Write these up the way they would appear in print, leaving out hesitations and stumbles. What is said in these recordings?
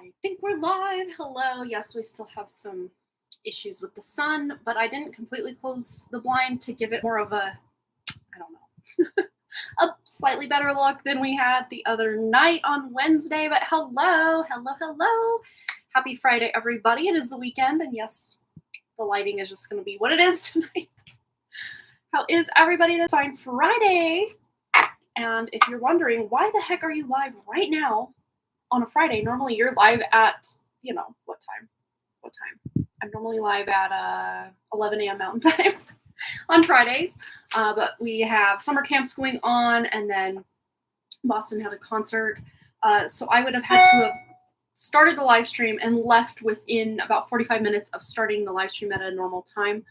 I think we're live. Hello. Yes, we still have some issues with the sun, but I didn't completely close the blind to give it more of a, I don't know, a slightly better look than we had the other night on Wednesday. But hello, hello, hello. Happy Friday, everybody. It is the weekend, and yes, the lighting is just going to be what it is tonight. How is everybody? It's Fine Friday. And if you're wondering, why the heck are you live right now on a Friday? Normally you're live at, what time? I'm normally live at 11 a.m. Mountain Time on Fridays. But we have summer camps going on, and then Boston had a concert. So I would have had to have started the live stream and left within about 45 minutes of starting the live stream at a normal time.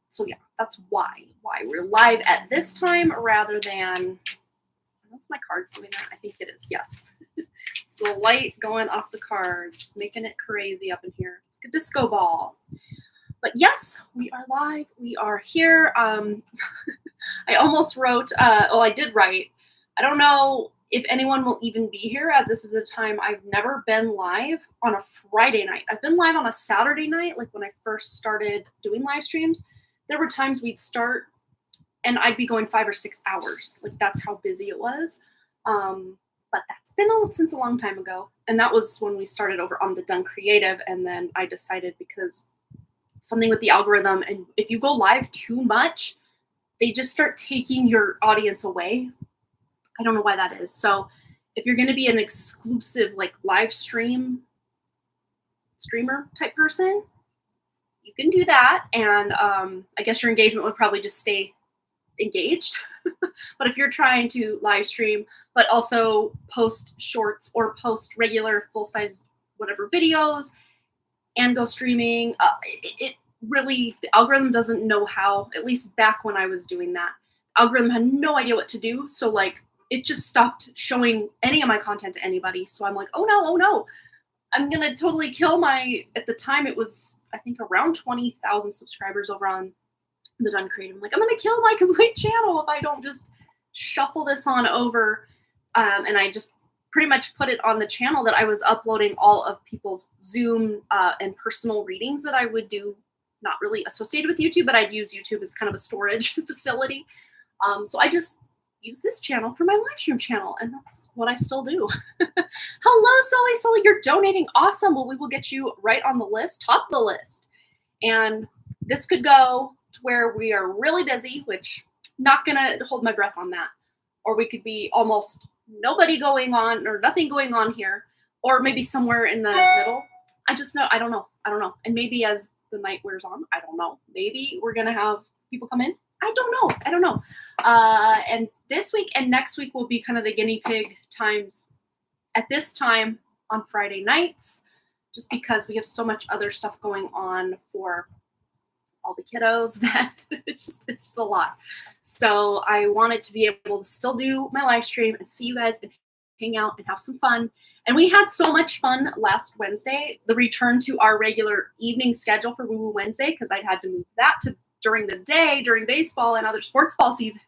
So yeah, that's why we're live at this time rather than, that's my cards doing that? I think it is, yes. It's the light going off the cards, making it crazy up in here. Like a disco ball. But yes, we are live. We are here. I almost wrote, I did write. I don't know if anyone will even be here, as this is a time I've never been live on a Friday night. I've been live on a Saturday night, like when I first started doing live streams. There were times we'd start and I'd be going 5 or 6 hours. Like, that's how busy it was. But that's been since a long time ago. And that was when we started over on the Done Creative. And then I decided, because something with the algorithm, and if you go live too much, they just start taking your audience away. I don't know why that is. So if you're going to be an exclusive, like, live streamer type person, you can do that. And I guess your engagement would probably just stay engaged. But if you're trying to live stream but also post shorts or post regular full-size whatever videos and go streaming, it really, the algorithm doesn't know how. At least back when I was doing that, algorithm had no idea what to do. So, like, it just stopped showing any of my content to anybody. So I'm like, oh no, I'm gonna totally kill at the time it was, I think, around 20,000 subscribers over on the Done Creative. I'm like, I'm gonna kill my complete channel if I don't just shuffle this on over. And I just pretty much put it on the channel that I was uploading all of people's Zoom and personal readings that I would do, not really associated with YouTube, but I'd use YouTube as kind of a storage facility. So I just use this channel for my live stream channel, and that's what I still do. Hello, Sully, you're donating. Awesome. Well, we will get you right on the list, top of the list. And this could go to where we are really busy, which not gonna hold my breath on that. Or we could be almost nobody going on or nothing going on here, or maybe somewhere in the middle. I don't know. And maybe as the night wears on, I don't know. Maybe we're gonna have people come in. I don't know. And this week and next week will be kind of the guinea pig times at this time on Friday nights, just because we have so much other stuff going on for all the kiddos that it's just a lot. So I wanted to be able to still do my live stream and see you guys and hang out and have some fun. And we had so much fun last Wednesday, the return to our regular evening schedule for Woo Woo Wednesday, because I'd had to move that to during the day, during baseball and other sports ball season,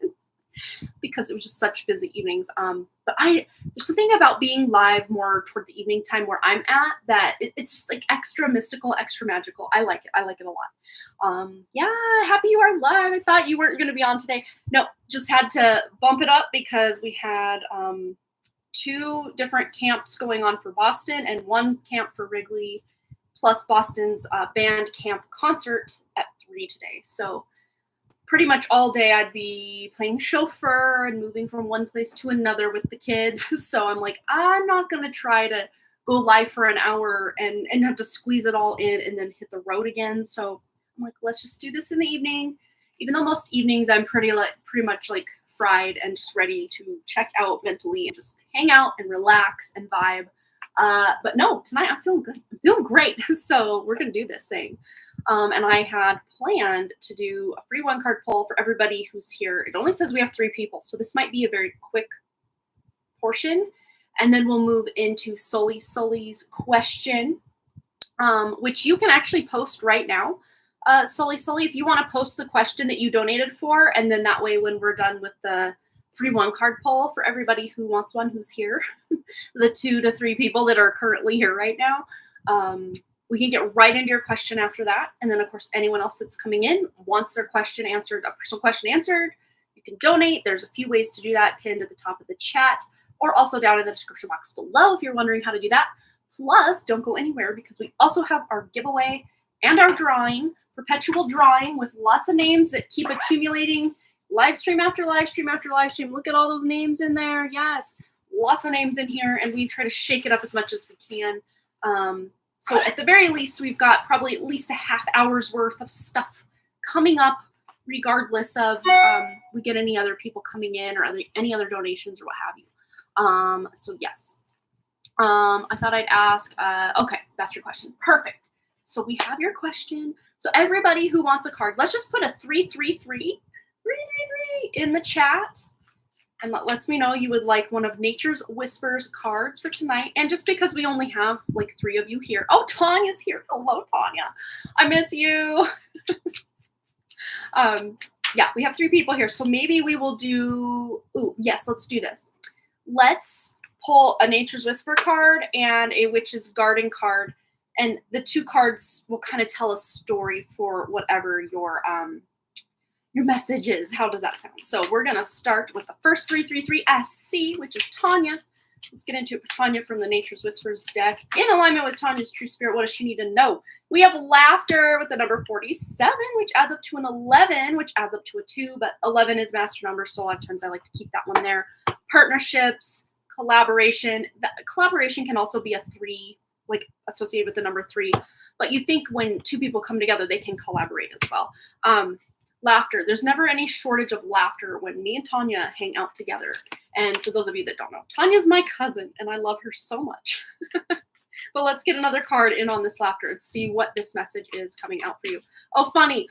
because it was just such busy evenings. But there's something about being live more toward the evening time where I'm at that it's just like extra mystical, extra magical. I like it a lot. Yeah, happy you are live. I thought you weren't going to be on today. No, just had to bump it up because we had 2 different camps going on for Boston and 1 camp for Wrigley, plus Boston's band camp concert at 3 today. So pretty much all day I'd be playing chauffeur and moving from one place to another with the kids. So I'm like, I'm not going to try to go live for an hour and have to squeeze it all in and then hit the road again. So I'm like, let's just do this in the evening. Even though most evenings I'm pretty much like fried and just ready to check out mentally and just hang out and relax and vibe. But no, tonight I'm feeling good. I'm feeling great. So we're going to do this thing. And I had planned to do a free 1-card poll for everybody who's here. It only says we have 3 people, so this might be a very quick portion. And then we'll move into Sully's question, which you can actually post right now. Sully, if you want to post the question that you donated for, and then that way when we're done with the free 1-card poll for everybody who wants one who's here. The 2 to 3 people that are currently here right now. We can get right into your question after that. And then, of course, anyone else that's coming in wants their question answered, a personal question answered, you can donate. There's a few ways to do that pinned at the top of the chat or also down in the description box below if you're wondering how to do that. Plus, don't go anywhere because we also have our giveaway and our drawing, perpetual drawing with lots of names that keep accumulating live stream after live stream after live stream. Look at all those names in there. Yes, lots of names in here, and we try to shake it up as much as we can. So at the very least, we've got probably at least a half hour's worth of stuff coming up, regardless of we get any other people coming in or any other donations or what have you. So yes, I thought I'd ask. Okay, that's your question. Perfect. So we have your question. So everybody who wants a card, let's just put a 333 in the chat. And that lets me know you would like one of Nature's Whispers cards for tonight. And just because we only have like 3 of you here. Oh, Tanya's here. Hello, Tanya. I miss you. Yeah, we have 3 people here. So maybe we will do, yes, let's do this. Let's pull a Nature's Whisper card and a Witch's Garden card. And the 2 cards will kind of tell a story for whatever your message is. How does that sound? So we're going to start with the first 333 SC, which is Tanya. Let's get into it for Tanya from the Nature's Whispers deck. In alignment with Tanya's true spirit, what does she need to know? We have laughter with the number 47, which adds up to an 11, which adds up to a 2, but 11 is master number, so a lot of times I like to keep that one there. Partnerships, collaboration. Collaboration can also be a 3, like associated with the number 3, but you think when 2 people come together, they can collaborate as well. Laughter. There's never any shortage of laughter when me and Tanya hang out together. And for those of you that don't know, Tanya's my cousin, and I love her so much. But let's get another card in on this laughter and see what this message is coming out for you. Oh, funny.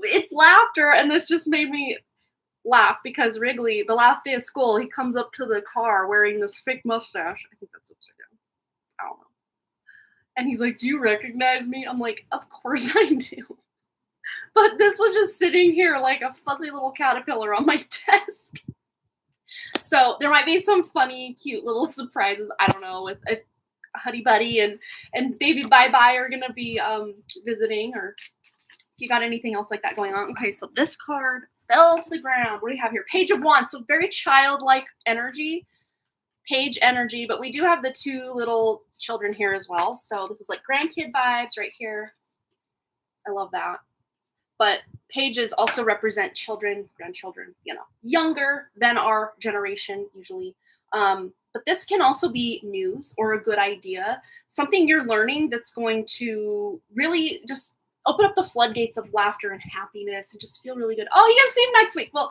It's laughter, and this just made me laugh because Wrigley, the last day of school, he comes up to the car wearing this fake mustache. I think that's upside down. I don't know. And he's like, "Do you recognize me?" I'm like, "Of course I do." But this was just sitting here like a fuzzy little caterpillar on my desk. So there might be some funny, cute little surprises. I don't know if Huddy Buddy and Baby Bye Bye are going to be visiting, or if you got anything else like that going on. Okay, so this card fell to the ground. What do we have here? Page of Wands. So very childlike energy, page energy. But we do have the 2 little children here as well. So this is like grandkid vibes right here. I love that. But pages also represent children, grandchildren, younger than our generation usually. But this can also be news or a good idea, something you're learning that's going to really just open up the floodgates of laughter and happiness and just feel really good. Oh, you gotta see him next week. Well,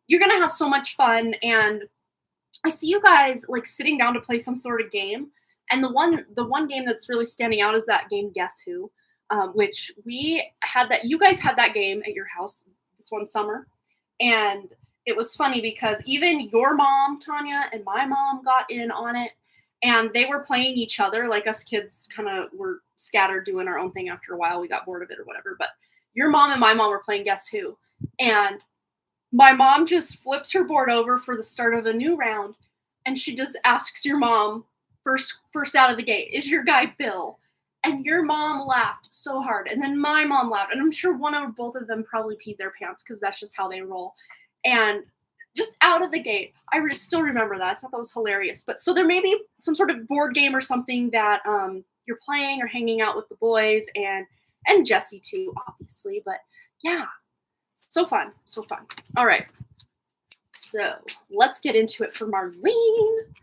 you're gonna have so much fun. And I see you guys like sitting down to play some sort of game. And the one game that's really standing out is that game Guess Who. Which we had that, you guys had that game at your house this one summer. And it was funny because even your mom, Tanya, and my mom got in on it. And they were playing each other. Like us kids kind of were scattered doing our own thing after a while. We got bored of it or whatever. But your mom and my mom were playing Guess Who. And my mom just flips her board over for the start of a new round. And she just asks your mom, first out of the gate, "Is your guy Bill?" And your mom laughed so hard. And then my mom laughed. And I'm sure one or both of them probably peed their pants because that's just how they roll. And just out of the gate, I still remember that. I thought that was hilarious. But so there may be some sort of board game or something that you're playing or hanging out with the boys and Jesse too, obviously. But yeah, so fun. So fun. All right. So let's get into it for Marlene.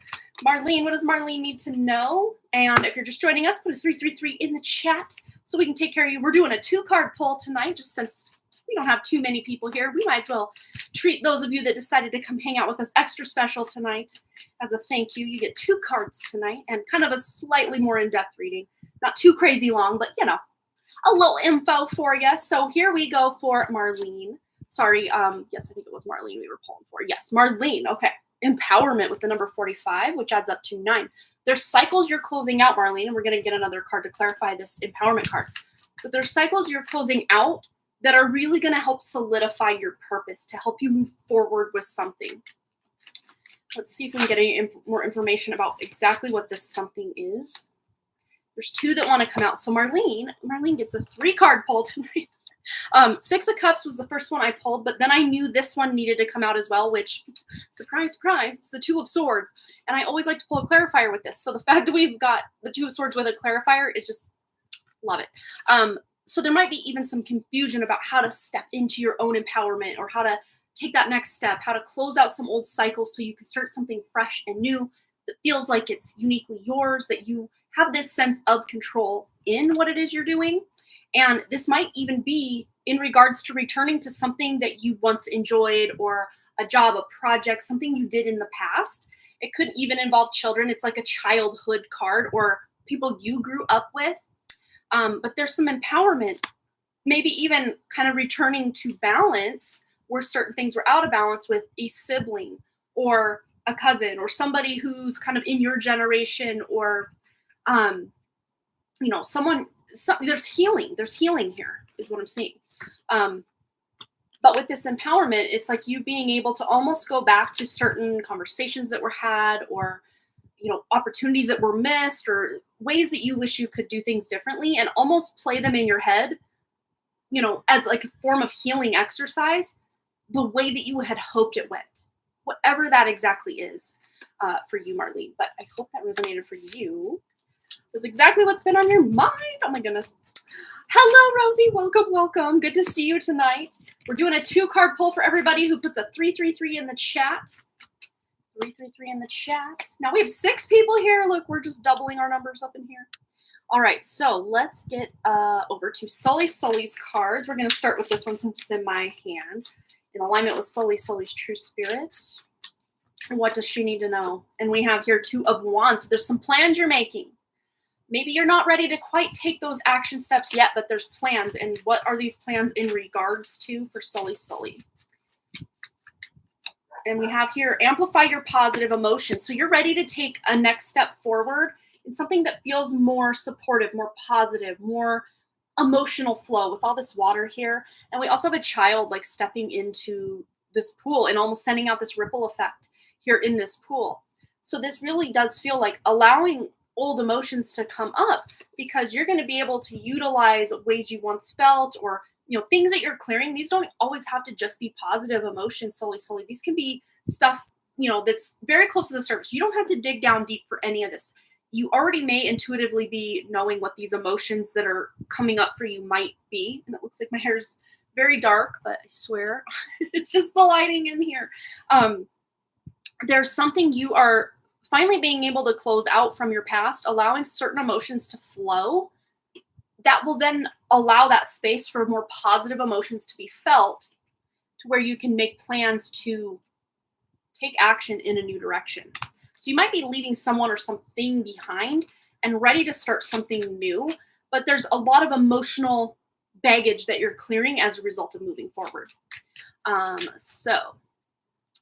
Marlene, what does Marlene need to know? And if you're just joining us, put a 333 in the chat so we can take care of you. We're doing a 2-card pull tonight, just since we don't have too many people here. We might as well treat those of you that decided to come hang out with us extra special tonight. As a thank you, you get 2 cards tonight and kind of a slightly more in-depth reading. Not too crazy long, but a little info for you. So here we go for Marlene. Sorry, yes, I think it was Marlene we were pulling for. Yes, Marlene, okay. Empowerment with the number 45, which adds up to 9. There's cycles you're closing out, Marlene, and we're going to get another card to clarify this empowerment card. But there's cycles you're closing out that are really going to help solidify your purpose, to help you move forward with something. Let's see if we can get any more information about exactly what this something is. There's 2 that want to come out. So Marlene gets a 3-card pull tonight. 6 of Cups was the first one I pulled, but then I knew this one needed to come out as well, which, surprise, surprise, it's the 2 of Swords. And I always like to pull a clarifier with this. So the fact that we've got the 2 of Swords with a clarifier is just, love it. So there might be even some confusion about how to step into your own empowerment, or how to take that next step, how to close out some old cycles so you can start something fresh and new that feels like it's uniquely yours, that you have this sense of control in what it is you're doing. And this might even be in regards to returning to something that you once enjoyed, or a job, a project, something you did in the past. It could even involve children. It's like a childhood card, or people you grew up with. But there's some empowerment, maybe even kind of returning to balance where certain things were out of balance, with a sibling or a cousin or somebody who's kind of in your generation, or, someone. There's healing here is what I'm saying. But with this empowerment, it's like you being able to almost go back to certain conversations that were had, or, opportunities that were missed, or ways that you wish you could do things differently, and almost play them in your head, as like a form of healing exercise, the way that you had hoped it went, whatever that exactly is for you, Marlene. But I hope that resonated for you. That's exactly what's been on your mind. Oh my goodness. Hello, Rosie. Welcome. Good to see you tonight. We're doing a 2-card pull for everybody who puts a 333 in the chat. 333 in the chat. Now we have 6 people here. Look, we're just doubling our numbers up in here. All right, so let's get over to Sully's cards. We're going to start with this one since it's in my hand, in alignment with Sully's true spirit. And what does she need to know? And we have here 2 of Wands. So there's some plans you're making. Maybe you're not ready to quite take those action steps yet, but there's plans. And what are these plans in regards to for Sully? And we have here, amplify your positive emotions. So you're ready to take a next step forward in something that feels more supportive, more positive, more emotional flow with all this water here. And we also have a child like stepping into this pool and almost sending out this ripple effect here in this pool. So this really does feel like allowing old emotions to come up, because you're going to be able to utilize ways you once felt, or things that you're clearing. These don't always have to just be positive emotions solely. These can be stuff that's very close to the surface. You don't have to dig down deep for any of this. You already may intuitively be knowing what these emotions that are coming up for you might be. And it looks like my hair's very dark, but I swear it's just the lighting in here. There's something you are finally being able to close out from your past, allowing certain emotions to flow, that will then allow that space for more positive emotions to be felt, to where you can make plans to take action in a new direction. So you might be leaving someone or something behind and ready to start something new, but there's a lot of emotional baggage that you're clearing as a result of moving forward. So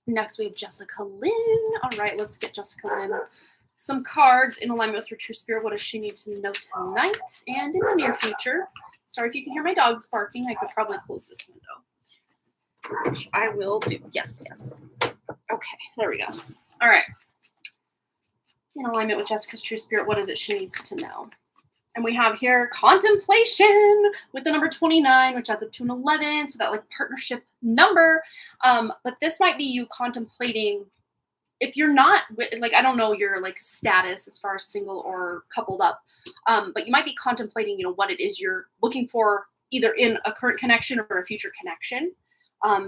next we have Jessica Lynn. All right, let's get Jessica Lynn some cards in alignment with her true spirit. What does she need to know tonight and in the near future? Sorry if you can hear my dogs barking. I could probably close this window, which I will do. Yes. Okay, there we go. All right. In alignment with Jessica's true spirit, what is it she needs to know? And we have here contemplation with the number 29, which adds up to an 11. So that like partnership number. But this might be you contemplating, if you're not, like, I don't know your like status as far as single or coupled up, but you might be contemplating, what it is you're looking for, either in a current connection or a future connection.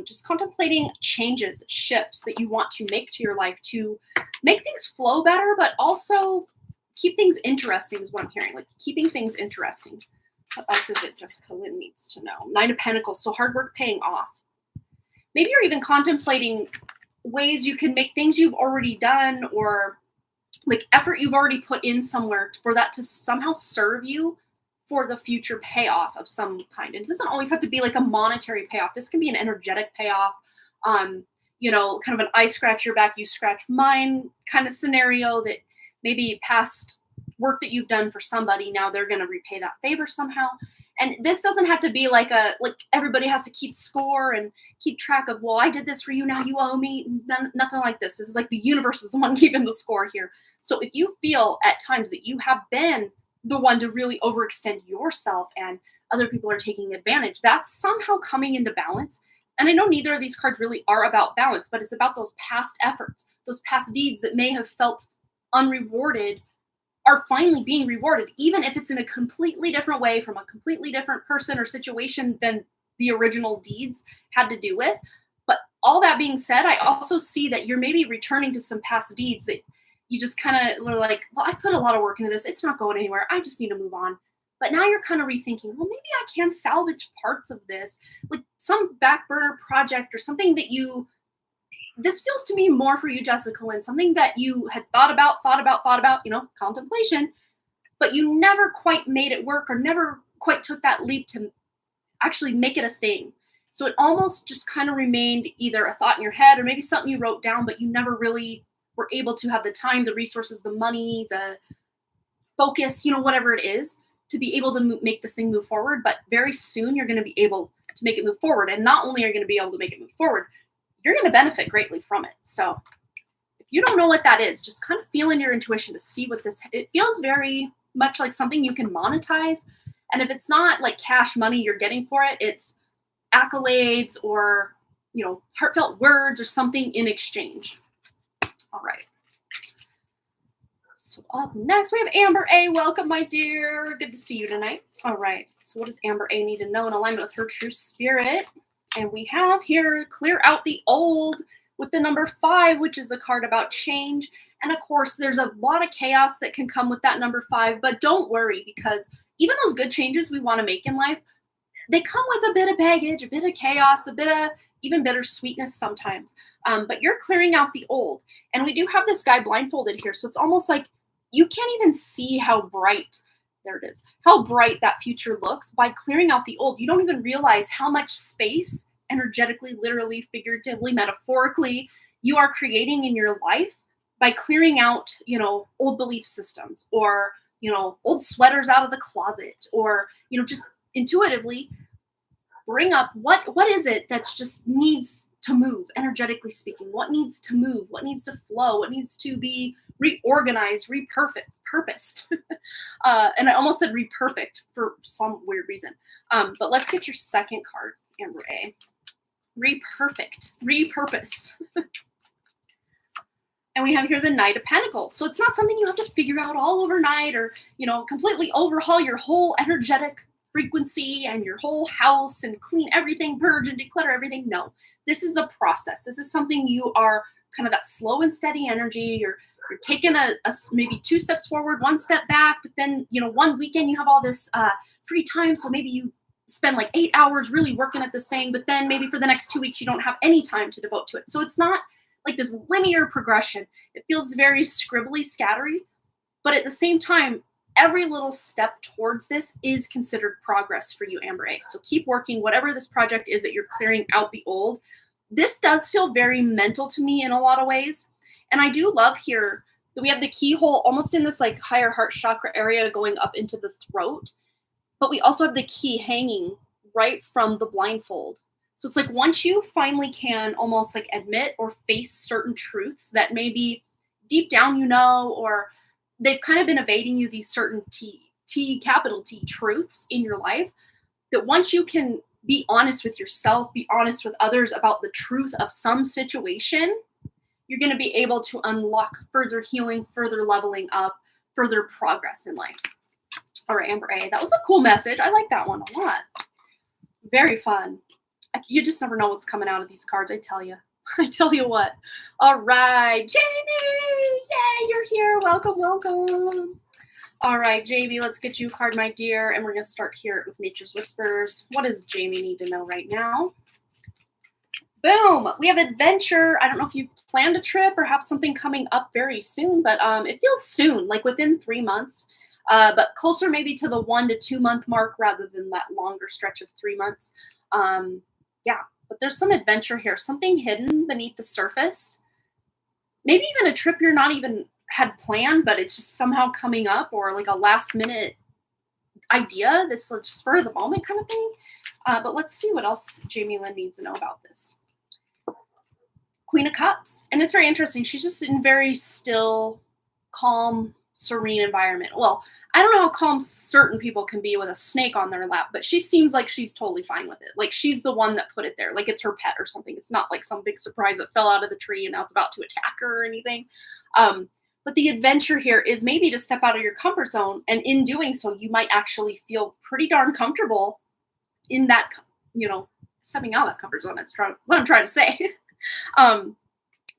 Just contemplating changes, shifts that you want to make to your life to make things flow better, but also keep things interesting is what I'm hearing, like keeping things interesting. What else is it Jessica Lynn needs to know? 9 of Pentacles, so hard work paying off. Maybe you're even contemplating ways you can make things you've already done, or like effort you've already put in somewhere, for that to somehow serve you for the future payoff of some kind. And it doesn't always have to be like a monetary payoff. This can be an energetic payoff, kind of an I scratch your back, you scratch mine kind of scenario, that maybe past work that you've done for somebody, now they're going to repay that favor somehow. And this doesn't have to be like everybody has to keep score and keep track of, well, I did this for you, now you owe me. Nothing like this. This is like the universe is the one keeping the score here. So if you feel at times that you have been the one to really overextend yourself and other people are taking advantage, that's somehow coming into balance. And I know neither of these cards really are about balance, but it's about those past efforts, those past deeds that may have felt unrewarded are finally being rewarded, even if it's in a completely different way from a completely different person or situation than the original deeds had to do with. But all that being said, I also see that you're maybe returning to some past deeds that you just kind of were like, well, I put a lot of work into this. It's not going anywhere. I just need to move on. But now you're kind of rethinking, well, maybe I can salvage parts of this, like some back burner project or something that this feels to me more for you, Jessica Lynn, something that you had thought about, contemplation, but you never quite made it work or never quite took that leap to actually make it a thing. So it almost just kind of remained either a thought in your head or maybe something you wrote down, but you never really were able to have the time, the resources, the money, the focus, whatever it is, to be able to make this thing move forward. But very soon you're going to be able to make it move forward. And not only are you going to be able to make it move forward, you're going to benefit greatly from it. So if you don't know what that is, just kind of feel in your intuition to see what it feels very much like something you can monetize. And if it's not like cash money you're getting for it, it's accolades or, heartfelt words or something in exchange. All right. So up next, we have Amber A. Welcome, my dear. Good to see you tonight. All right. So what does Amber A need to know in alignment with her true spirit? And we have here, clear out the old with the number 5, which is a card about change. And of course, there's a lot of chaos that can come with that number 5, but don't worry, because even those good changes we want to make in life, they come with a bit of baggage, a bit of chaos, a bit of even bittersweetness sometimes. But you're clearing out the old. And we do have this guy blindfolded here. So it's almost like you can't even see how bright, there it is, how bright that future looks by clearing out the old. You don't even realize how much space, energetically, literally, figuratively, metaphorically, you are creating in your life by clearing out, old belief systems or, old sweaters out of the closet or, just intuitively bring up what is it that's just needs to move, energetically speaking, what needs to move, what needs to flow, what needs to be reorganized, purposed. And I almost said reperfect for some weird reason. But let's get your second card, Amber A. Reperfect, repurpose. And we have here the Knight of Pentacles. So it's not something you have to figure out all overnight or, completely overhaul your whole energetic frequency and your whole house and clean everything, purge and declutter everything. No, this is a process. This is something you are kind of that slow and steady energy. You're taking a maybe 2 steps forward, 1 step back, but then, one weekend you have all this free time. So maybe you spend like 8 hours really working at this thing, but then maybe for the next 2 weeks, you don't have any time to devote to it. So it's not like this linear progression. It feels very scribbly, scattery, but at the same time, every little step towards this is considered progress for you, Amber A. So keep working, whatever this project is that you're clearing out the old. This does feel very mental to me in a lot of ways. And I do love here that we have the keyhole almost in this like higher heart chakra area going up into the throat. But we also have the key hanging right from the blindfold. So it's like once you finally can almost like admit or face certain truths that maybe deep down or they've kind of been evading you, these certain capital T truths in your life, that once you can be honest with yourself, be honest with others about the truth of some situation, you're going to be able to unlock further healing, further leveling up, further progress in life. All right, Amber A, that was a cool message. I like that one a lot. Very fun. You just never know what's coming out of these cards, I tell you. I tell you what. All right, Jamie! Yay, you're here. Welcome, welcome. All right, Jamie, let's get you a card, my dear. And we're going to start here with Nature's Whispers. What does Jamie need to know right now? Boom! We have adventure. I don't know if you planned a trip or have something coming up very soon, but it feels soon, like within 3 months. But closer maybe to the 1 to 2 month mark rather than that longer stretch of 3 months. Yeah, but there's some adventure here, something hidden beneath the surface. Maybe even a trip you're not even had planned, but it's just somehow coming up, or like a last minute idea that's like spur of the moment kind of thing. But let's see what else Jamie Lynn needs to know about this. Queen of Cups. And it's very interesting. She's just in very still, calm, serene environment. Well, I don't know how calm certain people can be with a snake on their lap, but she seems like she's totally fine with it. Like she's the one that put it there. Like it's her pet or something. It's not like some big surprise that fell out of the tree and now it's about to attack her or anything. But the adventure here is maybe to step out of your comfort zone. And in doing so, you might actually feel pretty darn comfortable in that, stepping out of that comfort zone. That's what I'm trying to say.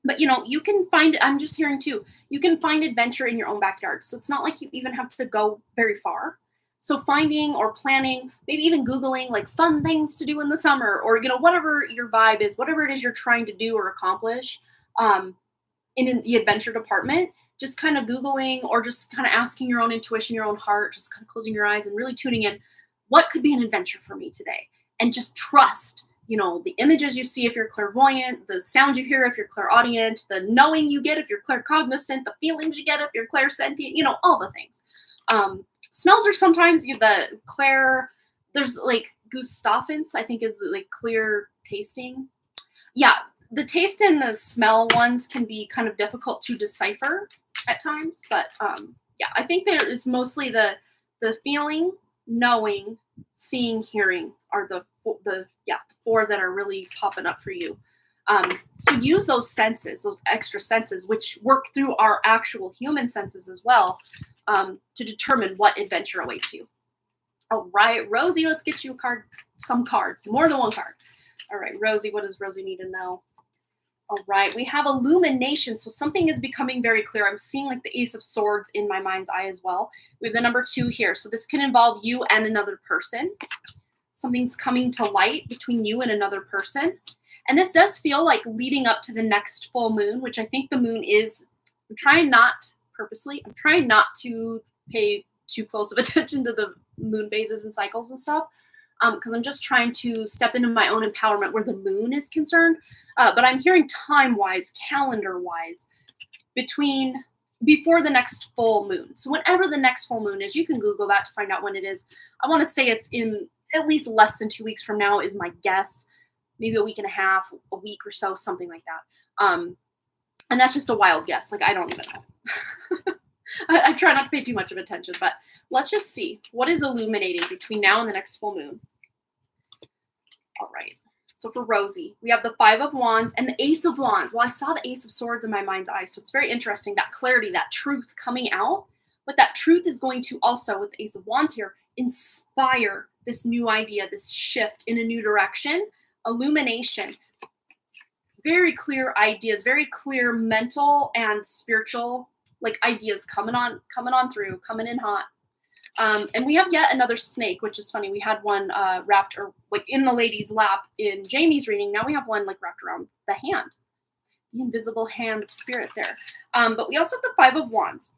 But you can find, I'm just hearing too, you can find adventure in your own backyard. So it's not like you even have to go very far. So finding or planning, maybe even Googling like fun things to do in the summer, or, whatever your vibe is, whatever it is you're trying to do or accomplish, in the adventure department, just kind of Googling or just kind of asking your own intuition, your own heart, just kind of closing your eyes and really tuning in. What could be an adventure for me today? And just trust, the images you see if you're clairvoyant, the sounds you hear if you're clairaudient, the knowing you get if you're claircognizant, the feelings you get if you're clairsentient, all the things. Smells are sometimes there's like gustafins, I think is like clear tasting. Yeah, the taste and the smell ones can be kind of difficult to decipher at times, but yeah, I think there it's mostly the feeling, knowing, seeing, hearing are the four that are really popping up for you. So use those senses, those extra senses, which work through our actual human senses as well, to determine what adventure awaits you. All right, Rosie, let's get you some cards, more than one card. All right, Rosie, what does Rosie need to know? All right, we have illumination. So something is becoming very clear. I'm seeing like the Ace of Swords in my mind's eye as well. We have the number 2 here. So this can involve you and another person. Something's coming to light between you and another person. And this does feel like leading up to the next full moon, which I think the moon is, I'm trying not to pay too close of attention to the moon phases and cycles and stuff. Because I'm just trying to step into my own empowerment where the moon is concerned. But I'm hearing time-wise, calendar-wise, before the next full moon. So whenever the next full moon is, you can Google that to find out when it is. I want to say it's in at least less than 2 weeks from now is my guess. Maybe a week and a half, a week or so, something like that. And that's just a wild guess. Like, I don't even know. I try not to pay too much of attention, but let's just see what is illuminating between now and the next full moon. All right. So for Rosie, we have the 5 of Wands and the Ace of Wands. Well, I saw the Ace of Swords in my mind's eye, so it's very interesting, that clarity, that truth coming out. But that truth is going to also, with the Ace of Wands here, inspire this new idea, this shift in a new direction, illumination. Very clear ideas, very clear mental and spiritual ideas coming on through, coming in hot. And we have yet another snake, which is funny. We had one wrapped or in the lady's lap in Jamie's reading. Now we have one wrapped around the hand, the invisible hand of spirit there. But we also have the 5 of Wands.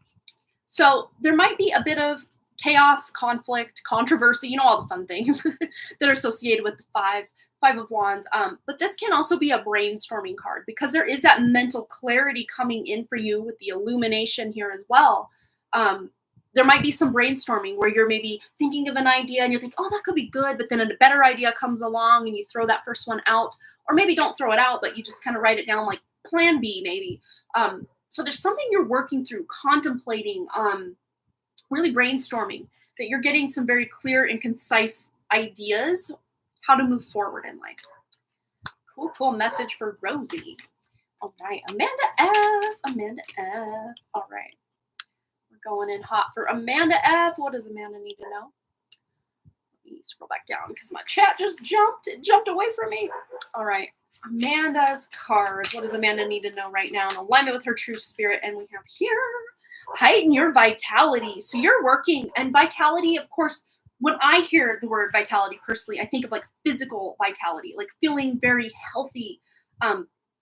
So there might be a bit of chaos, conflict, controversy, all the fun things that are associated with the 5 of Wands. But this can also be a brainstorming card because there is that mental clarity coming in for you with the illumination here as well. There might be some brainstorming where you're maybe thinking of an idea and you think, oh, that could be good. But then a better idea comes along and you throw that first one out, or maybe don't throw it out, but you just kind of write it down like plan B maybe. So there's something you're working through, contemplating, really brainstorming, that you're getting some very clear and concise ideas how to move forward in life. Cool message for Rosie. All right, Amanda F. All right. Going in hot for Amanda F. What does Amanda need to know? Let me scroll back down because my chat just jumped. It jumped away from me. All right. Amanda's cards. What does Amanda need to know right now in alignment with her true spirit? And we have here, heighten your vitality. So you're working, and vitality, of course, when I hear the word vitality personally, I think of physical vitality, feeling very healthy,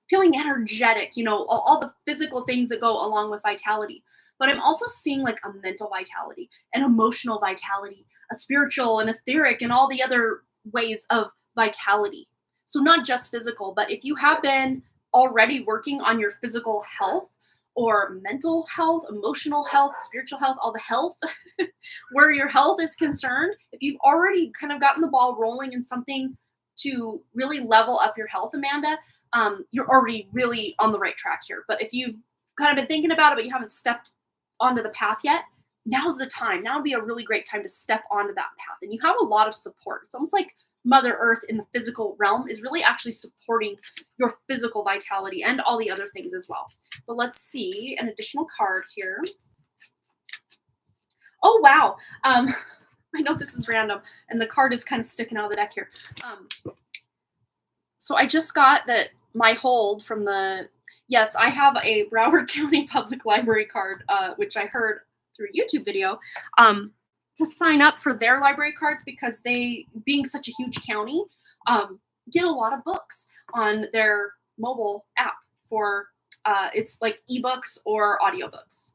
feeling energetic, all the physical things that go along with vitality. But I'm also seeing a mental vitality, an emotional vitality, a spiritual and etheric and all the other ways of vitality. So not just physical, but if you have been already working on your physical health or mental health, emotional health, spiritual health, all the health, where your health is concerned, if you've already kind of gotten the ball rolling in something to really level up your health, Amanda, you're already really on the right track here. But if you've kind of been thinking about it, but you haven't stepped onto the path yet, now's the time. Now would be a really great time to step onto that path. And you have a lot of support. It's almost like Mother Earth in the physical realm is really actually supporting your physical vitality and all the other things as well. But let's see an additional card here. Oh, wow. I know this is random, and the card is kind of sticking out of the deck here. So I just got that my hold from yes, I have a Broward County Public Library card, which I heard through a YouTube video, to sign up for their library cards because they, being such a huge county, get a lot of books on their mobile app for, it's like ebooks or audiobooks.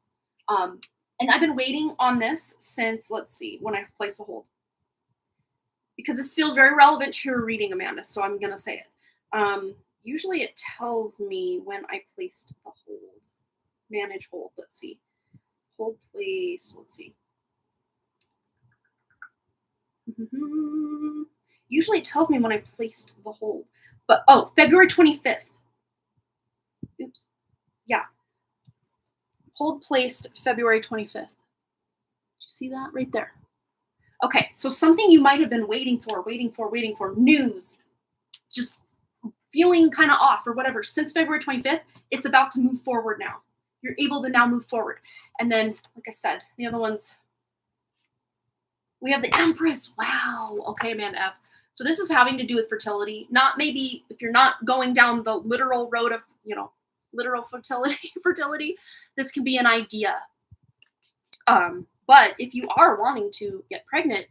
And I've been waiting on this since, let's see, when I place a hold. Because this feels very relevant to your reading, Amanda, so I'm going to say it. Usually it tells me when I placed the hold. Manage hold, let's see. Hold placed, let's see. Usually it tells me when I placed the hold. But, oh, February 25th. Oops. Yeah. Hold placed February 25th. Did you see that right there? Okay, so something you might have been waiting for, news, just feeling kind of off or whatever, since February 25th, it's about to move forward now. You're able to now move forward. And then, like I said, the other ones, we have the Empress. Wow. Okay, Amanda F. So this is having to do with fertility. Not maybe if you're not going down the literal road of, literal fertility, this can be an idea. But if you are wanting to get pregnant,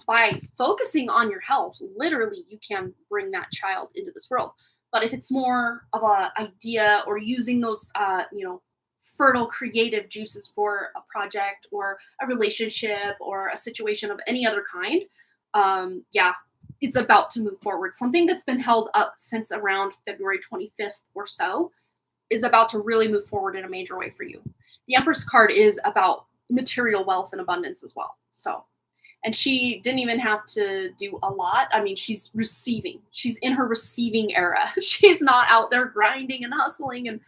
by focusing on your health, literally you can bring that child into this world. But if it's more of an idea or using those, fertile creative juices for a project or a relationship or a situation of any other kind, it's about to move forward. Something that's been held up since around February 25th or so is about to really move forward in a major way for you. The Empress card is about material wealth and abundance as well. So, and she didn't even have to do a lot. I mean, she's receiving. She's in her receiving era. She's not out there grinding and hustling and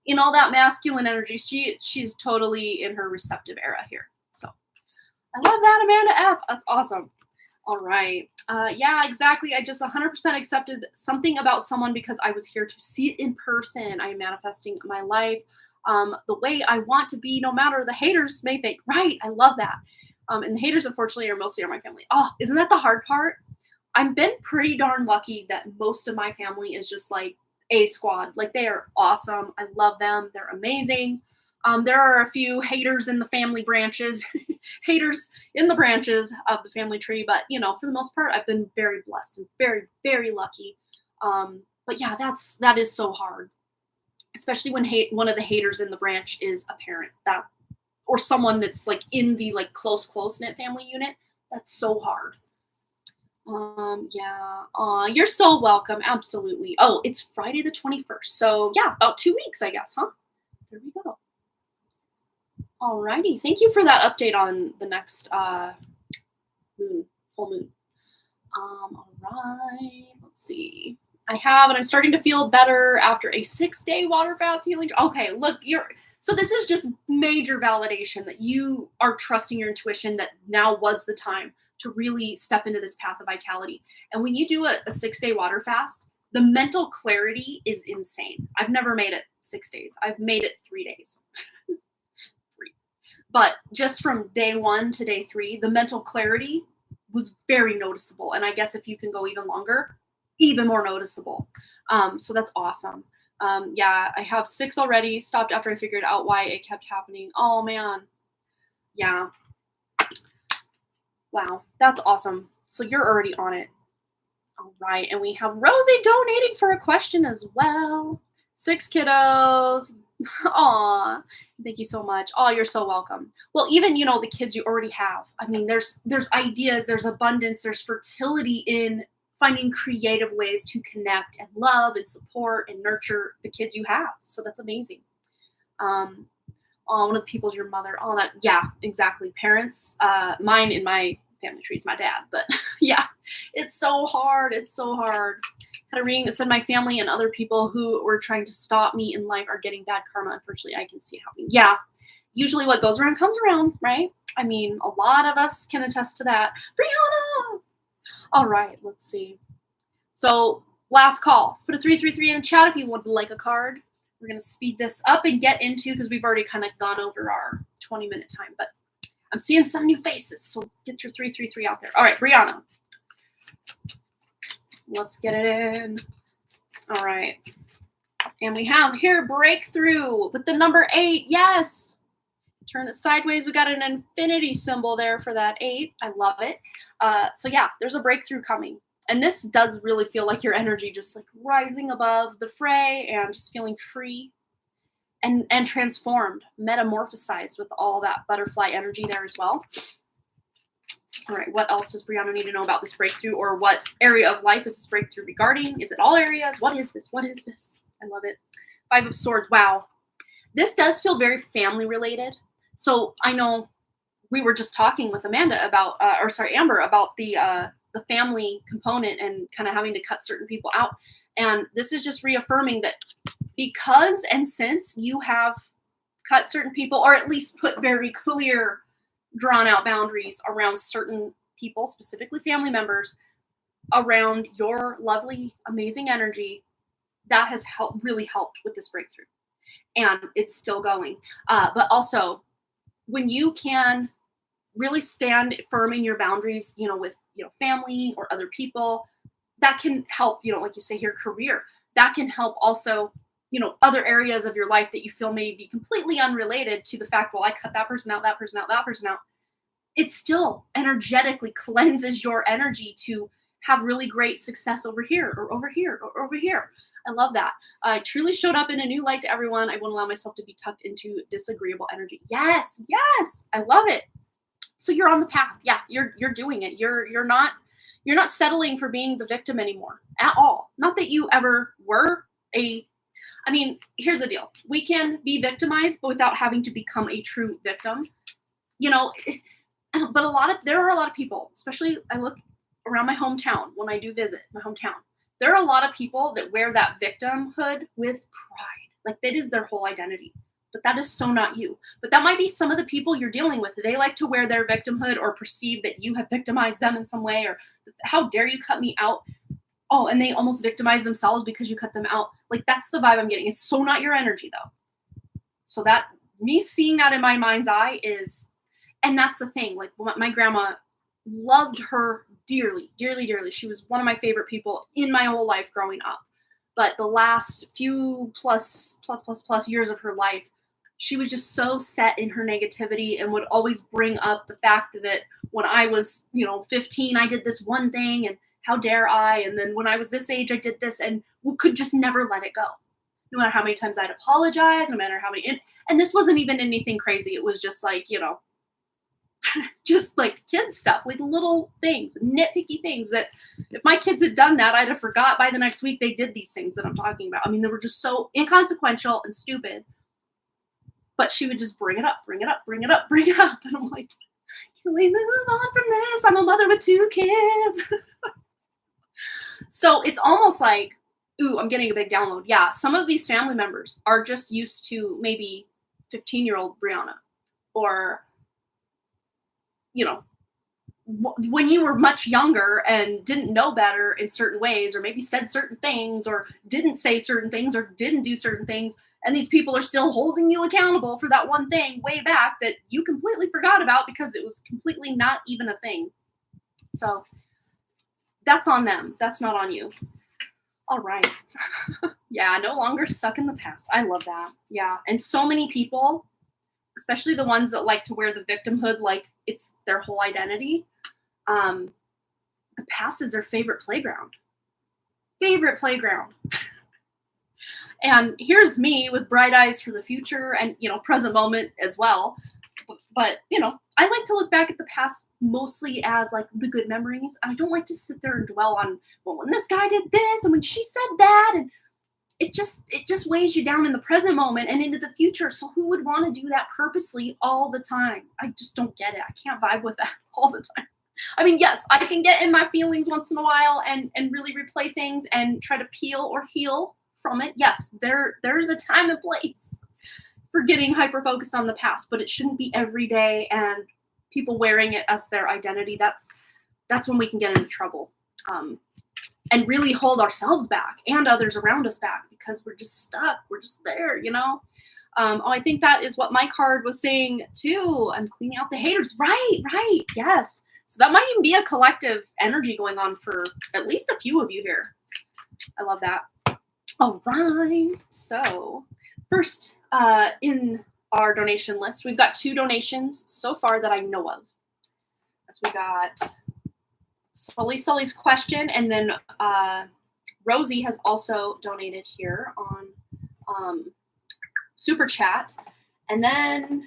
in all that masculine energy. She's totally in her receptive era here. So I love that, Amanda F. That's awesome. All right. Yeah, exactly. I just 100% accepted something about someone because I was here to see it in person. I am manifesting my life the way I want to be, no matter the haters may think. Right. I love that. And the haters, unfortunately, are mostly my family. Oh, isn't that the hard part? I've been pretty darn lucky that most of my family is just like A squad. Like, they are awesome. I love them. They're amazing. There are a few haters in the family branches, haters in the branches of the family tree. But, for the most part, I've been very blessed and very, very lucky. But yeah, that is so hard, especially when one of the haters in the branch is a parent or someone that's like in the like close knit family unit. That's so hard. Yeah. You're so welcome. Absolutely. Oh, it's Friday the 21st. So yeah, about 2 weeks, I guess, huh? There we go. Alrighty. Thank you for that update on the next full moon. All right. Let's see. I'm starting to feel better after a 6-day water fast healing. Okay, look, so this is just major validation that you are trusting your intuition, that now was the time to really step into this path of vitality. And when you do a 6-day water fast, the mental clarity is insane. I've never made it 6 days. I've made it 3 days. 3. But just from day 1 to day 3, the mental clarity was very noticeable. And I guess if you can go even longer, even more noticeable. So that's awesome. Yeah, I have 6 already. Stopped after I figured out why it kept happening. Oh, man. Yeah. Wow, that's awesome. So you're already on it. All right, and we have Rosie donating for a question as well. 6 kiddos. Aw, thank you so much. Oh, you're so welcome. Well, even, the kids you already have. I mean, there's ideas, there's abundance, there's fertility in finding creative ways to connect and love and support and nurture the kids you have. So that's amazing. Oh, one of the people's your mother. Oh, that, yeah, exactly. Parents. Mine in my family tree is my dad, but yeah, it's so hard. It's so hard. Had a reading that said my family and other people who were trying to stop me in life are getting bad karma. Unfortunately, I can see it happening. Yeah, usually what goes around comes around, right? I mean, a lot of us can attest to that. Brianna! All right, let's see. So, last call. Put a 333 in the chat if you would like a card. We're going to speed this up and get into, because we've already kind of gone over our 20-minute time, but I'm seeing some new faces, so get your 333 out there. All right, Brianna. Let's get it in. All right. And we have here breakthrough with the number 8. Yes. Turn it sideways. We got an infinity symbol there for that 8. I love it. So yeah, there's a breakthrough coming. And this does really feel like your energy just like rising above the fray and just feeling free and transformed, metamorphosized with all that butterfly energy there as well. All right, what else does Brianna need to know about this breakthrough, or what area of life is this breakthrough regarding? Is it all areas? What is this? What is this? I love it. 5 of Swords. Wow. This does feel very family related. So I know we were just talking with Amanda about, Amber, about the family component and kind of having to cut certain people out. And this is just reaffirming that because and since you have cut certain people, or at least put very clear, drawn out boundaries around certain people, specifically family members, around your lovely, amazing energy, that has really helped with this breakthrough. And it's still going. But also, when you can really stand firm in your boundaries, with, family or other people, that can help, like you say here, career. That can help also, other areas of your life that you feel may be completely unrelated to the fact, well, I cut that person out, that person out, that person out. It still energetically cleanses your energy to have really great success over here or over here or over here. I love that. I truly showed up in a new light to everyone. I won't allow myself to be tucked into disagreeable energy. Yes, yes, I love it. So you're on the path. Yeah, you're doing it. You're not settling for being the victim anymore at all. Not that you ever were here's the deal. We can be victimized, but without having to become a true victim. But there are a lot of people, especially I look around my hometown when I do visit my hometown. There are a lot of people that wear that victimhood with pride. Like that is their whole identity. But that is so not you. But that might be some of the people you're dealing with. They like to wear their victimhood or perceive that you have victimized them in some way, or how dare you cut me out? Oh, and they almost victimize themselves because you cut them out. Like that's the vibe I'm getting. It's so not your energy though. So that me seeing that in my mind's eye is, and that's the thing. Like my grandma, loved her dearly, dearly, dearly. She was one of my favorite people in my whole life growing up. But the last few plus years of her life, she was just so set in her negativity and would always bring up the fact that when I was, 15, I did this one thing and how dare I? And then when I was this age, I did this, and we could just never let it go. No matter how many times I'd apologize, no matter how many, and this wasn't even anything crazy. It was just like, just like kids stuff, like little things, nitpicky things that if my kids had done that, I'd have forgot by the next week they did these things that I'm talking about. I mean, they were just so inconsequential and stupid, but she would just bring it up. And I'm like, can we move on from this? I'm a mother with 2 kids. So it's almost like, ooh, I'm getting a big download. Yeah, some of these family members are just used to maybe 15-year-old Brianna, or when you were much younger and didn't know better in certain ways, or maybe said certain things, or didn't say certain things, or didn't do certain things, and these people are still holding you accountable for that one thing way back that you completely forgot about because it was completely not even a thing. So that's on them. That's not on you. All right. Yeah, no longer stuck in the past. I love that. Yeah, and so many people, especially the ones that like to wear the victimhood like it's their whole identity, the past is their favorite playground. And here's me with bright eyes for the future and, present moment as well. But, I like to look back at the past mostly as like the good memories. I don't like to sit there and dwell on, well, when this guy did this and when she said that. And it just weighs you down in the present moment and into the future. So who would want to do that purposely all the time? I just don't get it. I can't vibe with that all the time. I mean, yes, I can get in my feelings once in a while and really replay things and try to peel or heal from it. Yes, there's a time and place for getting hyper focused on the past, but it shouldn't be every day and people wearing it as their identity. That's when we can get into trouble. And really hold ourselves back and others around us back because we're just stuck. We're just there, you know? I think that is what my card was saying too. I'm cleaning out the haters. Right. Yes. So that might even be a collective energy going on for at least a few of you here. I love that. All right. So first in our donation list, we've got 2 donations so far that I know of. So we got Sully's question, and then Rosie has also donated here on SuperChat, and then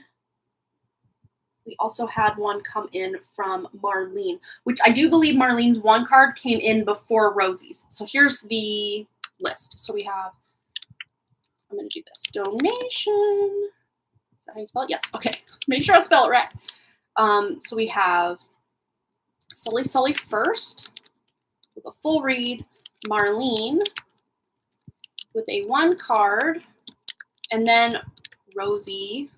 we also had one come in from Marlene, which I do believe Marlene's one card came in before Rosie's. So here's the list. So we have, I'm going to do this, donation. Is that how you spell it? Yes. Okay. Make sure I spell it right. So we have Sully first with a full read, Marlene with a 1 card, and then Rosie.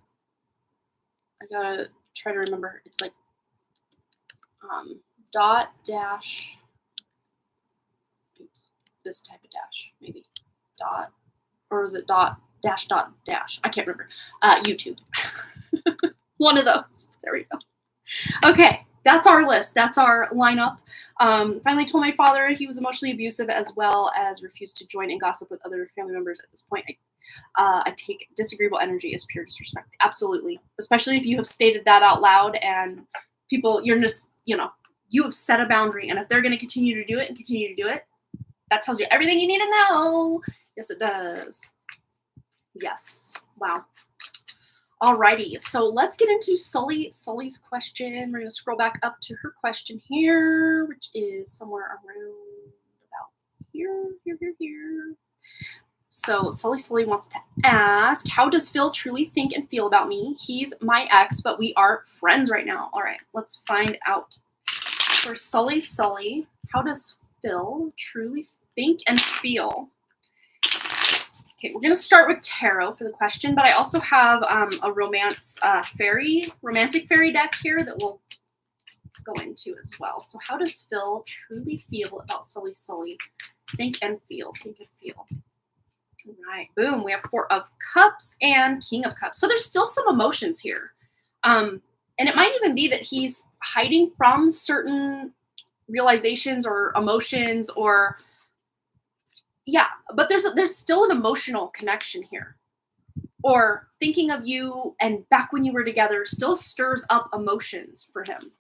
I gotta try to remember. It's like dot dash. Oops, this type of dash, maybe dot, or is it dot dash dot dash? I can't remember. YouTube. One of those. There we go. Okay. That's our list. That's our lineup. Finally told my father he was emotionally abusive as well as refused to join and gossip with other family members at this point. I take disagreeable energy as pure disrespect. Absolutely. Especially if you have stated that out loud and people, you're just, you have set a boundary. And if they're going to continue to do it, that tells you everything you need to know. Yes, it does. Yes. Wow. Alrighty, so let's get into Sully's question. We're going to scroll back up to her question here, which is somewhere around about here. So Sully wants to ask, how does Phil truly think and feel about me? He's my ex, but we are friends right now. All right, let's find out. For Sully, how does Phil truly think and feel? Okay, we're going to start with tarot for the question, but I also have a romantic fairy deck here that we'll go into as well. So how does Phil truly feel about Sully? Think and feel. All right, boom. We have 4 of Cups and King of Cups. So there's still some emotions here. And it might even be that he's hiding from certain realizations or emotions or... Yeah, but there's still an emotional connection here. Or thinking of you and back when you were together still stirs up emotions for him.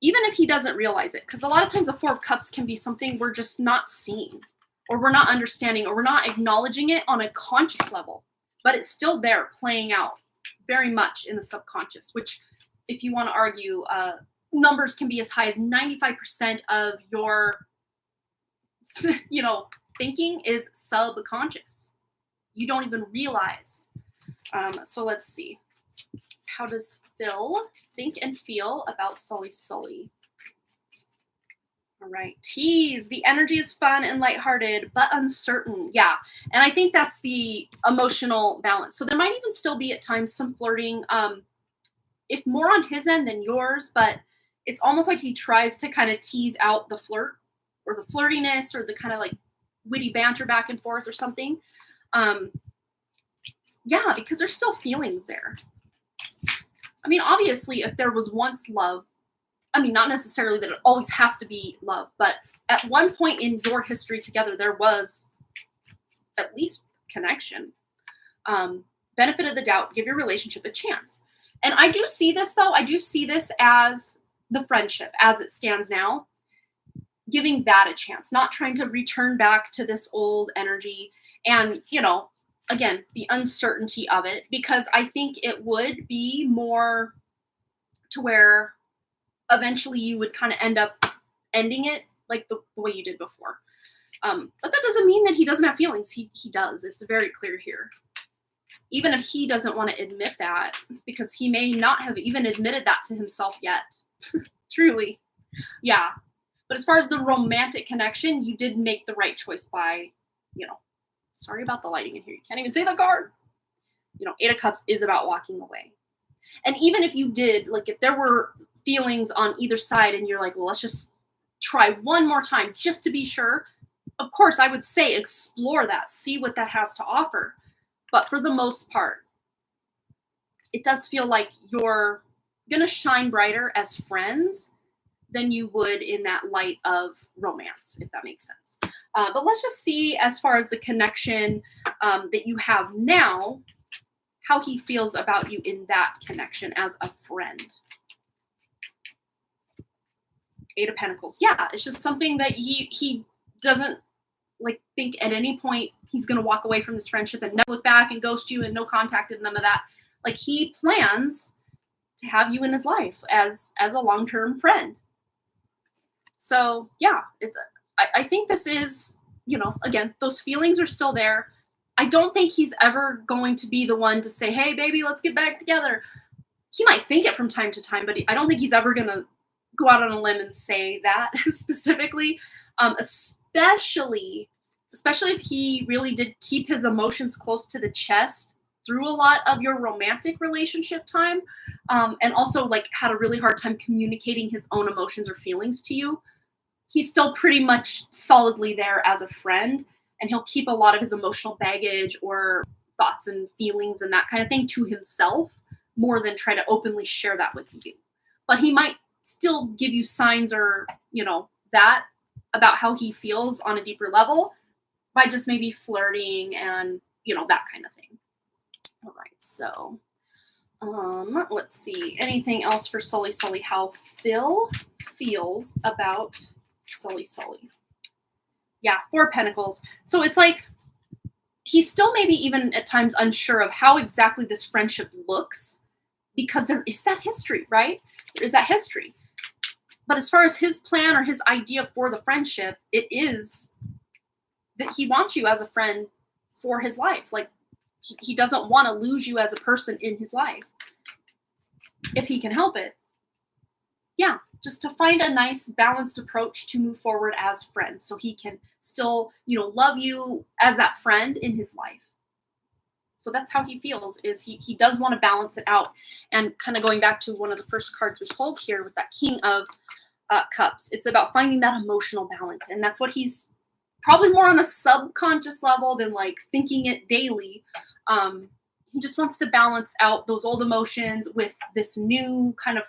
Even if he doesn't realize it. Because a lot of times the 4 of Cups can be something we're just not seeing. Or we're not understanding. Or we're not acknowledging it on a conscious level. But it's still there playing out very much in the subconscious. Which, if you want to argue, numbers can be as high as 95% of your... thinking is subconscious. You don't even realize. So let's see. How does Phil think and feel about Sully? All right. Tease. The energy is fun and lighthearted, but uncertain. Yeah. And I think that's the emotional balance. So there might even still be at times some flirting, if more on his end than yours, but it's almost like he tries to kind of tease out the flirt or the flirtiness or the kind of like witty banter back and forth or something. Yeah, because there's still feelings there. I mean, obviously, if there was once love, I mean, not necessarily that it always has to be love, but at one point in your history together, there was at least connection. Benefit of the doubt, give your relationship a chance. And I do see this, though. I do see this as the friendship as it stands now. Giving that a chance, not trying to return back to this old energy and, again, the uncertainty of it, because I think it would be more to where eventually you would kind of end up ending it like the way you did before. But that doesn't mean that he doesn't have feelings. He does. It's very clear here. Even if he doesn't want to admit that, because he may not have even admitted that to himself yet. Truly. Yeah. But as far as the romantic connection, you did make the right choice by, sorry about the lighting in here. You can't even say the card. Eight of Cups is about walking away. And even if you did, like if there were feelings on either side and you're like, well, let's just try one more time just to be sure. Of course, I would say explore that, see what that has to offer. But for the most part, it does feel like you're going to shine brighter as friends than you would in that light of romance, if that makes sense. But let's just see, as far as the connection that you have now, how he feels about you in that connection as a friend. Eight of Pentacles. Yeah, it's just something that he doesn't think at any point he's going to walk away from this friendship and never look back and ghost you and no contact and none of that. Like, he plans to have you in his life as a long-term friend. So yeah, I think this is, again, those feelings are still there. I don't think he's ever going to be the one to say, hey, baby, let's get back together. He might think it from time to time, but I don't think he's ever going to go out on a limb and say that specifically, especially if he really did keep his emotions close to the chest through a lot of your romantic relationship time, and also had a really hard time communicating his own emotions or feelings to you. He's still pretty much solidly there as a friend, and he'll keep a lot of his emotional baggage or thoughts and feelings and that kind of thing to himself more than try to openly share that with you. But he might still give you signs or, that about how he feels on a deeper level by just maybe flirting and, that kind of thing. All right, so let's see. Anything else for Sully? How Phil feels about Sully. Yeah, Four of Pentacles. So it's like he's still maybe even at times unsure of how exactly this friendship looks, because there is that history, right? There is that history. But as far as his plan or his idea for the friendship, it is that he wants you as a friend for his life. Like, he doesn't want to lose you as a person in his life if he can help it. Yeah, just to find a nice balanced approach to move forward as friends so he can still, love you as that friend in his life. So that's how he feels, is he does want to balance it out. And kind of going back to one of the first cards we pulled here with that King of Cups, it's about finding that emotional balance. And that's what he's probably more on a subconscious level than thinking it daily. He just wants to balance out those old emotions with this new kind of,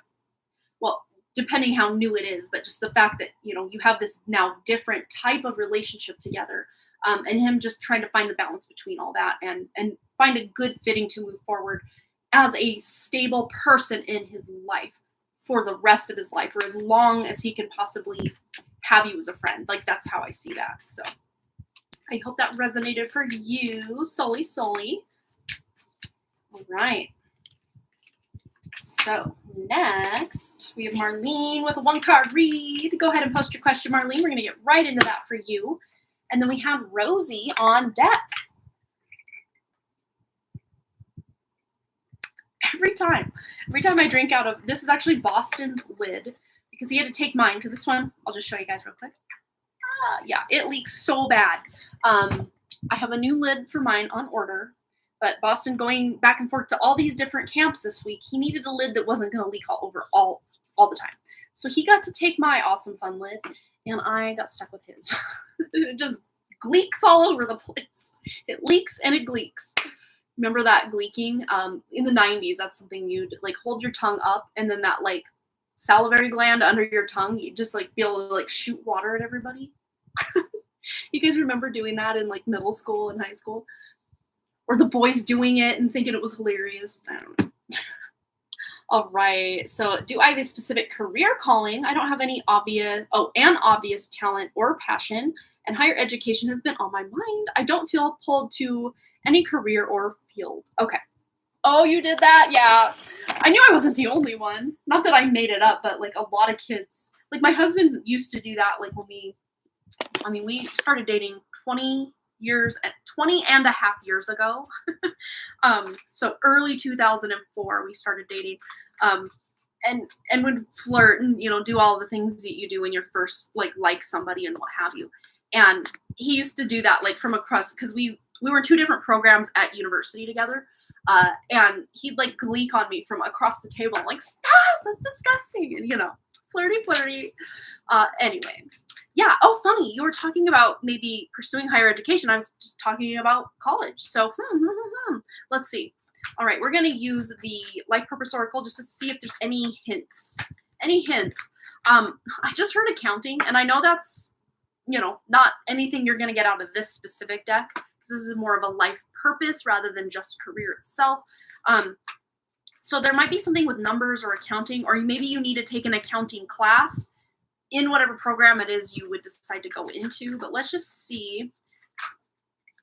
well, depending how new it is, but just the fact that, you have this now different type of relationship together, and him just trying to find the balance between all that and find a good fitting to move forward as a stable person in his life for the rest of his life, or as long as he can possibly have you as a friend. That's how I see that. So I hope that resonated for you, Sully. All right. So next, we have Marlene with a 1-card read. Go ahead and post your question, Marlene. We're going to get right into that for you. And then we have Rosie on deck. Every time I drink out of, this is actually Boston's lid, because he had to take mine, because this one, I'll just show you guys real quick. Yeah, it leaks so bad. I have a new lid for mine on order, but Boston going back and forth to all these different camps this week, he needed a lid that wasn't going to leak all the time. So he got to take my awesome fun lid, and I got stuck with his. It just gleeks all over the place. It leaks and it gleeks. Remember that gleeking? In the 90s, that's something you'd hold your tongue up, and then that salivary gland under your tongue, you'd just be able to shoot water at everybody. You guys remember doing that in middle school and high school? Or the boys doing it and thinking it was hilarious? I don't know. All right. So do I have a specific career calling? I don't have any obvious talent or passion, and higher education has been on my mind. I don't feel pulled to any career or field. Okay. Oh, you did that? Yeah. I knew I wasn't the only one. Not that I made it up, but a lot of kids, my husband used to do that, when we I mean, we started dating 20 and a half years ago. So early 2004, we started dating. And would flirt and, do all the things that you do when you're first like somebody and what have you. And he used to do that from across, because we were in two different programs at university together. And he'd gleek on me from across the table. I'm like, stop, that's disgusting. And, flirty. Anyway. Yeah. Oh, funny. You were talking about maybe pursuing higher education. I was just talking about college. So let's see. All right. We're going to use the life purpose oracle just to see if there's any hints. I just heard accounting, and I know that's, not anything you're going to get out of this specific deck. This is more of a life purpose rather than just career itself. So there might be something with numbers or accounting, or maybe you need to take an accounting class in whatever program it is you would decide to go into. But let's just see.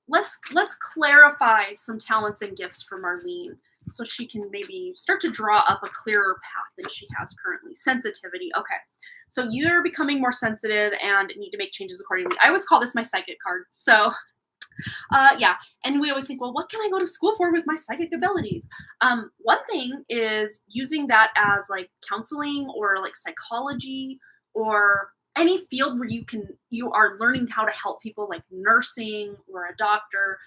Let's clarify some talents and gifts for Marlene so she can maybe start to draw up a clearer path than she has currently. Sensitivity. Okay. So you're becoming more sensitive and need to make changes accordingly. I always call this my psychic card. So yeah. And we always think, well, what can I go to school for with my psychic abilities? One thing is using that as counseling or psychology, or any field where you are learning how to help people, like nursing or a doctor.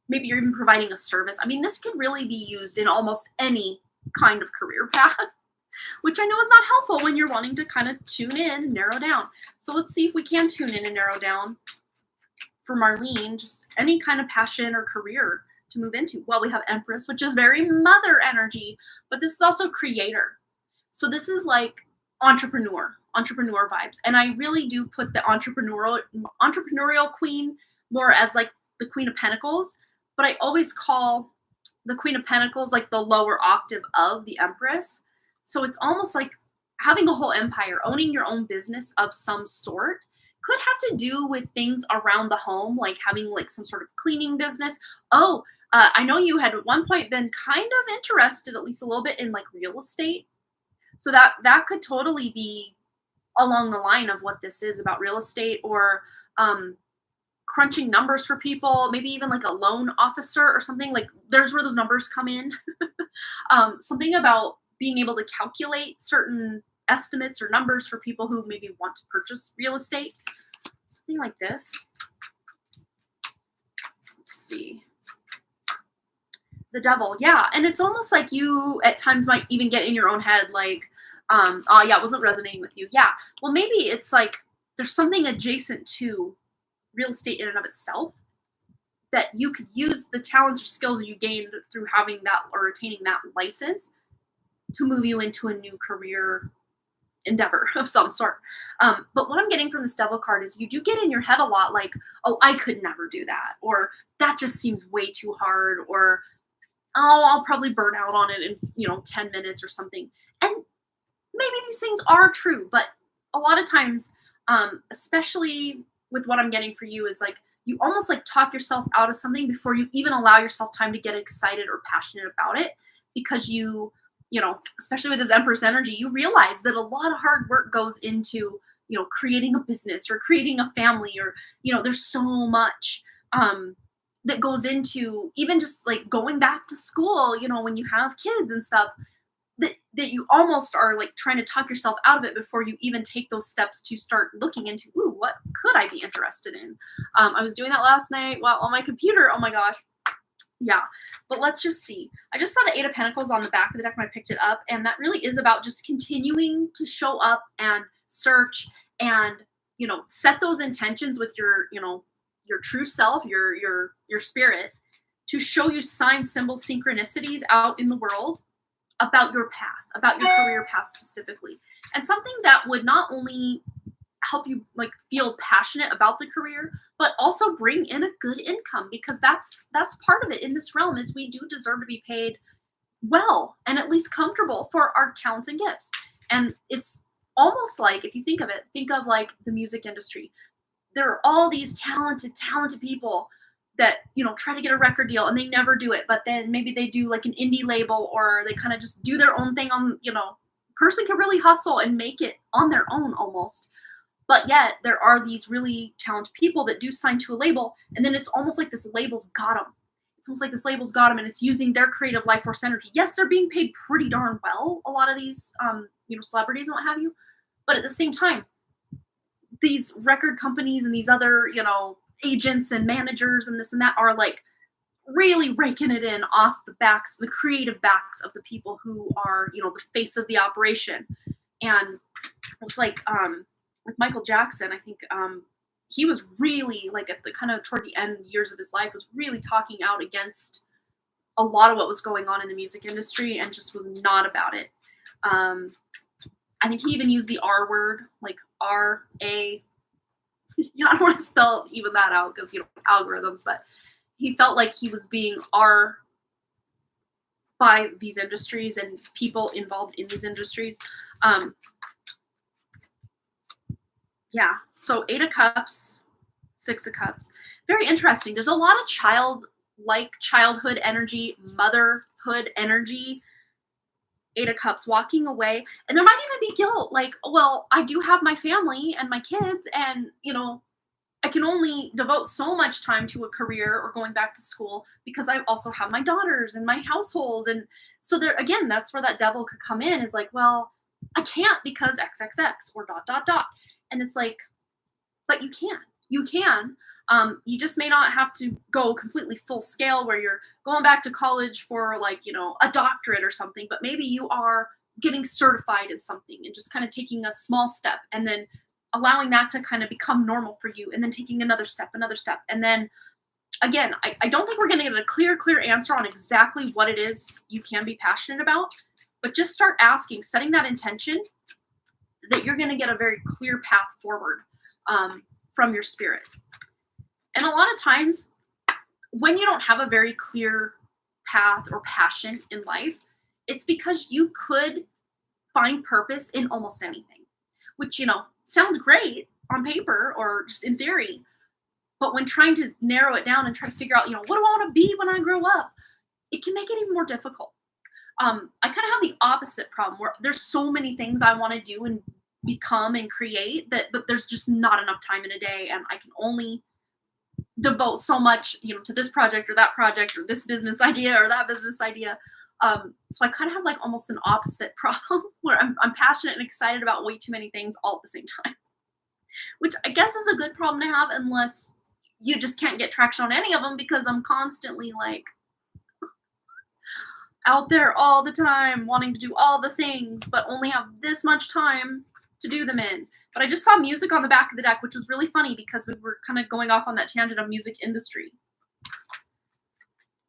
Maybe you're even providing a service. I mean, this could really be used in almost any kind of career path, which I know is not helpful when you're wanting to kind of tune in and narrow down. So let's see if we can tune in and narrow down for Marlene, just any kind of passion or career to move into. Well, we have Empress, which is very mother energy, but this is also creator. So this is entrepreneur vibes. And I really do put the entrepreneurial queen more as the Queen of Pentacles, but I always call the Queen of Pentacles the lower octave of the Empress. So it's almost like having a whole empire, owning your own business of some sort. Could have to do with things around the home, like having some sort of cleaning business. I know you had at one point been kind of interested, at least a little bit, in real estate. So that could totally be along the line of what this is about, real estate, or crunching numbers for people, maybe even a loan officer or something. There's where those numbers come in. Something about being able to calculate certain estimates or numbers for people who maybe want to purchase real estate. Something like this. Let's see. The Devil. Yeah. And it's almost like you at times might even get in your own head oh yeah, it wasn't resonating with you. Yeah. Well, maybe it's there's something adjacent to real estate in and of itself that you could use the talents or skills you gained through having that or attaining that license to move you into a new career endeavor of some sort. But what I'm getting from this Devil card is you do get in your head a lot oh, I could never do that, or that just seems way too hard, or oh, I'll probably burn out on it in 10 minutes or something. And maybe these things are true, but a lot of times, especially with what I'm getting for you, is you almost talk yourself out of something before you even allow yourself time to get excited or passionate about it, because especially with this Empress energy, you realize that a lot of hard work goes into, creating a business or creating a family, or, there's so much that goes into even just going back to school, when you have kids and stuff, that you almost are trying to talk yourself out of it before you even take those steps to start looking into, ooh, what could I be interested in? I was doing that last night while on my computer. Oh my gosh. Yeah. But let's just see. I just saw the Eight of Pentacles on the back of the deck when I picked it up. And that really is about just continuing to show up and search and, set those intentions with your true self, your spirit, to show you signs, symbols, synchronicities out in the world about your path, about your career path specifically. And something that would not only help you feel passionate about the career, but also bring in a good income, because that's part of it in this realm, is we do deserve to be paid well and at least comfortable for our talents and gifts. And it's almost if you think of it, think of the music industry. There are all these talented people that, try to get a record deal and they never do it, but then maybe they do an indie label, or they kind of just do their own thing on, person can really hustle and make it on their own almost. But yet there are these really talented people that do sign to a label, and then it's almost like this label's got them. It's almost like this label's got them, and it's using their creative life force energy. Yes, they're being paid pretty darn well, a lot of these, celebrities and what have you. But at the same time, these record companies and these other, agents and managers and this and that are like really raking it in off the backs, the creative backs of the people who are, the face of the operation. And it's like Michael Jackson, I think he was really like at the kind of toward the end years of his life was really talking out against a lot of what was going on in the music industry and just was not about it. I think he even used the R word, like R-A. I don't want to spell even that out because, algorithms, but he felt like he was being R by these industries and people involved in these industries. So 8 of Cups, 6 of Cups. Very interesting. There's a lot of childhood energy, motherhood energy. 8 of Cups, walking away. And there might even be guilt. Like, well, I do have my family and my kids, and, I can only devote so much time to a career or going back to school because I also have my daughters and my household. And so there, again, that's where that devil could come in, is like, well, I can't because XXX or ... And it's like, but you can. You can. You just may not have to go completely full scale where you're going back to college for like, a doctorate or something, but maybe you are getting certified in something and just kind of taking a small step and then allowing that to kind of become normal for you, and then taking another step. And then again, I don't think we're going to get a clear answer on exactly what it is you can be passionate about, but just start asking, setting that intention that you're going to get a very clear path forward from your spirit. And a lot of times when you don't have a very clear path or passion in life, it's because you could find purpose in almost anything, which, sounds great on paper or just in theory. But when trying to narrow it down and try to figure out, what do I want to be when I grow up, it can make it even more difficult. I kind of have the opposite problem where there's so many things I want to do and become and create but there's just not enough time in a day, and I can only devote so much, to this project or that project or this business idea or that business idea. So I kind of have like almost an opposite problem where I'm passionate and excited about way too many things all at the same time, which I guess is a good problem to have unless you just can't get traction on any of them, because I'm constantly like out there all the time wanting to do all the things, but only have this much time to do them in. But I just saw music on the back of the deck, which was really funny because we were kind of going off on that tangent of music industry.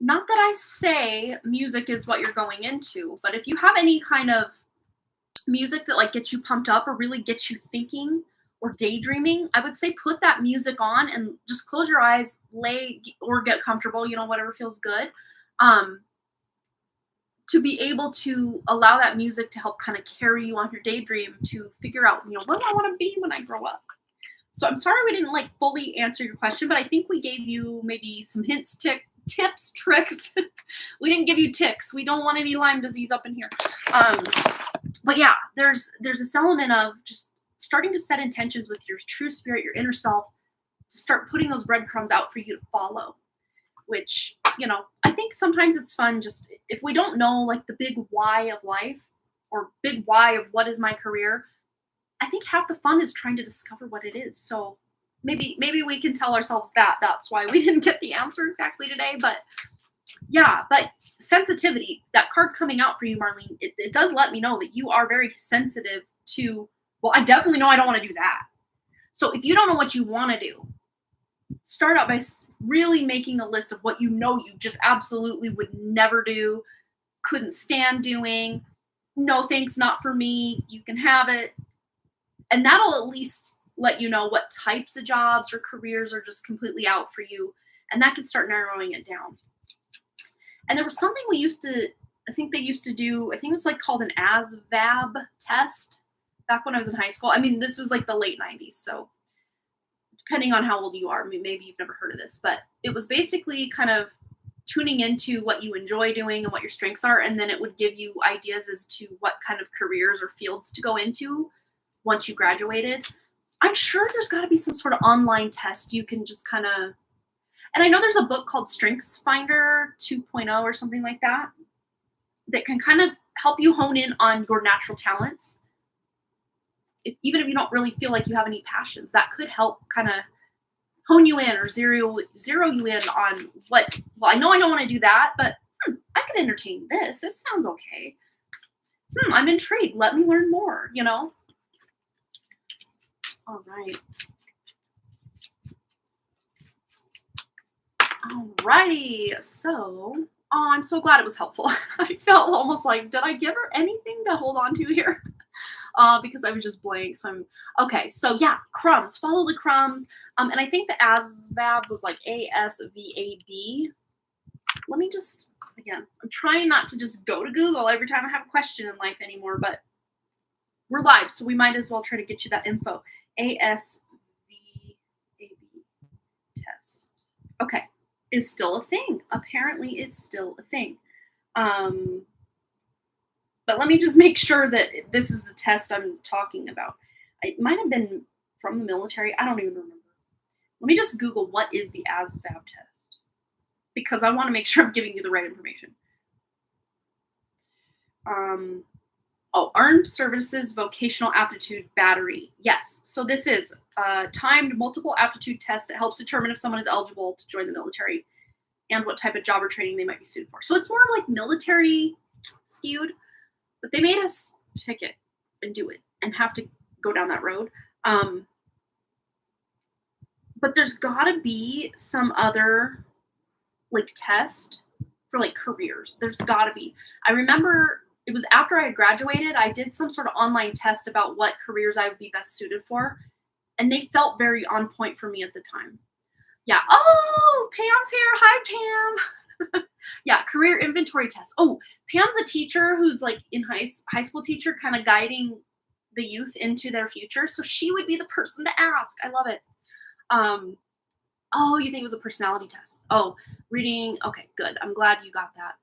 Not that I say music is what you're going into, but if you have any kind of music that like gets you pumped up or really gets you thinking or daydreaming, I would say put that music on and just close your eyes, lay or get comfortable, whatever feels good, to be able to allow that music to help kind of carry you on your daydream to figure out, what do I want to be when I grow up? So I'm sorry we didn't like fully answer your question, but I think we gave you maybe some hints, tips, tricks. We didn't give you ticks. We don't want any Lyme disease up in here. But yeah, there's this element of just starting to set intentions with your true spirit, your inner self, to start putting those breadcrumbs out for you to follow, which, I think sometimes it's fun just if we don't know like the big why of life or big why of what is my career, I think half the fun is trying to discover what it is. So maybe we can tell ourselves that's why we didn't get the answer exactly today. But yeah, but sensitivity, that card coming out for you, Marlene, it does let me know that you are very sensitive to, well, I definitely know I don't want to do that. So if you don't know what you want to do, start out by really making a list of what you just absolutely would never do, couldn't stand doing, no thanks, not for me, you can have it. And that'll at least let you know what types of jobs or careers are just completely out for you. And that can start narrowing it down. And there was something they used to do, I think it was like called an ASVAB test back when I was in high school. I mean, this was like the late 90s. So depending on how old you are, maybe you've never heard of this, but it was basically kind of tuning into what you enjoy doing and what your strengths are. And then it would give you ideas as to what kind of careers or fields to go into once you graduated. I'm sure there's got to be some sort of online test you can just kind of. And I know there's a book called Strengths Finder 2.0 or something like that that can kind of help you hone in on your natural talents. Even if you don't really feel like you have any passions, that could help kind of hone you in or zero you in on what. Well, I know I don't want to do that, but I could entertain this. This sounds okay. I'm intrigued. Let me learn more, All right. Alrighty. So, I'm so glad it was helpful. I felt almost like, did I give her anything to hold on to here? Because I was just blank. So I'm okay. So yeah, crumbs. Follow the crumbs. And I think the ASVAB was like ASVAB. Let me just again. I'm trying not to just go to Google every time I have a question in life anymore. But we're live, so we might as well try to get you that info. ASVAB test. Okay, is still a thing. Apparently, it's still a thing. But let me just make sure that this is the test I'm talking about. It might have been from the military. I don't even remember. Let me just Google what is the ASVAB test, because I want to make sure I'm giving you the right information. Armed Services Vocational Aptitude Battery. Yes. So this is a timed multiple aptitude test that helps determine if someone is eligible to join the military and what type of job or training they might be suited for. So it's more like military skewed. But they made us pick it and do it and have to go down that road. But there's got to be some other test for careers. There's got to be. I remember it was after I had graduated, I did some sort of online test about what careers I would be best suited for. And they felt very on point for me at the time. Yeah. Oh, Pam's here. Hi, Pam. Yeah, career inventory test. Oh, Pam's a teacher who's in high school teacher, kind of guiding the youth into their future. So she would be the person to ask. I love it. Oh, you think it was a personality test? Oh, reading. Okay, good. I'm glad you got that.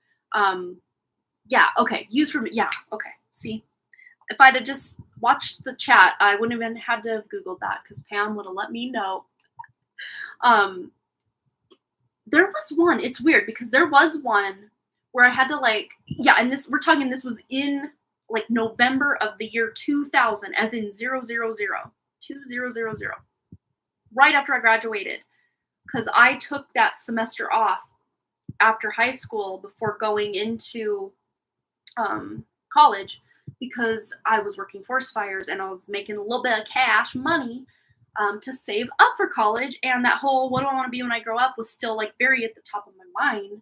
Yeah. Okay. Use for me. Yeah. Okay. See, if I'd have just watched the chat, I wouldn't have had to have Googled that because Pam would have let me know. There was one. It's weird because there was one where I had to and this was in November of the year 2000, as in 000, 2000, right after I graduated, because I took that semester off after high school before going into college because I was working forest fires and I was making a little bit of cash money to save up for college, and that whole what do I want to be when I grow up was still very at the top of my mind.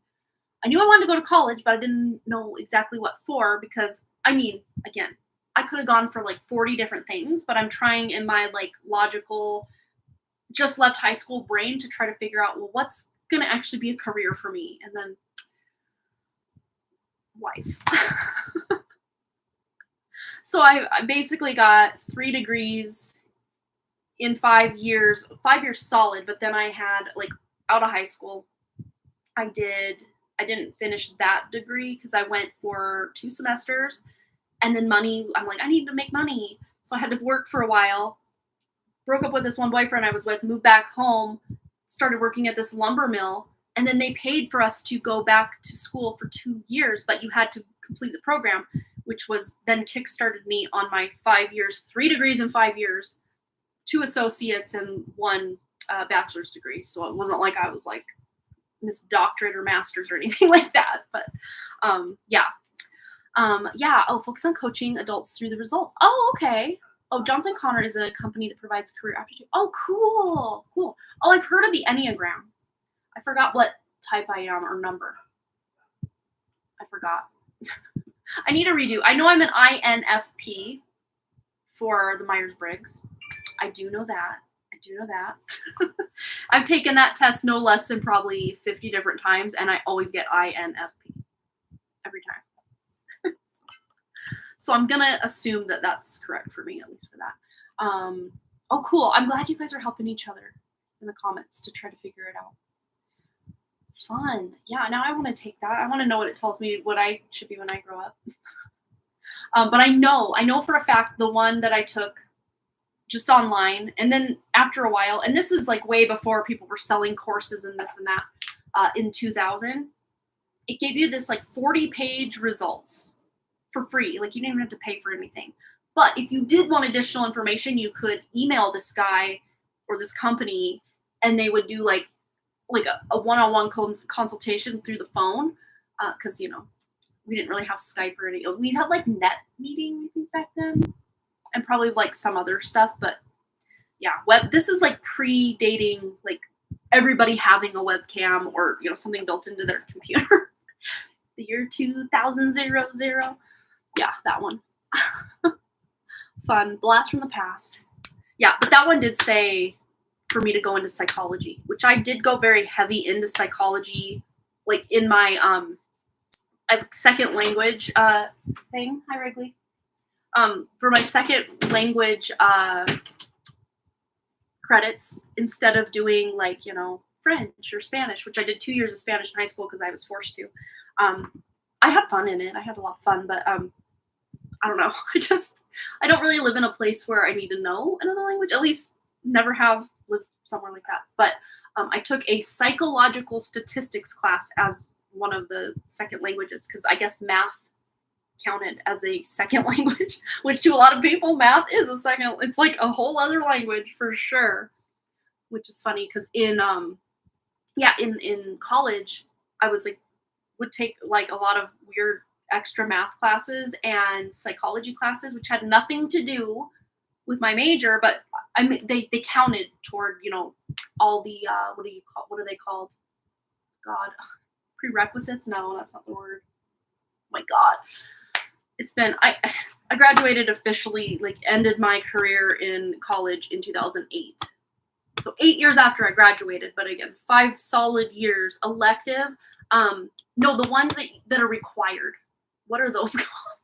I knew I wanted to go to college, but I didn't know exactly what for, because again, I could have gone for 40 different things, but I'm trying in my logical, just left high school brain to try to figure out, well, what's going to actually be a career for me, and then life. So I basically got 3 degrees in 5 years solid, but then I had out of high school, I didn't finish that degree because I went for 2 semesters, and then money, I'm I need to make money. So I had to work for a while, broke up with this one boyfriend I was with, moved back home, started working at this lumber mill, and then they paid for us to go back to school for 2 years, but you had to complete the program, which was then kickstarted me on my 5 years, 3 degrees in 5 years, 2 associates and 1 bachelor's degree. So it wasn't like I was Miss Doctorate or Master's or anything like that. But yeah. Oh, focus on coaching adults through the results. Oh, okay. Oh, Johnson Connor is a company that provides career aptitude. Oh, cool. Oh, I've heard of the Enneagram. I forgot what type I am or number. I forgot. I need a redo. I know I'm an INFP for the Myers-Briggs. I do know that. I've taken that test no less than probably 50 different times, and I always get INFP every time. So I'm going to assume that that's correct for me, at least for that. Oh, cool. I'm glad you guys are helping each other in the comments to try to figure it out. Fun. Yeah, now I want to take that. I want to know what it tells me what I should be when I grow up. But I know for a fact the one that I took just online. And then after a while, and this is like way before people were selling courses and this and that, in 2000, it gave you this like 40-page results for free. Like you didn't even have to pay for anything. But if you did want additional information, you could email this guy or this company, and they would do like a one-on-one consultation through the phone, because we didn't really have Skype or anything. We had like Net Meeting, I think, back then, and probably like some other stuff. But yeah, this is like predating like everybody having a webcam or something built into their computer. The year 2000. Yeah, that one. Fun. Blast from the past. Yeah, but that one did say for me to go into psychology, which I did go very heavy into psychology, like in my second language thing. Hi, Wrigley. For my second language credits, instead of doing like French or Spanish, which I did 2 years of Spanish in high school because I was forced to. I had fun in it. I had a lot of fun, but I don't know. I don't really live in a place where I need to know another language. At least never have lived somewhere like that. But I took a psychological statistics class as one of the second languages because I guess math counted as a second language, which to a lot of people, math is a second. It's like a whole other language for sure, which is funny because in college, I was like, would take like a lot of weird extra math classes and psychology classes, which had nothing to do with my major, but I mean, they counted toward, all the, what are they called? God, prerequisites? No, that's not the word. Oh my God. It's been, I graduated officially, like ended my career in college in 2008. So 8 years after I graduated, but again, 5 solid years. Elective, no, the ones that are required. What are those called?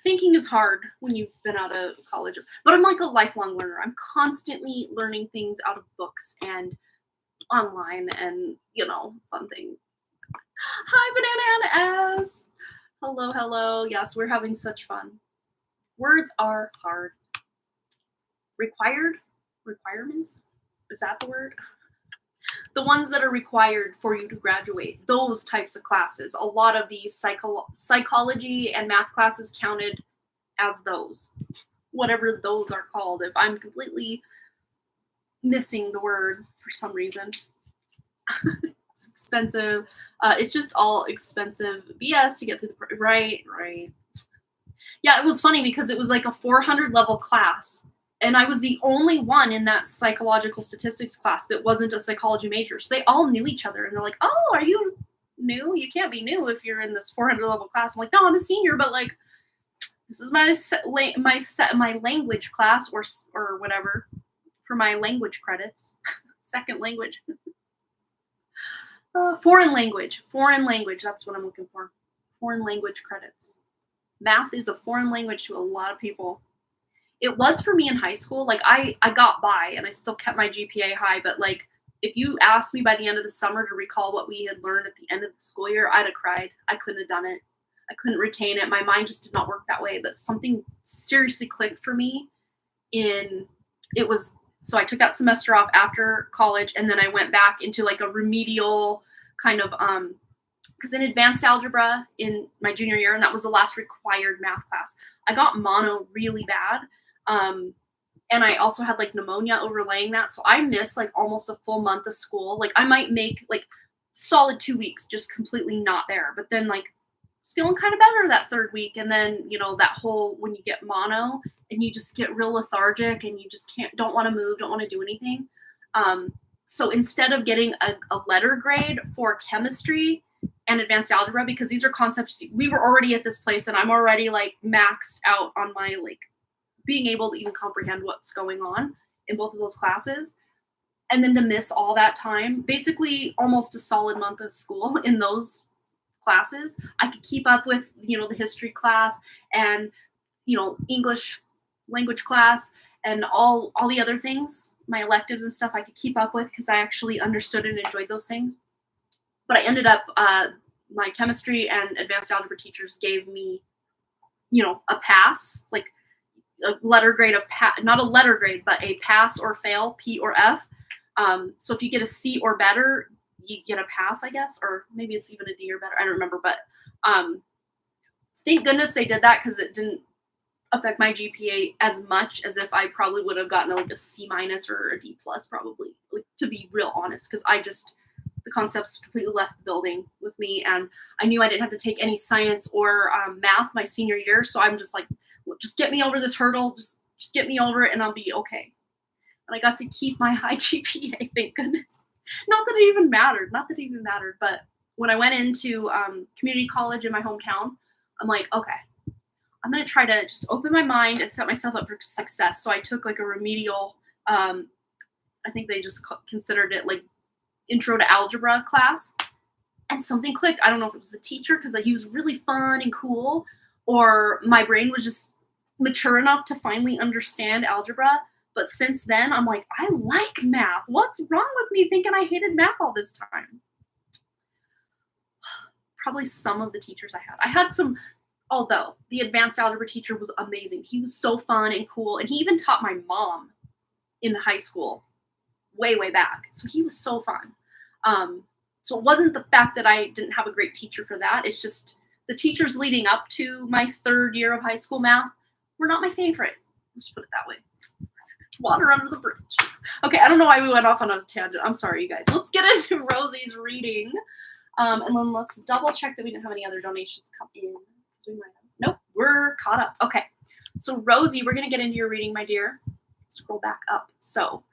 Thinking is hard when you've been out of college. But I'm like a lifelong learner. I'm constantly learning things out of books and online and, fun things. Hi, Banana and S. Hello, hello. Yes, we're having such fun. Words are hard. Requirements? Is that the word? The ones that are required for you to graduate, those types of classes. A lot of these psychology and math classes counted as those, whatever those are called. If I'm completely missing the word for some reason. It's expensive. It's just all expensive BS to get through the right. Yeah, it was funny because it was like a 400 level class. And I was the only one in that psychological statistics class that wasn't a psychology major. So they all knew each other. And they're like, oh, are you new? You can't be new if you're in this 400 level class. I'm like, no, I'm a senior, but like, this is my language class or whatever for my language credits. Second language. Foreign language. That's what I'm looking for. Foreign language credits. Math is a foreign language to a lot of people. It was for me in high school. Like I got by and I still kept my GPA high, but like if you asked me by the end of the summer to recall what we had learned at the end of the school year, I'd have cried. I couldn't have done it. I couldn't retain it. My mind just did not work that way. But something seriously clicked for me so I took that semester off after college, and then I went back into like a remedial kind of because in advanced algebra in my junior year, and that was the last required math class, I got mono really bad. And I also had like pneumonia overlaying that. So I missed like almost a full month of school. Like I might make like solid 2 weeks just completely not there. But then like I was feeling kind of better that third week. And then, that whole, when you get mono and you just get real lethargic and you just don't want to move, don't want to do anything. So instead of getting a letter grade for chemistry and advanced algebra, because these are concepts, we were already at this place and I'm already like maxed out on my like being able to even comprehend what's going on in both of those classes. And then to miss all that time, basically almost a solid month of school in those classes, I could keep up with, the history class and, English language class and all the other things, my electives and stuff I could keep up with because I actually understood and enjoyed those things. But I ended up, my chemistry and advanced algebra teachers gave me, a pass. Like, a letter grade of not a letter grade, but a pass or fail, P or F. So if you get a C or better, you get a pass, I guess, or maybe it's even a D or better. I don't remember, but thank goodness they did that, because it didn't affect my GPA as much as if I probably would have gotten like a C minus or a D plus, probably, like, to be real honest, because the concepts completely left the building with me, and I knew I didn't have to take any science or math my senior year, so I'm just like, just get me over this hurdle, just get me over it, and I'll be okay. And I got to keep my high GPA, thank goodness. Not that it even mattered, but when I went into community college in my hometown, I'm like, okay, I'm going to try to just open my mind and set myself up for success. So I took like a remedial, I think they just considered it like intro to algebra class, and something clicked. I don't know if it was the teacher, because he was really fun and cool, or my brain was just mature enough to finally understand algebra. But since then, I'm like, I like math. What's wrong with me thinking I hated math all this time? Probably some of the teachers I had. I had some, although the advanced algebra teacher was amazing. He was so fun and cool. And he even taught my mom in high school way, way back. So he was so fun. So it wasn't the fact that I didn't have a great teacher for that. It's just the teachers leading up to my third year of high school math were not my favorite. Let's put it that way. Water under the bridge. Okay, I don't know why we went off on a tangent. I'm sorry, you guys. Let's get into Rosie's reading. And then let's double check that we didn't have any other donations come in. So we might have. Nope, we're caught up. Okay, so Rosie, we're going to get into your reading, my dear. Scroll back up. So,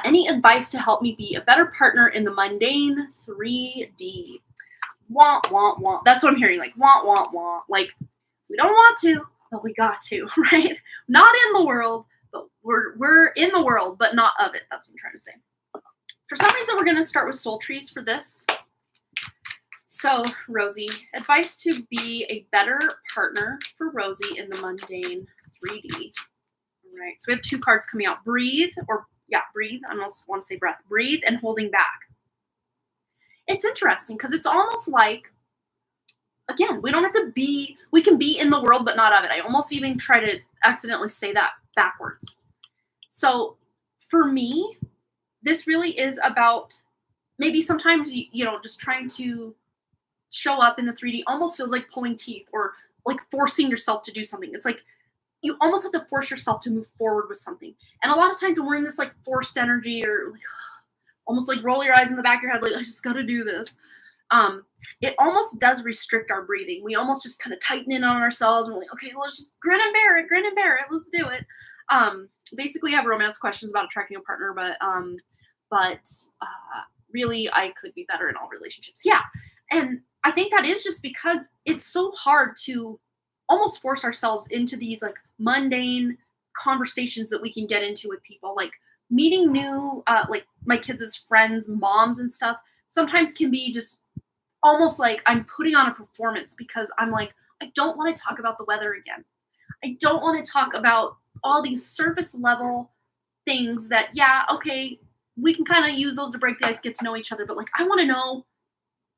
any advice to help me be a better partner in the mundane 3D? Wah, wah, wah. That's what I'm hearing. Like, wah, wah, wah. Like, we don't want to, but we got to, right? Not in the world, but we're in the world, but not of it. That's what I'm trying to say. For some reason, we're going to start with soul trees for this. So, Rosie, advice to be a better partner for Rosie in the mundane 3D. All right, so we have two cards coming out. Breathe, breathe. I almost want to say breath. Breathe and holding back. It's interesting because it's almost like, again, we don't have to be, we can be in the world, but not of it. I almost even try to accidentally say that backwards. So for me, this really is about maybe sometimes, just trying to show up in the 3D almost feels like pulling teeth or like forcing yourself to do something. It's like you almost have to force yourself to move forward with something. And a lot of times when we're in this like forced energy or like almost like roll your eyes in the back of your head, like I just got to do this. It almost does restrict our breathing. We almost just kind of tighten in on ourselves. And we're like, okay, let's just grin and bear it. Let's do it. Basically I have romance questions about attracting a partner, but really I could be better in all relationships. Yeah. And I think that is just because it's so hard to almost force ourselves into these like mundane conversations that we can get into with people, like meeting new, like my kids' friends, moms and stuff sometimes can be just almost like I'm putting on a performance because I'm like, I don't want to talk about the weather again. I don't want to talk about all these surface level things that, yeah, okay, we can kind of use those to break the ice, get to know each other. But like, I want to know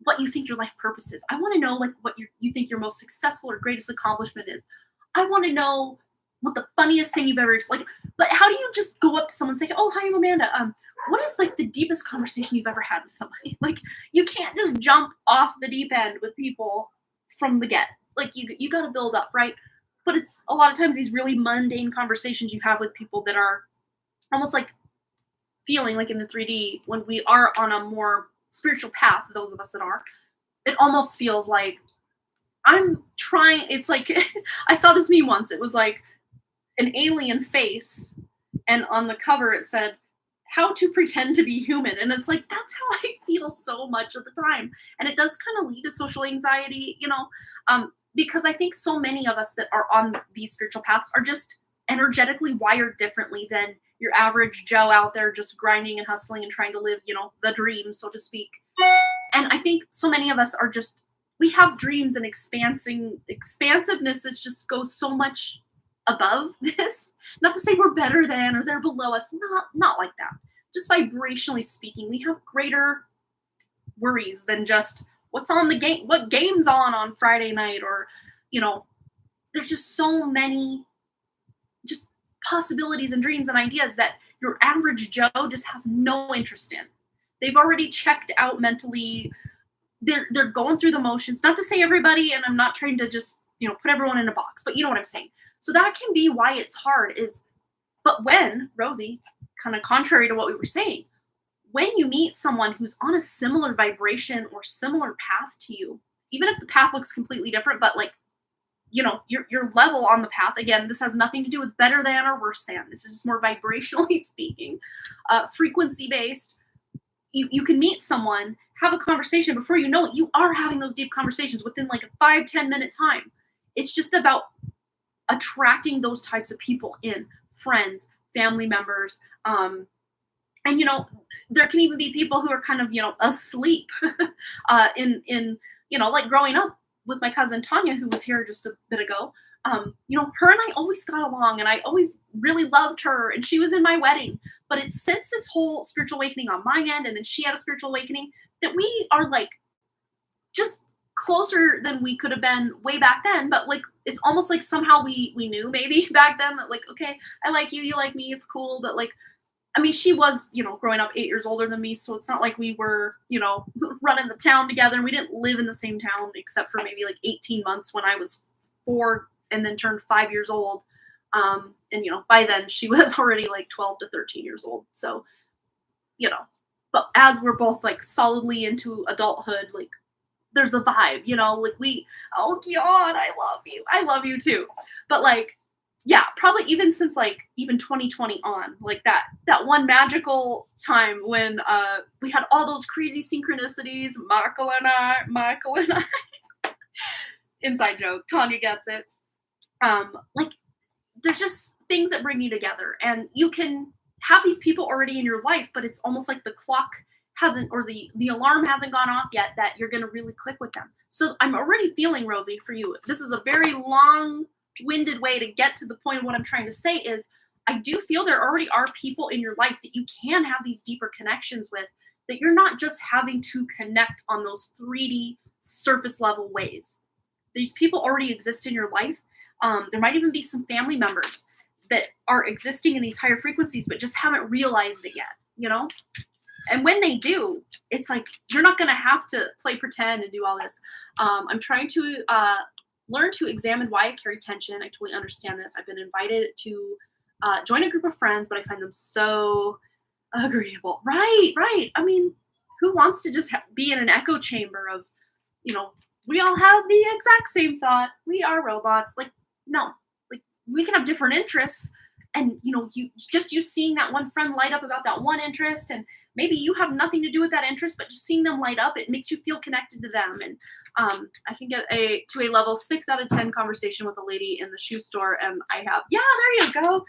what you think your life purpose is. I want to know like what you think your most successful or greatest accomplishment is. I want to know what the funniest thing you've ever like. But how do you just go up to someone and say, "Oh, hi, I'm Amanda. What is like the deepest conversation you've ever had with somebody?" Like you can't just jump off the deep end with people from the get. Like you got to build up, right? But it's a lot of times these really mundane conversations you have with people that are almost like feeling like in the 3D when we are on a more spiritual path, those of us that are, it almost feels like I'm trying. It's like I saw this meme once. It was like an alien face, and on the cover it said, "How to pretend to be human." And it's like, that's how I feel so much of the time. And it does kind of lead to social anxiety, because I think so many of us that are on these spiritual paths are just energetically wired differently than your average Joe out there just grinding and hustling and trying to live, the dream, so to speak. And I think so many of us are just, we have dreams and expansiveness that just goes so much above this. Not to say we're better than or they're below us. Not like that. Just vibrationally speaking, we have greater worries than just what's on the game, what game's on Friday night, or, there's just so many just possibilities and dreams and ideas that your average Joe just has no interest in. They've already checked out mentally. They're going through the motions. Not to say everybody, and I'm not trying to just, put everyone in a box, but you know what I'm saying. So that can be why it's hard but when, Rosie, kind of contrary to what we were saying, when you meet someone who's on a similar vibration or similar path to you, even if the path looks completely different, but like, your level on the path, again, this has nothing to do with better than or worse than. This is just more vibrationally speaking, frequency based. You can meet someone, have a conversation. Before you know it, you are having those deep conversations within like a 5-10 minute time. It's just about attracting those types of people in, friends, family members. And, there can even be people who are kind of, asleep in like growing up with my cousin Tanya, who was here just a bit ago. Her and I always got along, and I always really loved her, and she was in my wedding. But it's since this whole spiritual awakening on my end, and then she had a spiritual awakening, that we are like just closer than we could have been way back then. But like, it's almost like somehow we knew maybe back then that like, okay, I like you, you like me, it's cool. But like, I mean, she was, growing up 8 years older than me. So it's not like we were, running the town together, and we didn't live in the same town except for maybe like 18 months when I was 4 and then turned 5 years old. And, by then she was already like 12 to 13 years old. So, but as we're both like solidly into adulthood, like there's a vibe, like oh God, I love you too. But like, yeah, probably even since like even 2020 on, like that one magical time when we had all those crazy synchronicities, Michael and I, inside joke, Tanya gets it. Like there's just things that bring you together, and you can have these people already in your life, but it's almost like the clock hasn't, or the alarm hasn't gone off yet, that you're going to really click with them. So I'm already feeling, Rosie, for you, this is a very long-winded way to get to the point of what I'm trying to say is, I do feel there already are people in your life that you can have these deeper connections with, that you're not just having to connect on those 3D surface level ways. These people already exist in your life. There might even be some family members that are existing in these higher frequencies, but just haven't realized it yet, And when they do, it's like, you're not going to have to play pretend and do all this. I'm trying to learn to examine why I carry tension. I totally understand this. I've been invited to join a group of friends, but I find them so agreeable. Right. I mean, who wants to just be in an echo chamber of, we all have the exact same thought. We are robots. Like, no, like we can have different interests. And, you seeing that one friend light up about that one interest, and maybe you have nothing to do with that interest, but just seeing them light up, it makes you feel connected to them. And I can get to a level 6 out of 10 conversation with a lady in the shoe store, and I have, there you go.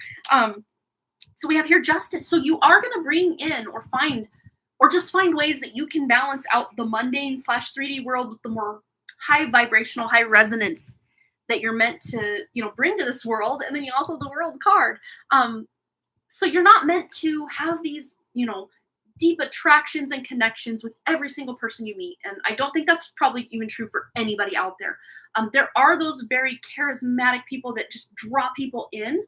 So we have here justice. So you are going to bring in or just find ways that you can balance out the mundane / 3D world with the more high vibrational, high resonance that you're meant to, bring to this world. And then you also have the world card. So you're not meant to have these, deep attractions and connections with every single person you meet. And I don't think that's probably even true for anybody out there. There are those very charismatic people that just draw people in,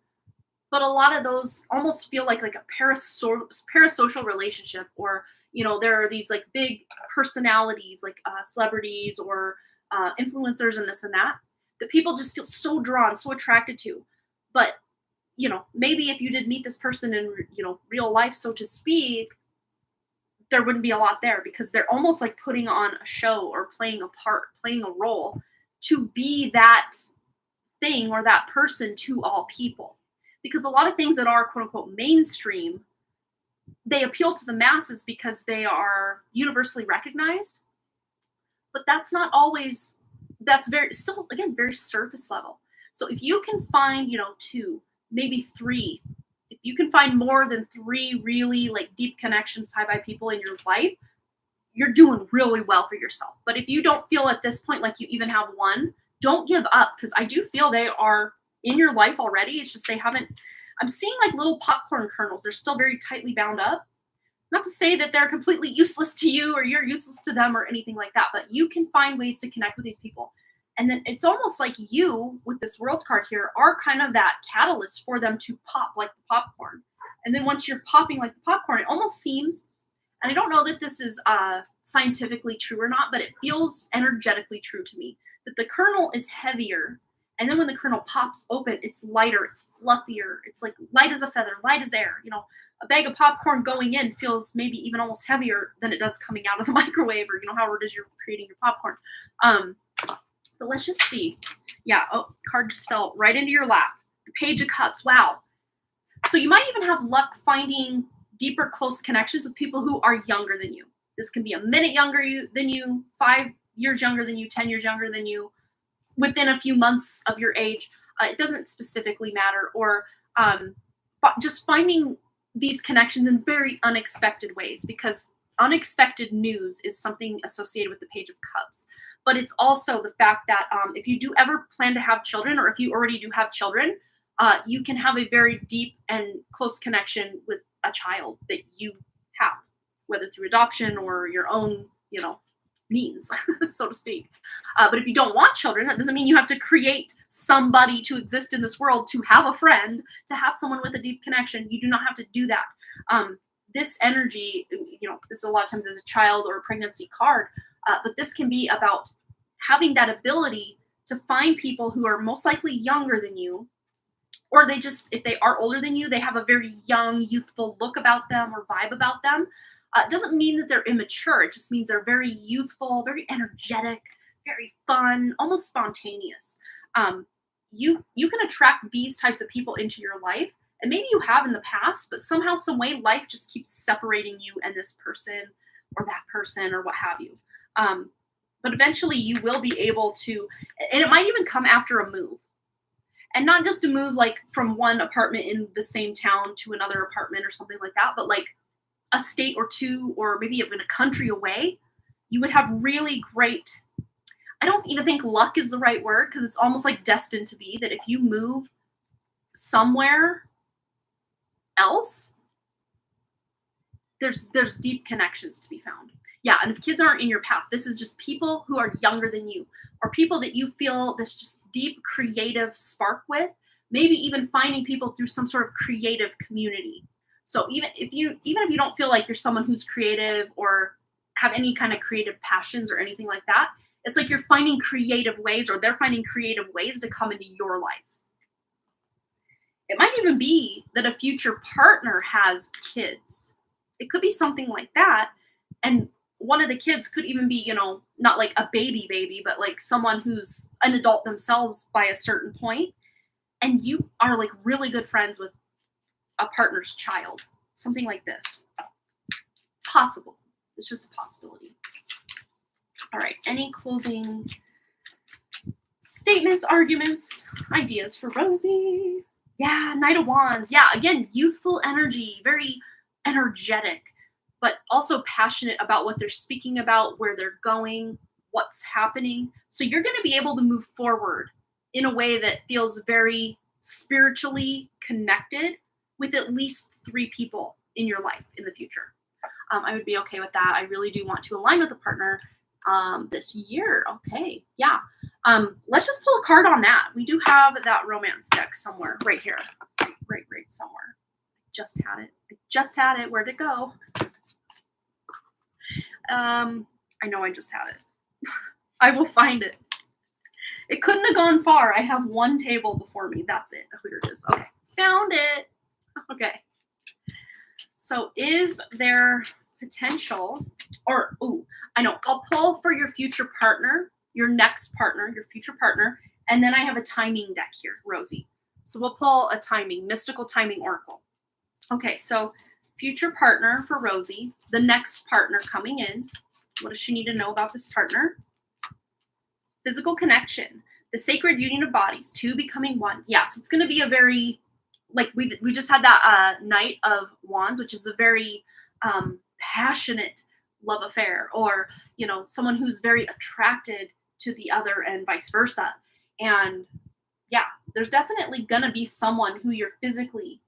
but a lot of those almost feel like a parasocial relationship, or, there are these like big personalities, like celebrities or influencers and this and that people just feel so drawn, so attracted to. But, maybe if you did meet this person in, real life, so to speak, there wouldn't be a lot there, because they're almost like putting on a show or playing a part, playing a role to be that thing or that person to all people. Because a lot of things that are quote unquote mainstream, they appeal to the masses because they are universally recognized, but that's not always, that's very surface level. So if you can find, 2, maybe 3, if you can find more than 3 really like deep connections, high vibe people in your life, you're doing really well for yourself. But if you don't feel at this point like you even have one, don't give up, because I do feel they are in your life already. It's just I'm seeing like little popcorn kernels. They're still very tightly bound up. Not to say that they're completely useless to you or you're useless to them or anything like that, but you can find ways to connect with these people. And then it's almost like you, with this world card here, are kind of that catalyst for them to pop like the popcorn. And then once you're popping like the popcorn, it almost seems, and I don't know that this is scientifically true or not, but it feels energetically true to me, that the kernel is heavier. And then when the kernel pops open, it's lighter, it's fluffier, it's like light as a feather, light as air. You know, a bag of popcorn going in feels maybe even almost heavier than it does coming out of the microwave, or, you know, however it is you're creating your popcorn. But let's just see. Yeah, oh, card just fell right into your lap. The Page of Cups, wow. So you might even have luck finding deeper, close connections with people who are younger than you. This can be a minute younger than you, 5 years younger than you, 10 years younger than you, within a few months of your age. It doesn't specifically matter. Or just finding these connections in very unexpected ways, because unexpected news is something associated with the Page of Cups. But it's also the fact that if you do ever plan to have children, or if you already do have children, you can have a very deep and close connection with a child that you have, whether through adoption or your own, you know, means, so to speak. But if you don't want children, that doesn't mean you have to create somebody to exist in this world, to have a friend, to have someone with a deep connection. You do not have to do that. This energy, you know, this a lot of times is a child or a pregnancy card, but this can be about having that ability to find people who are most likely younger than you, or they just, if they are older than you, they have a very young, youthful look about them or vibe about them. It doesn't mean that they're immature. It just means they're very youthful, very energetic, very fun, almost spontaneous. You can attract these types of people into your life, and maybe you have in the past, but somehow, some way, life just keeps separating you and this person or that person or what have you. But eventually you will be able to, and it might even come after a move. And not just a move like from one apartment in the same town to another apartment or something like that, but like a state or two, or maybe even a country away. You would have really great, I don't even think luck is the right word, because it's almost like destined to be, that if you move somewhere else, there's deep connections to be found. Yeah, and if kids aren't in your path, this is just people who are younger than you, or people that you feel this just deep creative spark with, maybe even finding people through some sort of creative community. So even if you don't feel like you're someone who's creative or have any kind of creative passions or anything like that, it's like you're finding creative ways, or they're finding creative ways to come into your life. It might even be that a future partner has kids. It could be something like that. And one of the kids could even be, you know, not like a baby, but like someone who's an adult themselves by a certain point. And you are like really good friends with a partner's child. Something like this. Possible. It's just a possibility. All right. Any closing statements, arguments, ideas for Rosie? Yeah, Knight of Wands. Yeah, again, youthful energy, very energetic, but also passionate about what they're speaking about, where they're going, what's happening. So you're going to be able to move forward in a way that feels very spiritually connected with at least 3 people in your life in the future. I would be okay with that. I really do want to align with a partner this year. Okay, yeah. Let's just pull a card on that. We do have that romance deck somewhere, right here, right somewhere. Just had it. Where'd it go? I know I just had it. I will find it. It couldn't have gone far. I have one table before me. That's it. Here it is. Okay, found it. Okay. So is there potential, or, I know, I'll pull for your future partner, your next partner, your future partner, and then I have a timing deck here, Rosie. So we'll pull a timing, mystical timing oracle. Okay, so future partner for Rosie, the next partner coming in. What does she need to know about this partner? Physical connection, the sacred union of bodies, 2 becoming 1. Yeah, so it's going to be a very, like we just had that Knight of Wands, which is a very passionate love affair, or, you know, someone who's very attracted to the other and vice versa. And yeah, there's definitely going to be someone who you're physically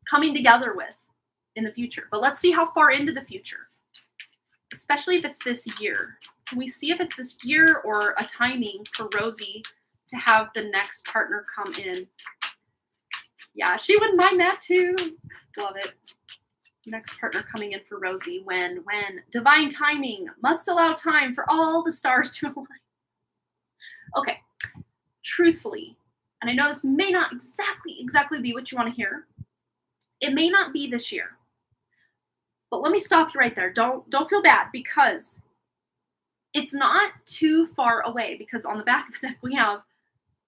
coming together with in the future. But let's see how far into the future. especially if it's this year. Can we see if it's this year or a timing for Rosie to have the next partner come in? Yeah, she wouldn't mind that too. Love it. Next partner coming in for Rosie. When? Divine timing must allow time for all the stars to align. Okay, truthfully, and I know this may not exactly be what you want to hear. It may not be this year. But let me stop you right there. Don't feel bad, because it's not too far away, because on the back of the deck we have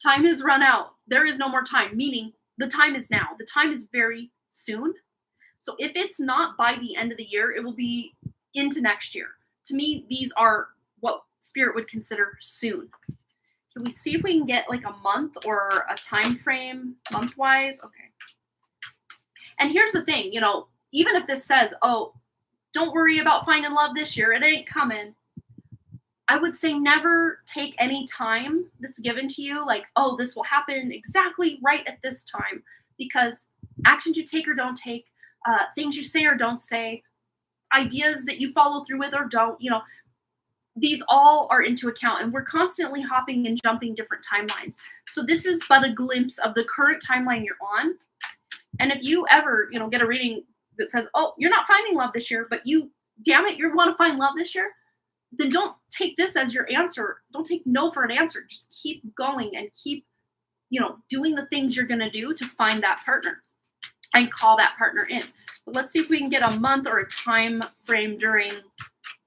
time has run out. There is no more time, meaning the time is now. The time is very soon. So if it's not by the end of the year, it will be into next year. To me, these are what Spirit would consider soon. Can we see if we can get like a month or a time frame month-wise? Okay. And here's the thing, even if this says, oh, don't worry about finding love this year, it ain't coming. I would say never take any time that's given to you, like, oh, this will happen exactly right at this time, because actions you take or don't take, things you say or don't say, ideas that you follow through with or don't, these all are into account, and we're constantly hopping and jumping different timelines. So this is but a glimpse of the current timeline you're on. And if you ever, get a reading that says, oh, you're not finding love this year, but you want to find love this year, then don't take this as your answer. Don't take no for an answer. Just keep going and keep, doing the things you're going to do to find that partner and call that partner in. But let's see if we can get a month or a time frame during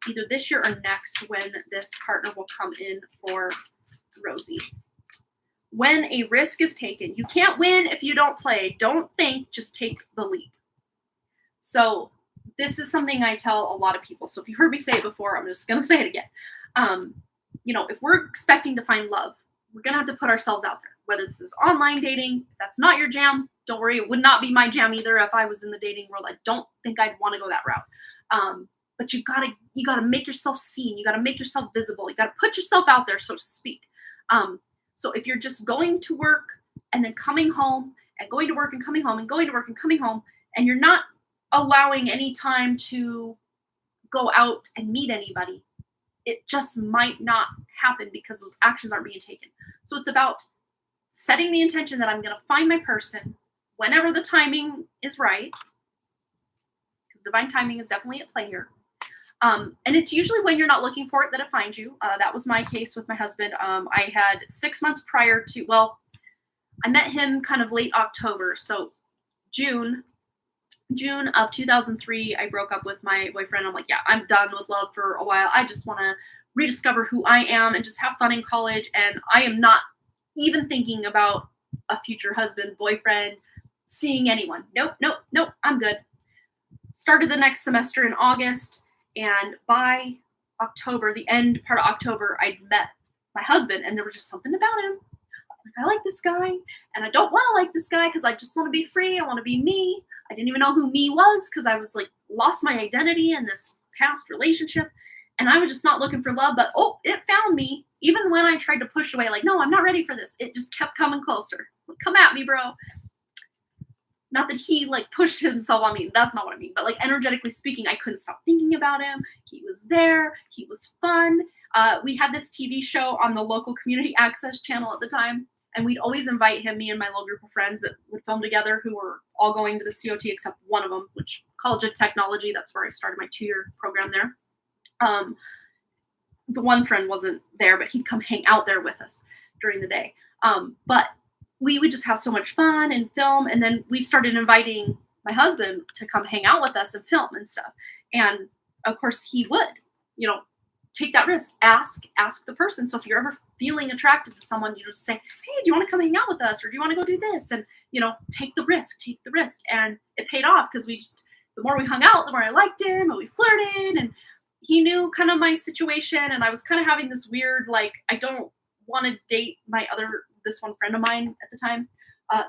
either this year or next when this partner will come in for Rosie. When a risk is taken, you can't win if you don't play. Don't think, just take the leap. So this is something I tell a lot of people. So if you've heard me say it before, I'm just going to say it again. If we're expecting to find love, we're going to have to put ourselves out there, whether this is online dating. If that's not your jam, don't worry. It would not be my jam either. If I was in the dating world, I don't think I'd want to go that route. But you gotta make yourself seen. You gotta make yourself visible. You gotta put yourself out there, so to speak. So if you're just going to work and then coming home and going to work and coming home and going to work and coming home, and you're not allowing any time to go out and meet anybody, it just might not happen because those actions aren't being taken. So it's about setting the intention that I'm going to find my person whenever the timing is right, because divine timing is definitely at play here. And it's usually when you're not looking for it that it finds you. That was my case with my husband. I had 6 months prior to, I met him kind of late October. So June of 2003, I broke up with my boyfriend. I'm like, yeah, I'm done with love for a while. I just want to rediscover who I am and just have fun in college. And I am not even thinking about a future husband, boyfriend, seeing anyone. Nope, I'm good. Started the next semester in August. And by October, the end part of October, I'd met my husband, and there was just something about him. I like this guy, and I don't want to like this guy because I just want to be free. I want to be me. I didn't even know who me was because I was lost my identity in this past relationship, and I was just not looking for love. But it found me. Even when I tried to push away, no, I'm not ready for this. It just kept coming closer. Come at me, bro. Not that he pushed himself on me. That's not what I mean. But energetically speaking, I couldn't stop thinking about him. He was there. He was fun. We had this TV show on the local community access channel at the time. And we'd always invite him, me and my little group of friends that would film together who were all going to the COT except one of them, which College of Technology. That's where I started my 2-year program there. The one friend wasn't there, but he'd come hang out there with us during the day. But we would just have so much fun and film. And then we started inviting my husband to come hang out with us and film and stuff. And of course he would, take that risk, ask the person. So if you're ever feeling attracted to someone, you just say, hey, do you want to come hang out with us? Or do you want to go do this? And, take the risk. And it paid off because the more we hung out, the more I liked him and we flirted, and he knew kind of my situation. And I was kind of having this weird, I don't want to date this one friend of mine at the time,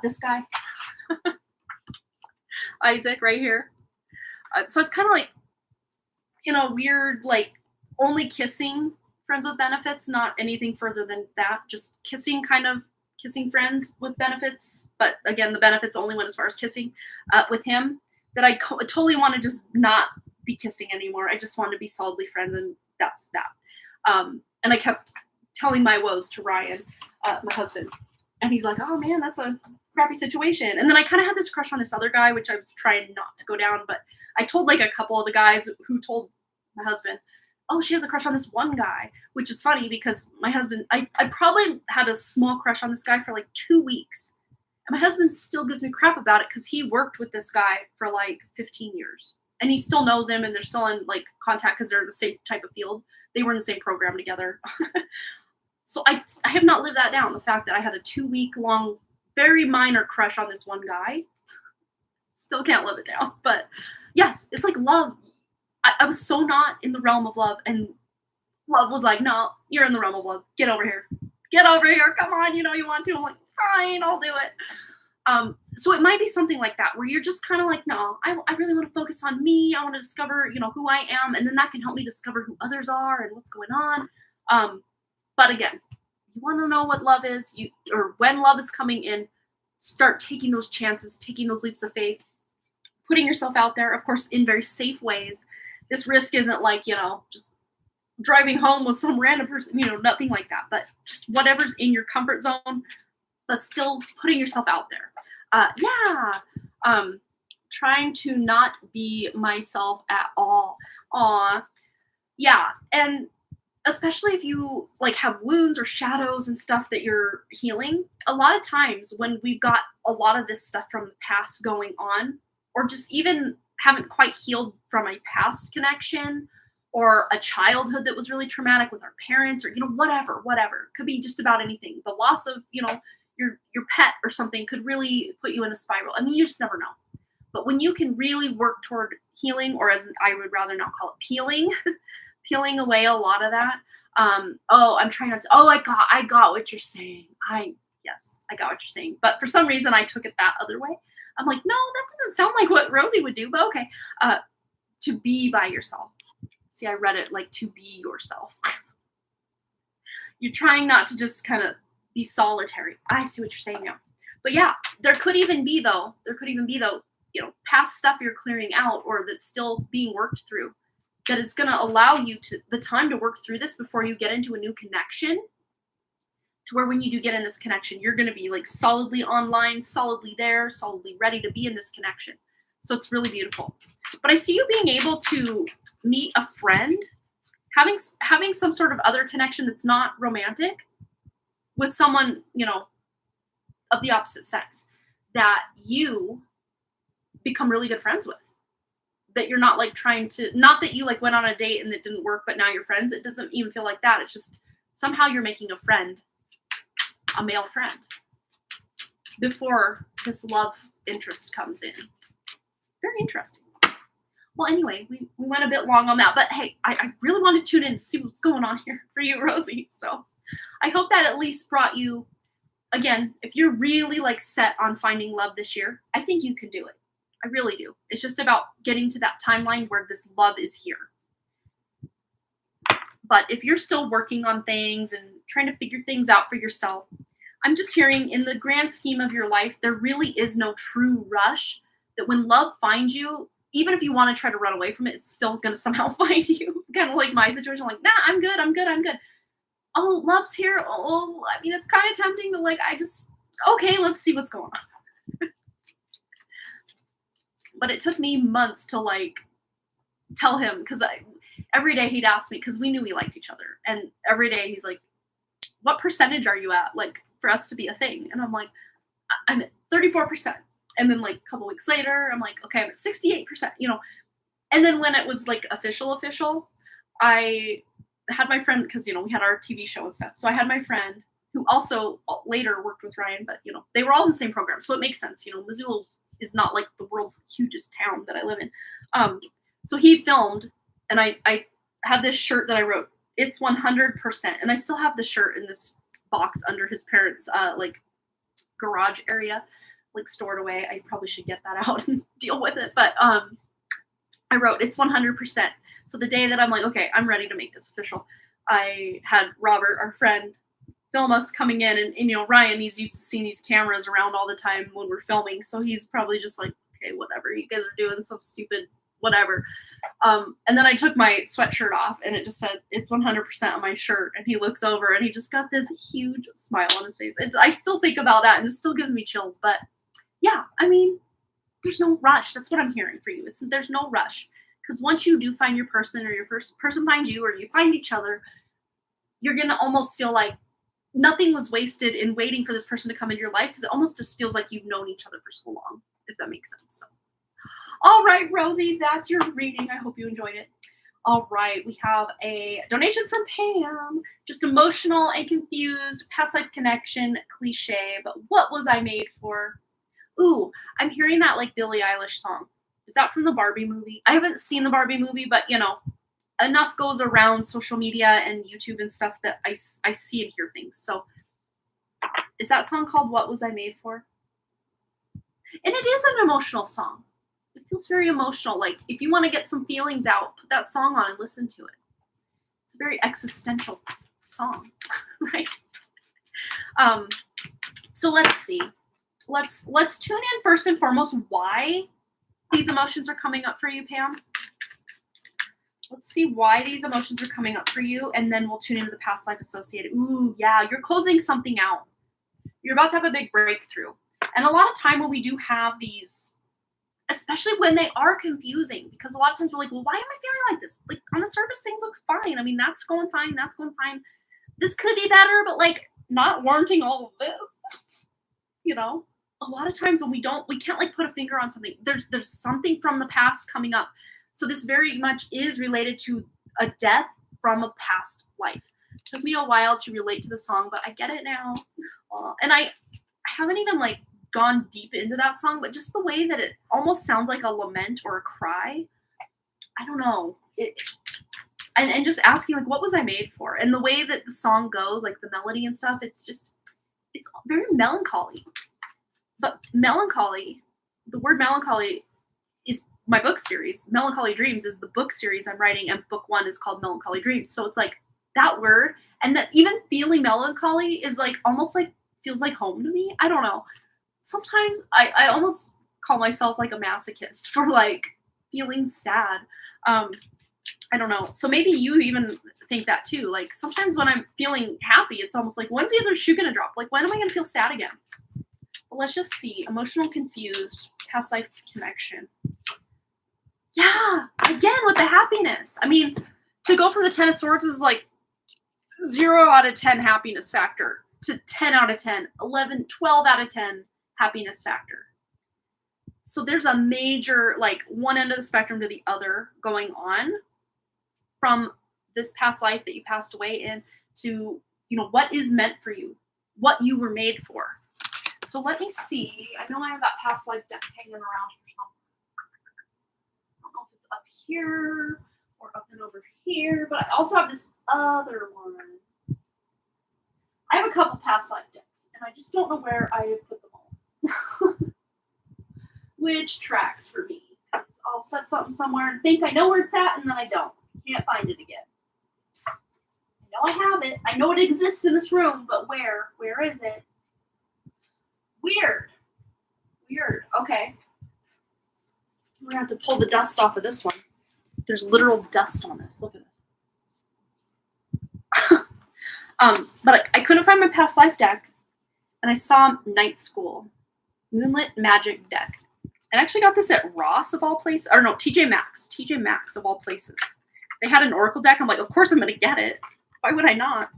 this guy, Isaac right here. So it's kind of weird, only kissing friends with benefits, not anything further than that, just kissing friends with benefits. But again, the benefits only went as far as kissing with him, that I totally want to just not be kissing anymore. I just wanted to be solidly friends, and that's that. And I kept telling my woes to Ryan, my husband, and he's like, "Oh man, that's a crappy situation." And then I kind of had this crush on this other guy, which I was trying not to go down, but I told like a couple of the guys who told my husband, "Oh, she has a crush on this one guy," which is funny because my husband, I probably had a small crush on this guy for like 2 weeks. And my husband still gives me crap about it because he worked with this guy for like 15 years. And he still knows him, and they're still in like contact because they're the same type of field. They were in the same program together. So I have not lived that down. The fact that I had a 2-week long, very minor crush on this one guy, still can't live it down. But yes, it's like love. I was so not in the realm of love, and love was like, "No, you're in the realm of love. Get over here. Get over here. Come on, you know you want to." I'm like, "Fine, I'll do it." So it might be something like that where you're just kind of like, "No, I really want to focus on me. I want to discover, who I am, and then that can help me discover who others are and what's going on." But again, you want to know what love is, or when love is coming in, start taking those chances, taking those leaps of faith, putting yourself out there, of course, in very safe ways. This risk isn't like, just driving home with some random person, nothing like that, but just whatever's in your comfort zone, but still putting yourself out there. Trying to not be myself at all. Yeah. And especially if you like have wounds or shadows and stuff that you're healing, a lot of times when we've got a lot of this stuff from the past going on, or just even haven't quite healed from a past connection or a childhood that was really traumatic with our parents, or whatever, could be just about anything. The loss of your pet or something could really put you in a spiral. I mean, you just never know. But when you can really work toward healing, or as I would rather not call it peeling, peeling away a lot of that. I'm trying not to. Oh, I got what you're saying. I got what you're saying. But for some reason, I took it that other way. I'm like, no, that doesn't sound like what Rosie would do. But okay, to be by yourself. See, I read it like to be yourself. You're trying not to just kind of be solitary. I see what you're saying now. But yeah, there could even be though, past stuff you're clearing out or that's still being worked through, that is going to allow you the time to work through this before you get into a new connection, to where when you do get in this connection, you're going to be like solidly online, solidly there, solidly ready to be in this connection. So it's really beautiful. But I see you being able to meet a friend, having some sort of other connection that's not romantic with someone, of the opposite sex, that you become really good friends with. That you're not like trying to, not that you like went on a date and it didn't work, but now you're friends. It doesn't even feel like that. It's just somehow you're making a friend, a male friend, before this love interest comes in. Very interesting. Well, anyway, we went a bit long on that, but hey, I really want to tune in to see what's going on here for you, Rosie. So I hope that at least brought you, again, if you're really like set on finding love this year, I think you can do it. I really do. It's just about getting to that timeline where this love is here. But if you're still working on things and trying to figure things out for yourself, I'm just hearing, in the grand scheme of your life, there really is no true rush. That when love finds you, even if you want to try to run away from it, it's still going to somehow find you. Kind of like my situation, like, nah, I'm good. Oh, love's here. Oh, I mean, it's kind of tempting, but like, okay, let's see what's going on. But it took me months to like tell him, because every day he'd ask me, because we knew we liked each other, and every day he's like, what percentage are you at, like, for us to be a thing? And I'm like, I'm at 34%. And then like a couple weeks later, I'm like, okay, I'm at 68%, And then when it was like official, I had my friend, because, we had our TV show and stuff. So I had my friend who also later worked with Ryan, but, they were all in the same program. So it makes sense. Missoula is not like the world's hugest town that I live in. So he filmed, and I had this shirt that I wrote, "It's 100%." And I still have the shirt in this box under his parents' like garage area, like stored away. I probably should get that out and deal with it. But I wrote, "It's 100%. So the day that I'm like, okay, I'm ready to make this official, I had Robert, our friend, film us coming in, and Ryan, he's used to seeing these cameras around all the time when we're filming. So he's probably just like, okay, whatever, you guys are doing some stupid whatever. And then I took my sweatshirt off and it just said, it's 100% on my shirt. And he looks over and he just got this huge smile on his face. I still think about that and it still gives me chills. But yeah, I mean, there's no rush. That's what I'm hearing for you. There's no rush. Because once you do find your person or your first person finds you or you find each other, you're going to almost feel like nothing was wasted in waiting for this person to come into your life because it almost just feels like you've known each other for so long, if that makes sense. So, all right, Rosie, that's your reading. I hope you enjoyed it. All right, we have a donation from Pam. Just emotional and confused, past life connection, cliche, but what was I made for? Ooh, I'm hearing that like Billie Eilish song. Is that from the Barbie movie? I haven't seen the Barbie movie, but you know, enough goes around social media and YouTube and stuff that I see and hear things. So is that song called What Was I Made For? And it is an emotional song. It feels very emotional. Like if you want to get some feelings out, put that song on and listen to it. It's a very existential song, right? So let's see. Let's tune in first and foremost why these emotions are coming up for you, Pam. Let's see why these emotions are coming up for you, and then we'll tune into the past life associated. Ooh, yeah, you're closing something out. You're about to have a big breakthrough. And a lot of time when we do have these, especially when they are confusing, because a lot of times we're like, well, why am I feeling like this? Like on the surface, things look fine. I mean, that's going fine. That's going fine. This could be better, but like not warranting all of this. You know, a lot of times when we can't like put a finger on something. There's something from the past coming up. So this very much is related to a death from a past life. It took me a while to relate to the song, but I get it now. And I haven't even like gone deep into that song, but just the way that it almost sounds like a lament or a cry. I don't know. And just asking like, what was I made for? And the way that the song goes, like the melody and stuff, it's very melancholy. But melancholy, the word melancholy is my book series. Melancholy Dreams is the book series I'm writing, and book 1 is called Melancholy Dreams. So it's like that word, and that even feeling melancholy is like almost like feels like home to me. I don't know. Sometimes I almost call myself like a masochist for like feeling sad. I don't know. So maybe you even think that too. Like sometimes when I'm feeling happy, it's almost like, when's the other shoe gonna drop? Like when am I gonna feel sad again? But let's just see. Emotional, confused, past life connection. Yeah, again with the happiness. I mean, to go from the 10 of Swords is like 0 out of 10 happiness factor to 10 out of 10, 11, 12 out of 10 happiness factor. So there's a major, like one end of the spectrum to the other going on from this past life that you passed away in to, you know, what is meant for you, what you were made for. So let me see. I know I have that past life deck hanging around here somewhere. I don't know if it's up here or up and over here, but I also have this other one. I have a couple past life decks, and I just don't know where I have put them all. Which tracks for me. I'll set something somewhere and think I know where it's at, and then I don't. Can't find it again. I know I have it. I know it exists in this room, but where? Where is it? Weird. Okay. We're going to have to pull the dust off of this one. There's literal dust on this. Look at this. But I couldn't find my past life deck, and I saw Night School, Moonlit Magic deck. I actually got this at Ross of all places, or no, TJ Maxx of all places. They had an Oracle deck. I'm like, of course I'm going to get it. Why would I not?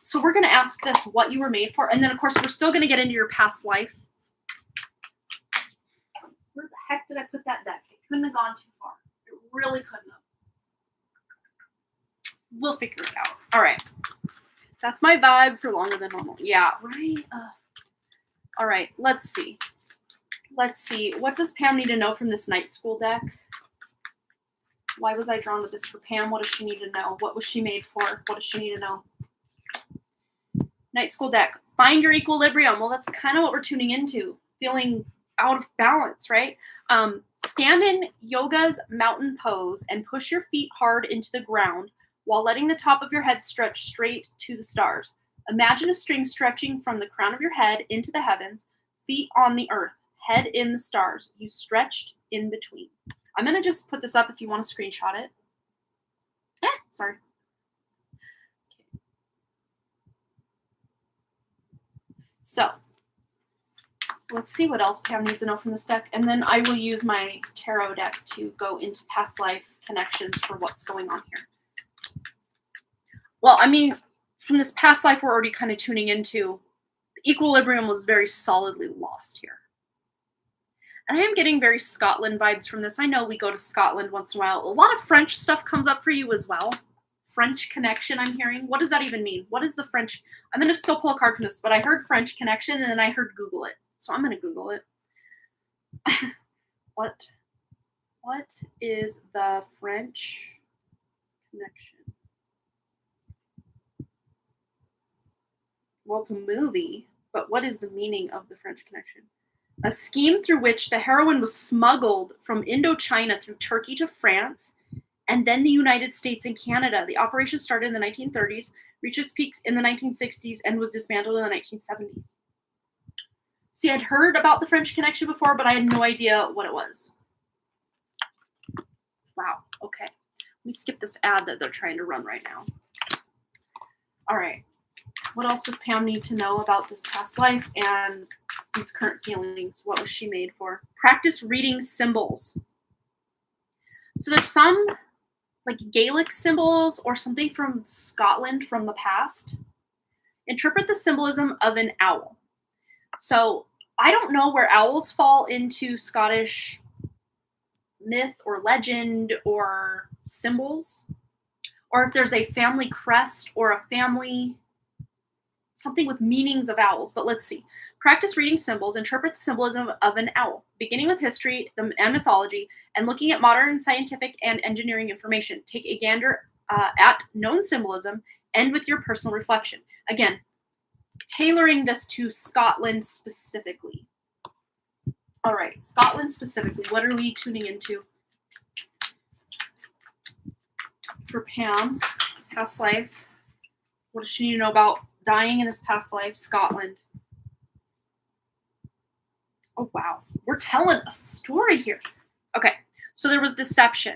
So we're going to ask this, what you were made for. And then, of course, we're still going to get into your past life. Where the heck did I put that deck? It couldn't have gone too far. It really couldn't have. We'll figure it out. All right. That's my vibe for longer than normal. Yeah, right? All right. Let's see. What does Pam need to know from this Night School deck? Why was I drawn to this for Pam? What does she need to know? What was she made for? What does she need to know? Night School deck. Find your equilibrium. Well, that's kind of what we're tuning into. Feeling out of balance, right? Stand in yoga's mountain pose and push your feet hard into the ground while letting the top of your head stretch straight to the stars. Imagine a string stretching from the crown of your head into the heavens, feet on the earth, head in the stars. You stretched in between. I'm going to just put this up if you want to screenshot it. Sorry. Okay. So let's see what else Pam needs to know from this deck. And then I will use my tarot deck to go into past life connections for what's going on here. Well, I mean, from this past life, we're already kind of tuning into the equilibrium was very solidly lost here. And I am getting very Scotland vibes from this. I know we go to Scotland once in a while. A lot of French stuff comes up for you as well. French connection, I'm hearing. What does that even mean? What is the French? I'm going to still pull a card from this, but I heard French connection and then I heard Google it. So I'm going to Google it. What is the French connection? Well, it's a movie, but what is the meaning of the French connection? A scheme through which the heroin was smuggled from Indochina through Turkey to France, and then the United States and Canada. The operation started in the 1930s, reached its peaks in the 1960s, and was dismantled in the 1970s. See, I'd heard about the French connection before, but I had no idea what it was. Wow, okay. Let me skip this ad that they're trying to run right now. All right. What else does Pam need to know about this past life and these current feelings? What was she made for? Practice reading symbols. So there's some like Gaelic symbols or something from Scotland from the past. Interpret the symbolism of an owl. So I don't know where owls fall into Scottish myth or legend or symbols, or if there's a family crest or a family something with meanings of owls, but let's see. Practice reading symbols, interpret the symbolism of an owl, beginning with history and mythology, and looking at modern scientific and engineering information. Take a gander at known symbolism, end with your personal reflection. Again, tailoring this to Scotland specifically. All right, Scotland specifically, what are we tuning into? For Pam, past life, what does she need to know about dying in this past life, Scotland? Oh, wow. We're telling a story here. Okay, so there was deception.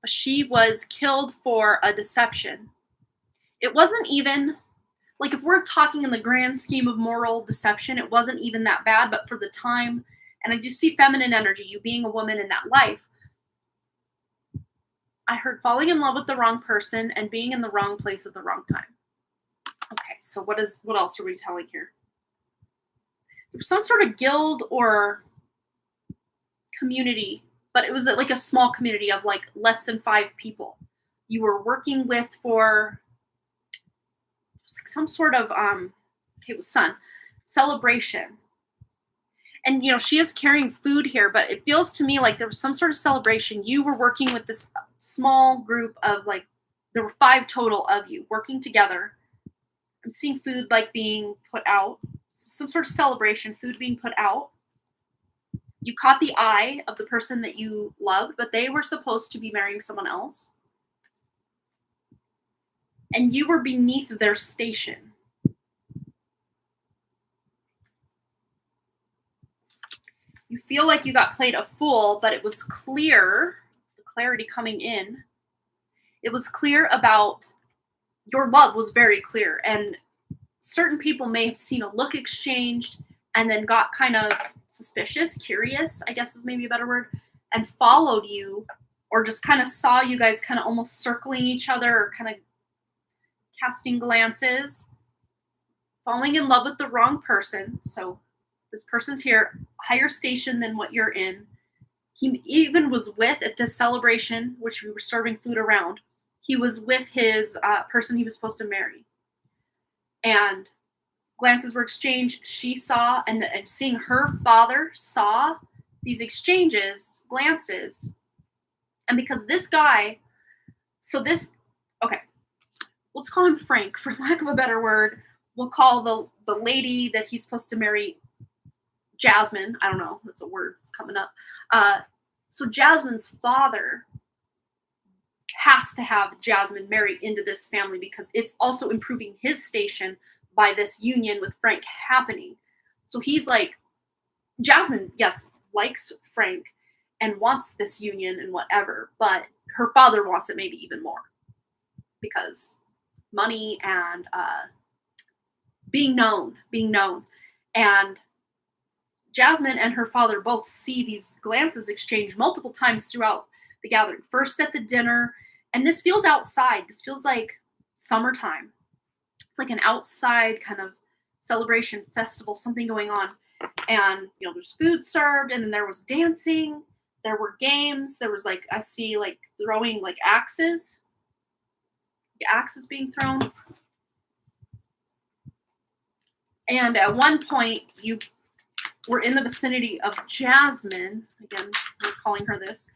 She was killed for a deception. It wasn't even, like if we're talking in the grand scheme of moral deception, it wasn't even that bad, but for the time, and I do see feminine energy, you being a woman in that life, I heard falling in love with the wrong person and being in the wrong place at the wrong time. Okay, so what else are we telling here? There's some sort of guild or community, but it was like a small community of like less than 5 people. You were working with for like some sort of it was celebration. And you know, she is carrying food here, but it feels to me like there was some sort of celebration. You were working with this small group of like, there were 5 total of you working together. I'm seeing food like being put out, some sort of celebration, food being put out. You caught the eye of the person that you loved, but they were supposed to be marrying someone else. And you were beneath their station. You feel like you got played a fool, but it was clear, the clarity coming in, it was clear about your love was very clear, and certain people may have seen a look exchanged and then got kind of suspicious, curious, I guess is maybe a better word, and followed you, or just kind of saw you guys kind of almost circling each other or kind of casting glances, falling in love with the wrong person. So this person's here, higher station than what you're in. He even was with, at this celebration, which we were serving food around, he was with his person he was supposed to marry. And glances were exchanged. She saw, and seeing her father saw these exchanges, glances. And because this guy, okay, let's call him Frank, for lack of a better word. We'll call the lady that he's supposed to marry Jasmine. I don't know, that's a word that's coming up. So Jasmine's father has to have Jasmine marry into this family because it's also improving his station by this union with Frank happening. So he's like, Jasmine, yes, likes Frank and wants this union and whatever, but her father wants it maybe even more because money and being known. And Jasmine and her father both see these glances exchanged multiple times throughout the gathering. First at the dinner, and this feels outside. This feels like summertime. It's like an outside kind of celebration, festival, something going on. And, there's food served, and then there was dancing. There were games. There was I see throwing axes. The axes being thrown. And at one point, you were in the vicinity of Jasmine. Again, we're calling her this.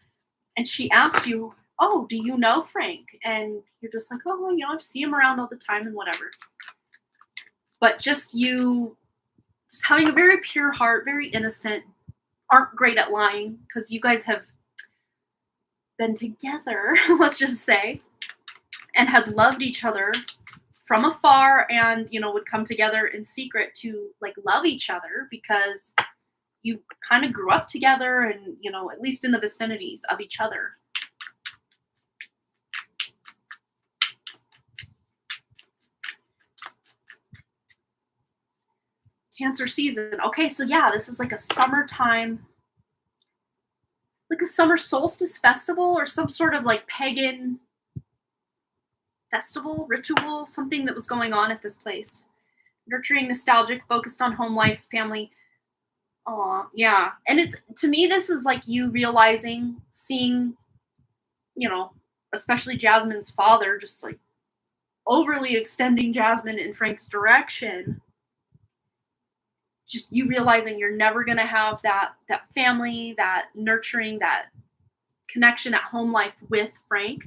And she asked you, "Oh, do you know Frank?" And you're just like, "Oh, I see him around all the time and whatever." But just having a very pure heart, very innocent, aren't great at lying because you guys have been together, let's just say, and had loved each other from afar and, would come together in secret to love each other because you kind of grew up together and, at least in the vicinities of each other. Cancer season. Okay, so yeah, this is a summertime, a summer solstice festival or some sort of pagan festival, ritual, something that was going on at this place. Nurturing, nostalgic, focused on home life, family. Aw, yeah. And to me, this is you realizing, seeing, especially Jasmine's father, just overly extending Jasmine in Frank's direction. Just you realizing you're never going to have that family, that nurturing, that connection, that home life with Frank.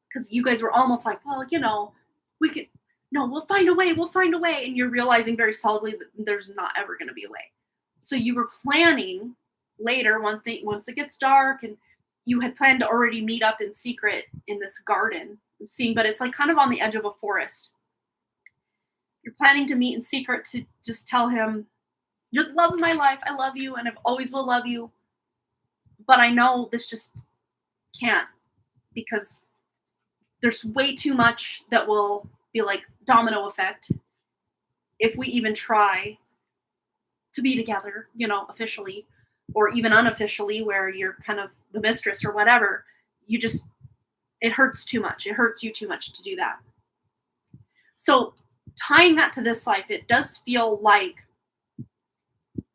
Because you guys were almost well, we could, no, we'll find a way. And you're realizing very solidly that there's not ever going to be a way. So you were planning later, once it gets dark, and you had planned to already meet up in secret in this garden. I'm seeing, but it's kind of on the edge of a forest. You're planning to meet in secret to just tell him, "You're the love of my life. I love you, and I always will love you. But I know this just can't because there's way too much that will be domino effect if we even try to be together, officially or even unofficially where you're kind of the mistress or whatever. It hurts too much. It hurts you too much to do that." So tying that to this life, it does feel like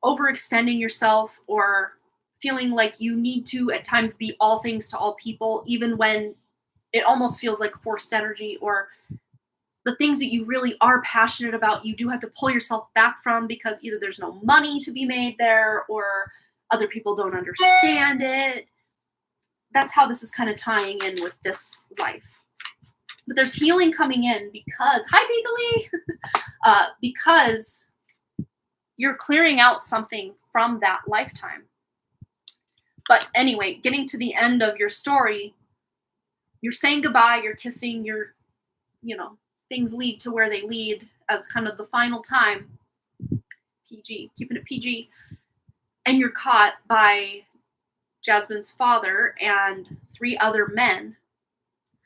overextending yourself or feeling like you need to at times be all things to all people, even when it almost feels like forced energy, or the things that you really are passionate about, you do have to pull yourself back from because either there's no money to be made there or other people don't understand it. That's how this is kind of tying in with this life. But there's healing coming in because, hi, Beagley, because you're clearing out something from that lifetime. But anyway, getting to the end of your story, you're saying goodbye, you're kissing, things lead to where they lead as kind of the final time. PG, keeping it PG. And you're caught by Jasmine's father and 3 other men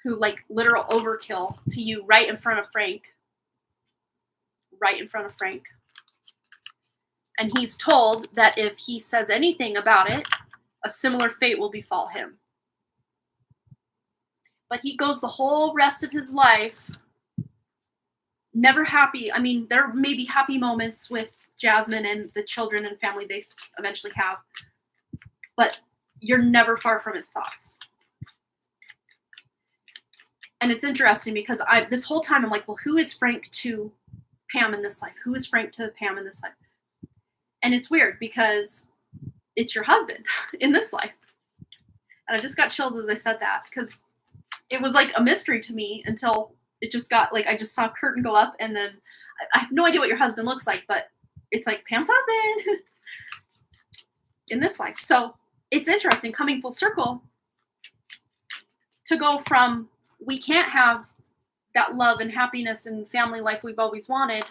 who literal overkill to you right in front of Frank. And he's told that if he says anything about it, a similar fate will befall him. But he goes the whole rest of his life never happy. I mean, there may be happy moments with Jasmine and the children and family they eventually have, but you're never far from his thoughts. And it's interesting because this whole time I'm well, who is Frank to Pam in this life? Who is Frank to Pam in this life? And it's weird because it's your husband in this life. And I just got chills as I said that because it was a mystery to me until it just got I just saw a curtain go up, and then I have no idea what your husband looks like, but it's Pam's husband in this life. So it's interesting coming full circle to go from we can't have that love and happiness and family life we've always wanted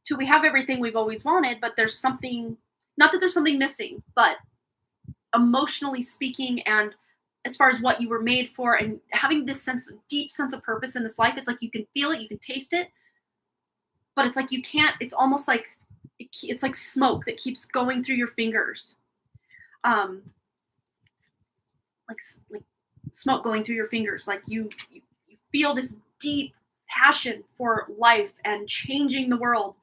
to we have everything we've always wanted, but there's something Not that there's something missing, but emotionally speaking, and as far as what you were made for, and having this deep sense of purpose in this life, it's like you can feel it, you can taste it, but it's like you can't. It's almost like it's like smoke that keeps going through your fingers, like smoke going through your fingers. Like you feel this deep passion for life and changing the world,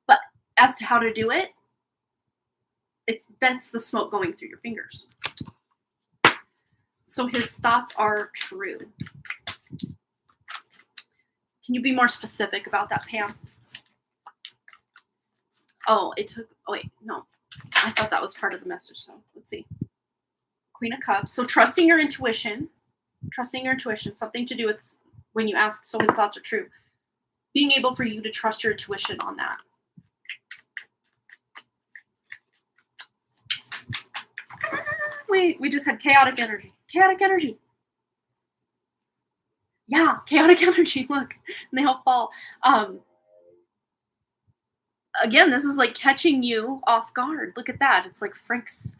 but as to how to do it, that's the smoke going through your fingers. So his thoughts are true. Can you be more specific about that, Pam? Oh, wait, no. I thought that was part of the message, so let's see. Queen of Cups. So trusting your intuition, something to do with when you ask, so his thoughts are true. Being able for you to trust your intuition on that. We just had chaotic energy. Chaotic energy. Yeah, chaotic energy. Look, and they all fall. Again, this is like catching you off guard. Look at that. It's like Frank's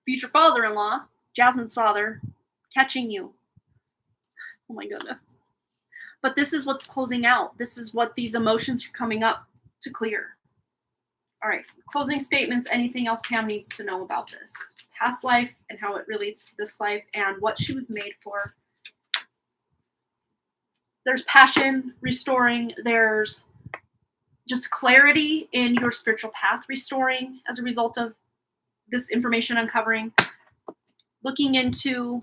future father-in-law, Jasmine's father, catching you. Oh my goodness. But this is what's closing out. This is what these emotions are coming up to clear. All right, closing statements, anything else Pam needs to know about this? Past life and how it relates to this life and what she was made for. There's passion restoring. There's just clarity in your spiritual path restoring as a result of this information uncovering. Looking into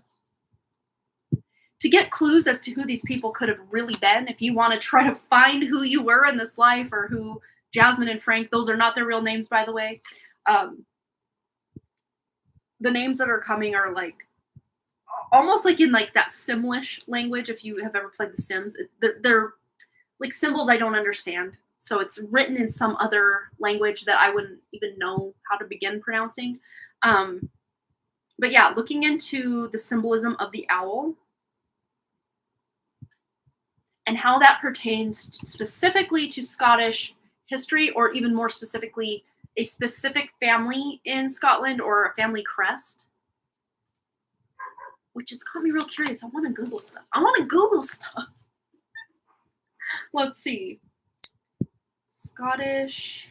to get clues as to who these people could have really been. If you want to try to find who you were in this life, or who Jasmine and Frank, those are not their real names, by the way. The names that are coming are like almost like in like that Simlish language. If you have ever played The Sims, they're like symbols I don't understand. So it's written in some other language that I wouldn't even know how to begin pronouncing. But yeah, looking into the symbolism of the owl and how that pertains specifically to Scottish history, or even more specifically, a specific family in Scotland or a family crest, which has got me real curious. I want to Google stuff. Let's see. Scottish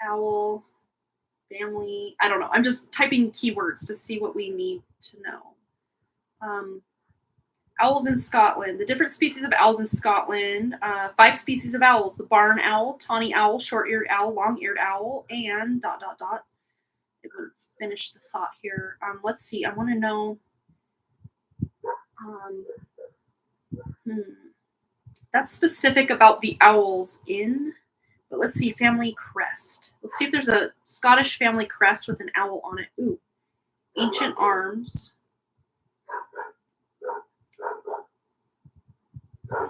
owl family. I don't know. I'm just typing keywords to see what we need to know. Owls in Scotland. The different species of owls in Scotland. 5 species of owls. The barn owl, tawny owl, short-eared owl, long-eared owl, and ... It would finish the thought here. Let's see. I want to know. That's specific about the owls in. But let's see. Family crest. Let's see if there's a Scottish family crest with an owl on it. Ooh. Ancient arms. I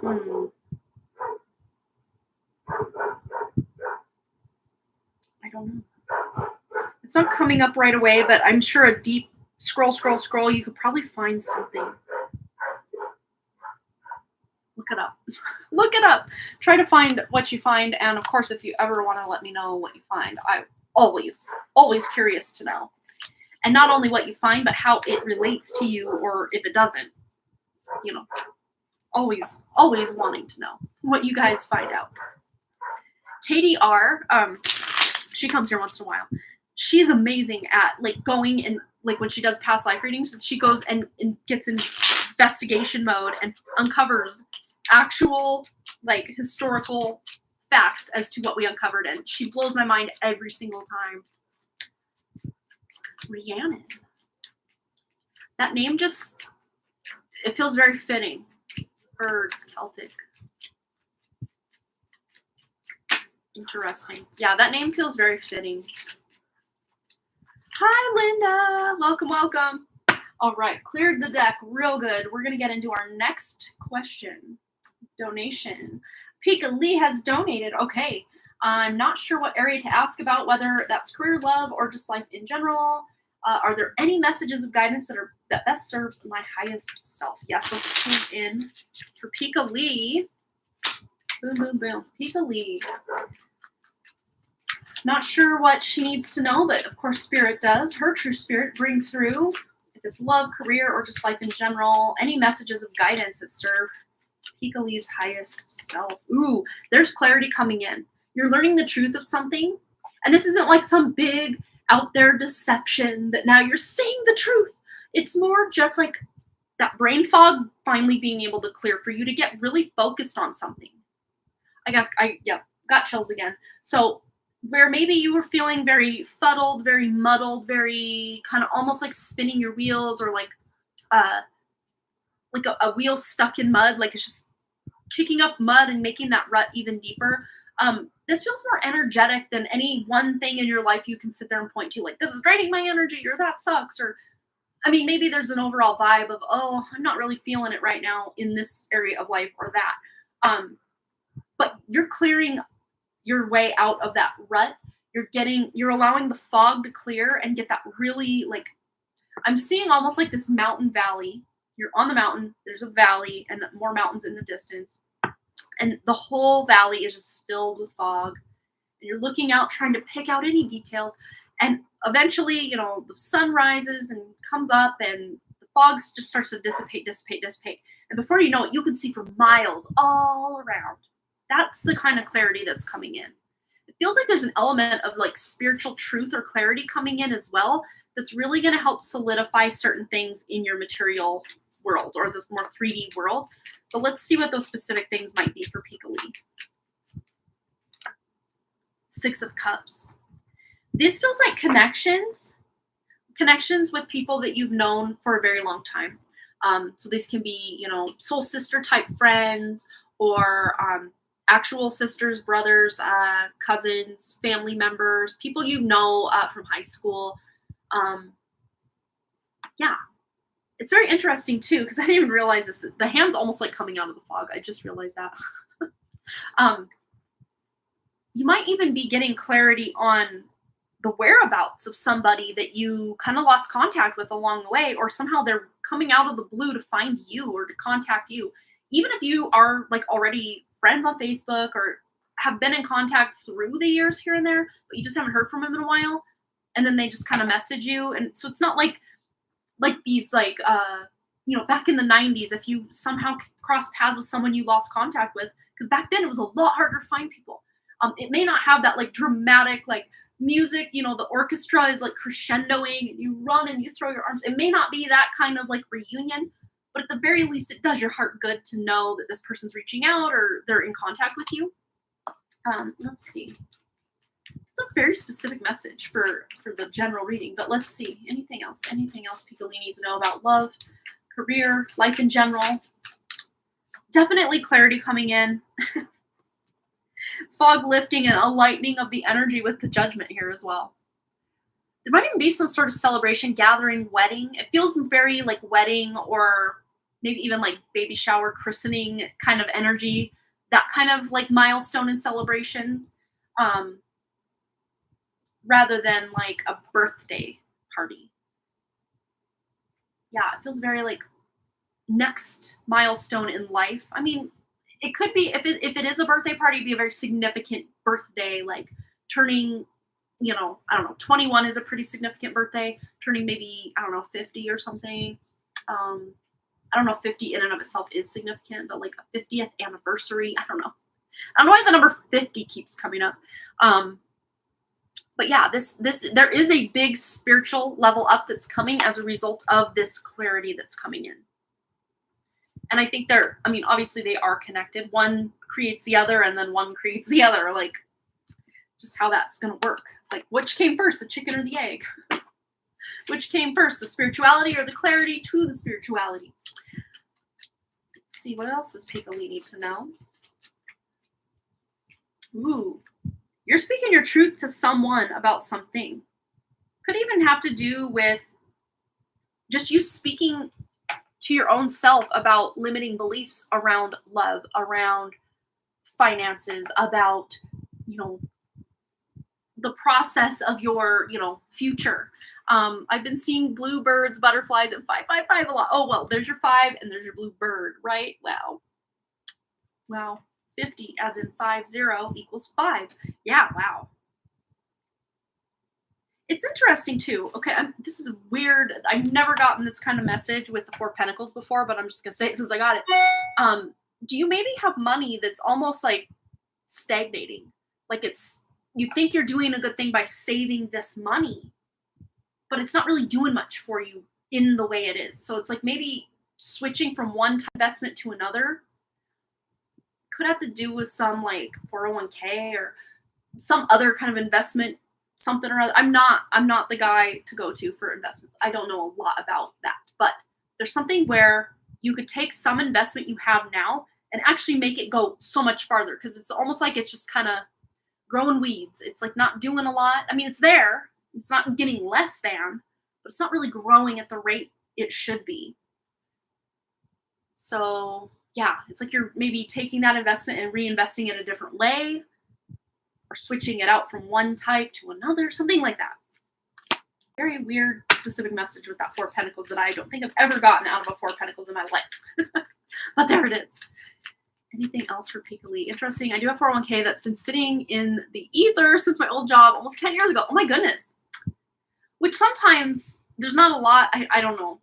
don't know. It's not coming up right away, but I'm sure a deep scroll, you could probably find something. Look it up. Look it up. Try to find what you find. And of course, if you ever want to let me know what you find, I'm always curious to know. And not only what you find, but how it relates to you, or if it doesn't, you know. Always wanting to know what you guys find out. Katie R, she comes here once in a while. She's amazing at like going and like when she does past life readings, she goes and gets in investigation mode and uncovers actual like historical facts as to what we uncovered, and she blows my mind every single time. Rhiannon. That name just, it feels very fitting. Birds, Celtic. Interesting. Yeah, that name feels very fitting. Hi, Linda. Welcome. All right, cleared the deck real good. We're going to get into our next question. Donation. Pika Lee has donated. Okay, I'm not sure what area to ask about, whether that's career, love, or just life in general. Are there any messages of guidance that best serves my highest self? Yes, let's tune in for Pika Lee. Boom, boom, boom. Pika Lee. Not sure what she needs to know, but of course Spirit does. Her true spirit bring through, if it's love, career, or just life in general, any messages of guidance that serve Pikali's highest self. Ooh, there's clarity coming in. You're learning the truth of something, and this isn't like some big out there deception that now you're saying the truth. It's more just like that brain fog finally being able to clear for you to get really focused on something. Got chills again. So where maybe you were feeling very fuddled, very muddled, very kind of almost like spinning your wheels, or like a wheel stuck in mud, like it's just kicking up mud and making that rut even deeper. This feels more energetic than any one thing in your life you can sit there and point to, like, this is draining my energy, or that sucks, or I mean, maybe there's an overall vibe of, oh, I'm not really feeling it right now in this area of life or that. But you're clearing your way out of that rut. You're allowing the fog to clear and get that really, like, I'm seeing almost like this mountain valley. You're on the mountain, there's a valley and more mountains in the distance. And the whole valley is just filled with fog. And you're looking out, trying to pick out any details. And eventually, the sun rises and comes up and the fog just starts to dissipate. And before you know it, you can see for miles all around. That's the kind of clarity that's coming in. It feels like there's an element of like spiritual truth or clarity coming in as well that's really going to help solidify certain things in your material world or the more 3D world. But let's see what those specific things might be for Pikali. 6 of Cups. This feels like connections with people that you've known for a very long time. So these can be, soul sister type friends, or actual sisters, brothers, cousins, family members, people you know from high school. Yeah, it's very interesting too, because I didn't even realize this. The hand's almost like coming out of the fog. I just realized that. You might even be getting clarity on the whereabouts of somebody that you kind of lost contact with along the way, or somehow they're coming out of the blue to find you or to contact you. Even if you are like already friends on Facebook or have been in contact through the years here and there, but you just haven't heard from them in a while, and then they just kind of message you. And so it's not like these back in the 90s, if you somehow crossed paths with someone you lost contact with, because back then it was a lot harder to find people. It may not have that like dramatic like music, the orchestra is like crescendoing and you run and you throw your arms. It may not be that kind of like reunion, but at the very least it does your heart good to know that this person's reaching out or they're in contact with you. Let's see. It's a very specific message for the general reading, but let's see. Anything else Pikali needs to know about love, career, life in general? Definitely clarity coming in. Fog lifting and a lightening of the energy with the Judgment here as well. There might even be some sort of celebration, gathering, wedding. It feels very like wedding, or maybe even like baby shower, christening kind of energy. That kind of like milestone and celebration, rather than like a birthday party. Yeah, it feels very like next milestone in life. I mean, it could be, if it is a birthday party, it'd be a very significant birthday, like turning, 21 is a pretty significant birthday. Turning maybe, 50 or something. I don't know if 50 in and of itself is significant, but like a 50th anniversary, I don't know why the number 50 keeps coming up. But yeah, this there is a big spiritual level up that's coming as a result of this clarity that's coming in. And I think obviously they are connected. One creates the other, and then one creates the other. Like, just how that's going to work. Like, which came first, the chicken or the egg? Which came first, the spirituality or the clarity to the spirituality? Let's see, what else does Pikali need to know? Ooh, you're speaking your truth to someone about something. Could even have to do with just you speaking to your own self about limiting beliefs around love, around finances, about, the process of your, future. I've been seeing bluebirds, butterflies, and 555 a lot. Oh, well, there's your 5 and there's your blue bird, right? Wow. 50 as in 50 equals 5. Yeah, wow. It's interesting too. Okay, this is weird. I've never gotten this kind of message with the Four Pentacles before, but I'm just gonna say it since I got it. Do you maybe have money that's almost like stagnating? Like you think you're doing a good thing by saving this money, but it's not really doing much for you in the way it is. So it's like maybe switching from one type of investment to another could have to do with some like 401k or some other kind of investment, something or other. I'm not the guy to go to for investments. I don't know a lot about that, but there's something where you could take some investment you have now and actually make it go so much farther, because it's almost like it's just kind of growing weeds. It's like not doing a lot. I mean, it's there. It's not getting less than, but it's not really growing at the rate it should be. So yeah, it's like you're maybe taking that investment and reinvesting it a different way, or switching it out from one type to another, something like that. Very weird, specific message with that Four of Pentacles that I don't think I've ever gotten out of a Four of Pentacles in my life. But there it is. Anything else for Pika-Lee? Interesting. I do have 401k that's been sitting in the ether since my old job almost 10 years ago. Oh my goodness. Which sometimes there's not a lot. I don't know.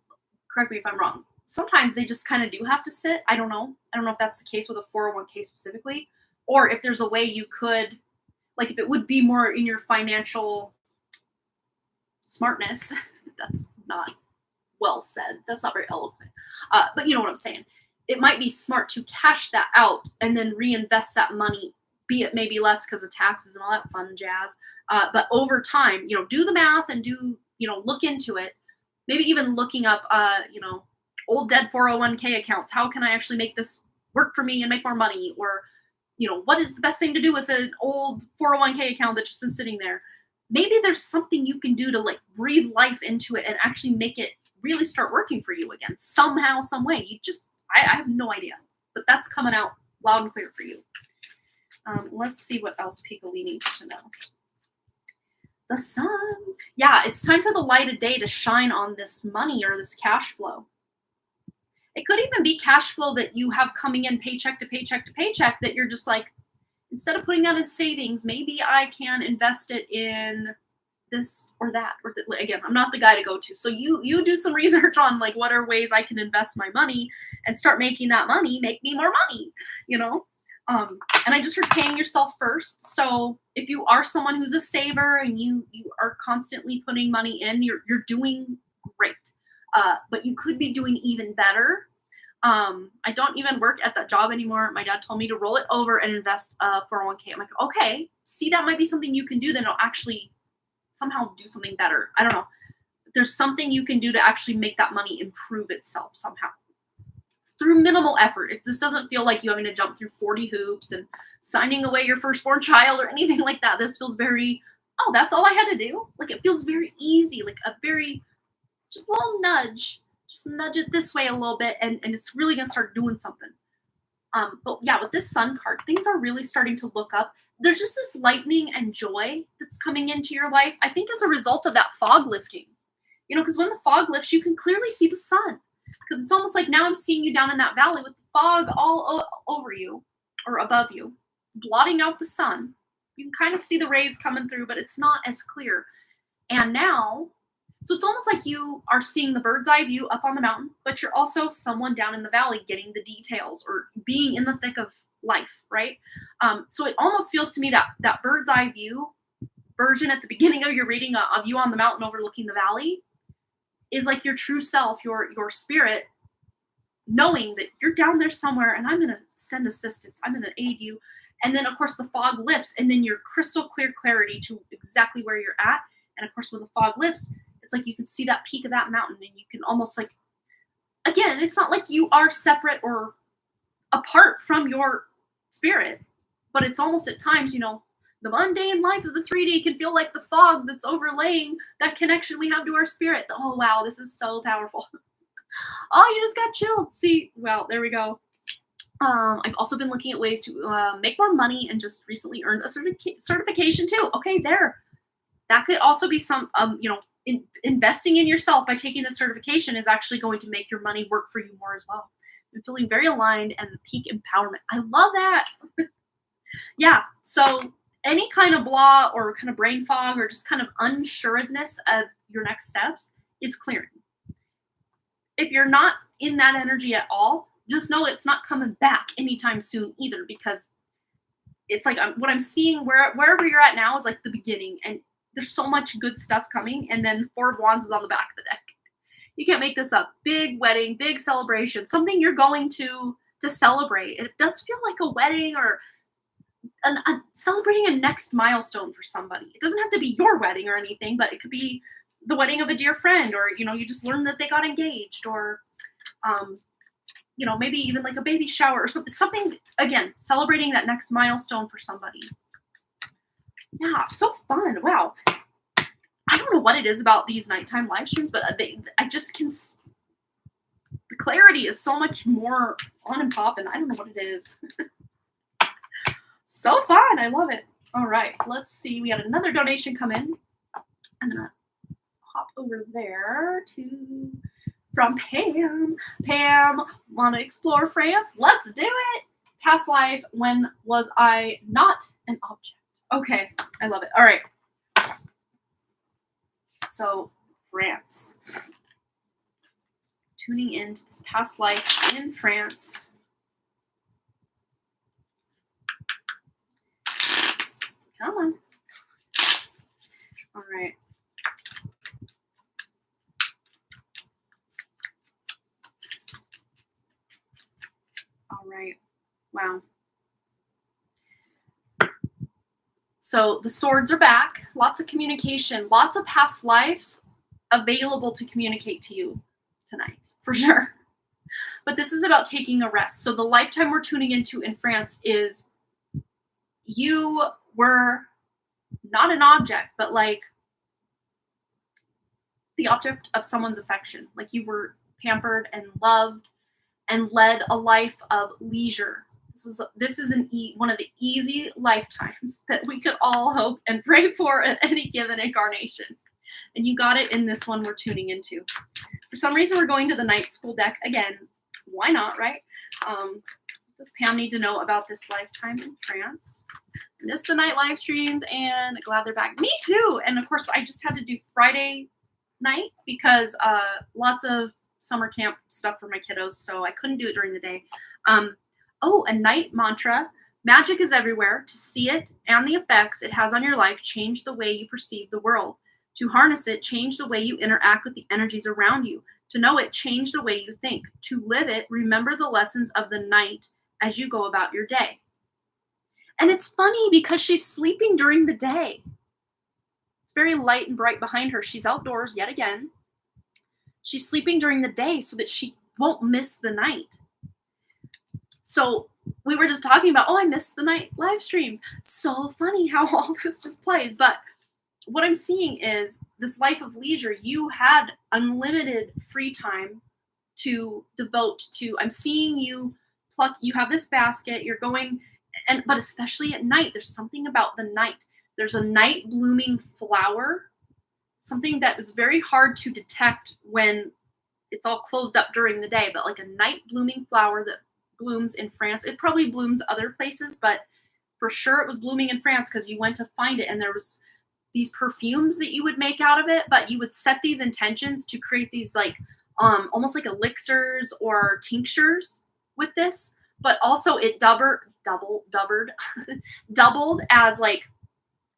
Correct me if I'm wrong. Sometimes they just kind of do have to sit. I don't know. I don't know if that's the case with a 401k specifically, or if there's a way you could, like if it would be more in your financial smartness. That's not well said. That's not very eloquent. But you know what I'm saying. It might be smart to cash that out and then reinvest that money, be it maybe less because of taxes and all that fun jazz. But over time, do the math and look into it. Maybe even looking up, old dead 401k accounts. How can I actually make this work for me and make more money? Or, what is the best thing to do with an old 401k account that's just been sitting there? Maybe there's something you can do to like breathe life into it and actually make it really start working for you again somehow, some way. I have no idea, but that's coming out loud and clear for you. Let's see what else Pika-Lee needs to know. The sun. Yeah, it's time for the light of day to shine on this money or this cash flow. It could even be cash flow that you have coming in paycheck to paycheck to paycheck that you're just like, instead of putting that in savings, maybe I can invest it in this or that. Or again, I'm not the guy to go to. So you do some research on like what are ways I can invest my money and start making that money make me more money, and I just heard paying yourself first. So if you are someone who's a saver and you are constantly putting money in, you're doing great. But you could be doing even better. I don't even work at that job anymore. My dad told me to roll it over and invest 401k. I'm like, okay, see, that might be something you can do. Then it'll actually somehow do something better. I don't know. There's something you can do to actually make that money improve itself somehow through minimal effort. This doesn't feel like you having to jump through 40 hoops and signing away your firstborn child or anything like that. This feels very, that's all I had to do. Like it feels very easy, like a very just little nudge. Just nudge it this way a little bit and it's really going to start doing something. But yeah, with this sun card, things are really starting to look up. There's just this lightning and joy that's coming into your life. I think as a result of that fog lifting, because when the fog lifts, you can clearly see the sun. Because it's almost like now I'm seeing you down in that valley with the fog all over you or above you, blotting out the sun. You can kind of see the rays coming through, but it's not as clear. And now, so it's almost like you are seeing the bird's eye view up on the mountain, but you're also someone down in the valley getting the details or being in the thick of life, right? So it almost feels to me that bird's eye view version at the beginning of your reading of you on the mountain overlooking the valley is like your true self, your spirit, knowing that you're down there somewhere and I'm going to send assistance. I'm going to aid you. And then, of course, the fog lifts and then your crystal clear clarity to exactly where you're at. And, of course, when the fog lifts, it's like you can see that peak of that mountain and you can almost like, again, it's not like you are separate or apart from your spirit, but it's almost at times, the mundane life of the 3D can feel like the fog that's overlaying that connection we have to our spirit. Oh, wow, this is so powerful. Oh, you just got chills. See, well, there we go. I've also been looking at ways to make more money and just recently earned a certification too. Okay, there. That could also be some, investing in yourself by taking the certification is actually going to make your money work for you more as well. I'm feeling very aligned and peak empowerment. I love that. Yeah. So any kind of blah or kind of brain fog or just kind of unsureness of your next steps is clearing. If you're not in that energy at all, just know it's not coming back anytime soon either, because it's like what I'm seeing wherever you're at now is like the beginning, and there's so much good stuff coming, and then Four of Wands is on the back of the deck. You can't make this up. Big wedding, big celebration, something you're going to celebrate. It does feel like a wedding or celebrating a next milestone for somebody. It doesn't have to be your wedding or anything, but it could be the wedding of a dear friend, or you just learned that they got engaged, or maybe even like a baby shower or something, again, celebrating that next milestone for somebody. Yeah, so fun. Wow. I don't know what it is about these nighttime live streams, but I just can, the clarity is so much more on and popping. I don't know what it is. So fun. I love it. All right, let's see. We had another donation come in. I'm going to hop over there from Pam. Pam, want to explore France? Let's do it. Past life, when was I not an object? Okay, I love it. All right. So, France. Tuning into this past life in France. Come on. All right. All right. Wow. So the swords are back. Lots of communication. Lots of past lives available to communicate to you tonight, for sure. But this is about taking a rest. So the lifetime we're tuning into in France is you were not an object, but like the object of someone's affection. Like you pampered and loved and led a life of leisure. This is one of the easy lifetimes that we could all hope and pray for at any given incarnation. And you got it in this one we're tuning into. For some reason, we're going to the night school deck again. Why not, right? Does Pam need to know about this lifetime in France? Missed the night live streams and glad they're back. Me too. And of course, I just had to do Friday night because lots of summer camp stuff for my kiddos, so I couldn't do it during the day. A night mantra. Magic is everywhere. To see it and the effects it has on your life, change the way you perceive the world. To harness it, change the way you interact with the energies around you. To know it, change the way you think. To live it, remember the lessons of the night as you go about your day. And it's funny because she's sleeping during the day. It's very light and bright behind her. She's outdoors yet again. She's sleeping during the day so that she won't miss the night. So we were just talking about, I missed the night live stream. So funny how all this just plays. But what I'm seeing is this life of leisure, you had unlimited free time to devote to. I'm seeing you you have this basket, you're going, but especially at night, there's something about the night. There's a night blooming flower, something that is very hard to detect when it's all closed up during the day, but like a night blooming flower that blooms in France. It probably blooms other places, but for sure it was blooming in France because you went to find it, and there was these perfumes that you would make out of it, but you would set these intentions to create these like almost like elixirs or tinctures with this, but also it doubled as like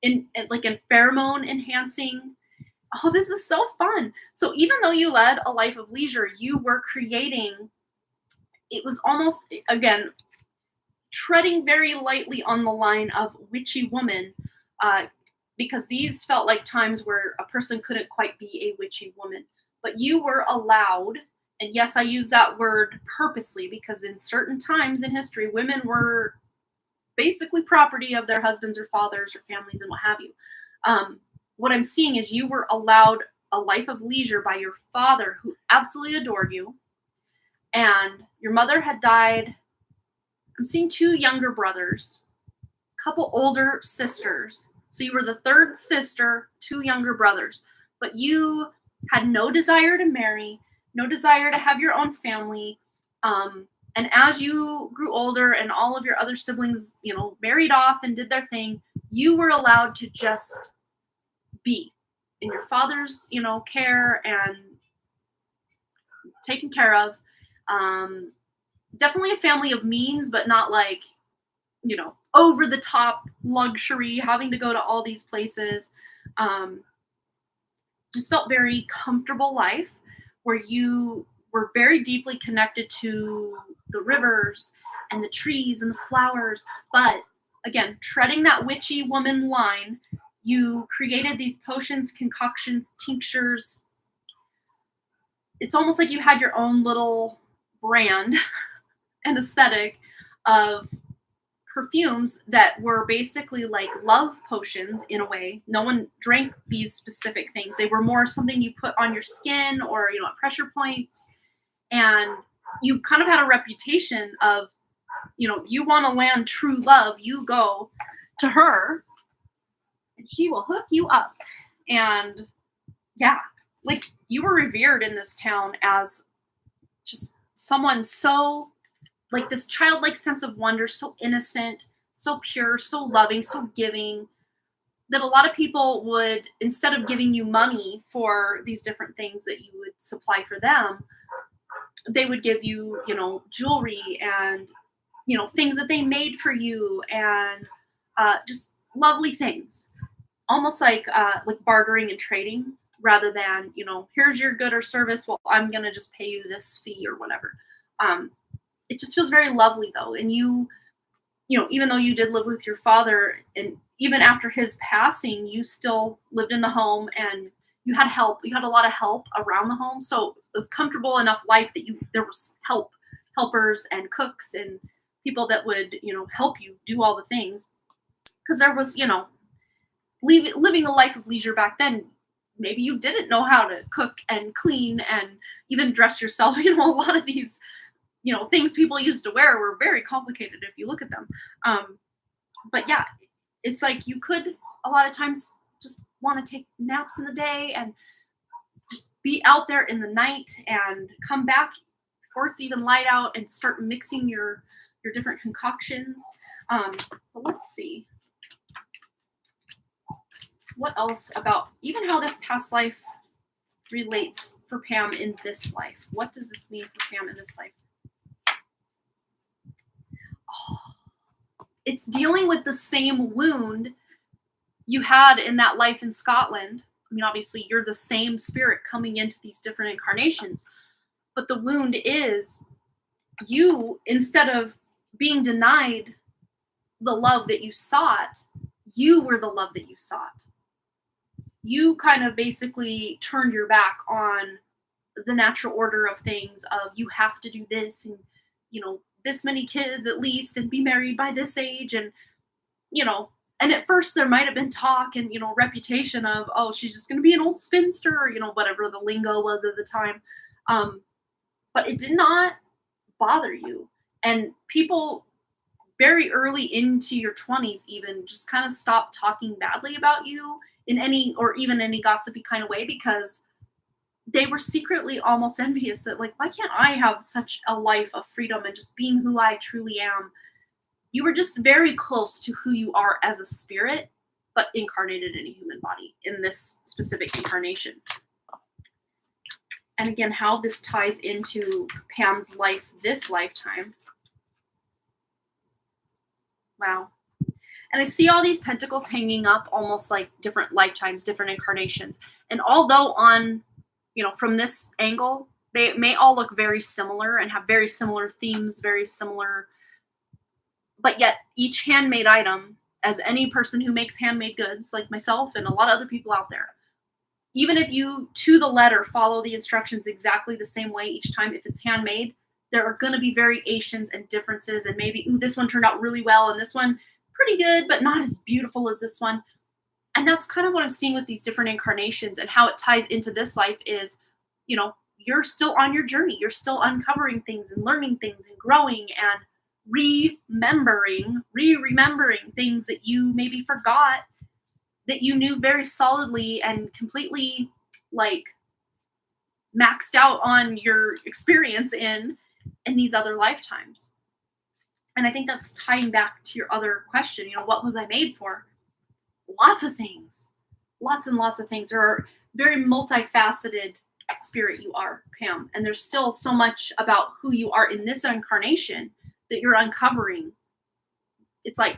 in pheromone enhancing. Oh, this is so fun. So even though you led a life of leisure, you were creating, it was almost, again, treading very lightly on the line of witchy woman, because these felt like times where a person couldn't quite be a witchy woman. But you were allowed, and yes, I use that word purposely because in certain times in history, women were basically property of their husbands or fathers or families and what have you. What I'm seeing is you were allowed a life of leisure by your father, who absolutely adored you, and your mother had died. I'm seeing 2 younger brothers, a couple older sisters. So you were the third sister, 2 younger brothers, but you had no desire to marry, no desire to have your own family. And as you grew older and all of your other siblings, married off and did their thing, you were allowed to just be in your father's, care and taken care of. Definitely a family of means, but not like, over the top luxury, having to go to all these places. Just felt very comfortable life where you were very deeply connected to the rivers and the trees and the flowers. But again, treading that witchy woman line, you created these potions, concoctions, tinctures. It's almost like you had your own little brand and aesthetic of perfumes that were basically like love potions in a way. No one drank these specific things. They were more something you put on your skin or, at pressure points. And you kind of had a reputation of, you want to land true love, you go to her and she will hook you up. And yeah, like you were revered in this town as just someone so like this childlike sense of wonder, so innocent, so pure, so loving, so giving, that a lot of people would, instead of giving you money for these different things that you would supply for them, they would give you, jewelry and, things that they made for you and just lovely things. Almost like bartering and trading rather than, here's your good or service. Well, I'm going to just pay you this fee or whatever. It just feels very lovely though. And even though you did live with your father, and even after his passing, you still lived in the home and you had help. You had a lot of help around the home. So it was comfortable enough life that there was helpers and cooks and people that would, help you do all the things. Because there was, living a life of leisure back then, maybe you didn't know how to cook and clean and even dress yourself. A lot of these things people used to wear were very complicated if you look at them. But yeah, it's like you could a lot of times just want to take naps in the day and just be out there in the night and come back before it's even light out and start mixing your different concoctions. But let's see. What else about even how this past life relates for Pam in this life? What does this mean for Pam in this life? It's dealing with the same wound you had in that life in Scotland. I mean, obviously, you're the same spirit coming into these different incarnations. But the wound is you, instead of being denied the love that you sought, you were the love that you sought. You kind of basically turned your back on the natural order of things of you have to do this and, this many kids at least and be married by this age. And, and at first there might have been talk and, reputation of, oh, she's just going to be an old spinster or, whatever the lingo was at the time. But it did not bother you. And people very early into your 20s even just kind of stopped talking badly about you in any gossipy kind of way, because they were secretly almost envious that, like, why can't I have such a life of freedom and just being who I truly am? You were just very close to who you are as a spirit, but incarnated in a human body in this specific incarnation. And again, how this ties into Pam's life this lifetime. Wow. And I see all these pentacles hanging up almost like different lifetimes, different incarnations. And although on, from this angle, they may all look very similar and have very similar themes, very similar, but yet each handmade item, as any person who makes handmade goods, like myself and a lot of other people out there, even if you, to the letter, follow the instructions exactly the same way each time, if it's handmade, there are going to be variations and differences. And maybe, this one turned out really well, and this one pretty good, but not as beautiful as this one. And that's kind of what I'm seeing with these different incarnations, and how it ties into this life is, you're still on your journey. You're still uncovering things and learning things and growing and remembering things that you maybe forgot that you knew very solidly and completely like maxed out on your experience in these other lifetimes. And I think that's tying back to your other question, what was I made for? lots of things, lots and lots of things. There are very multifaceted spirit you are, Pam, and there's still so much about who you are in this incarnation that you're uncovering. It's like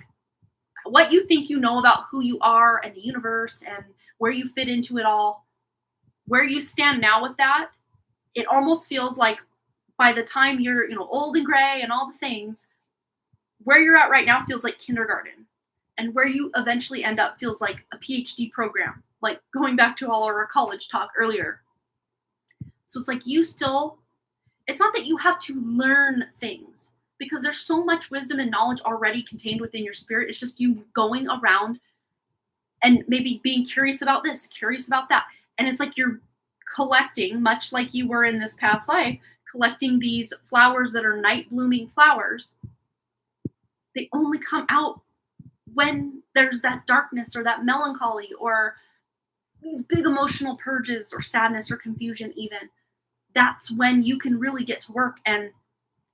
what you think you know about who you are and the universe and where you fit into it all, where you stand now with that. It almost feels like by the time you're, old and gray and all the things, where you're at right now feels like kindergarten. And where you eventually end up feels like a PhD program, like going back to all our college talk earlier. So it's like it's not that you have to learn things, because there's so much wisdom and knowledge already contained within your spirit. It's just you going around and maybe being curious about this, curious about that. And it's like you're collecting, much like you were in this past life, collecting these flowers that are night blooming flowers. They only come out when there's that darkness or that melancholy or these big emotional purges or sadness or confusion even. That's when you can really get to work and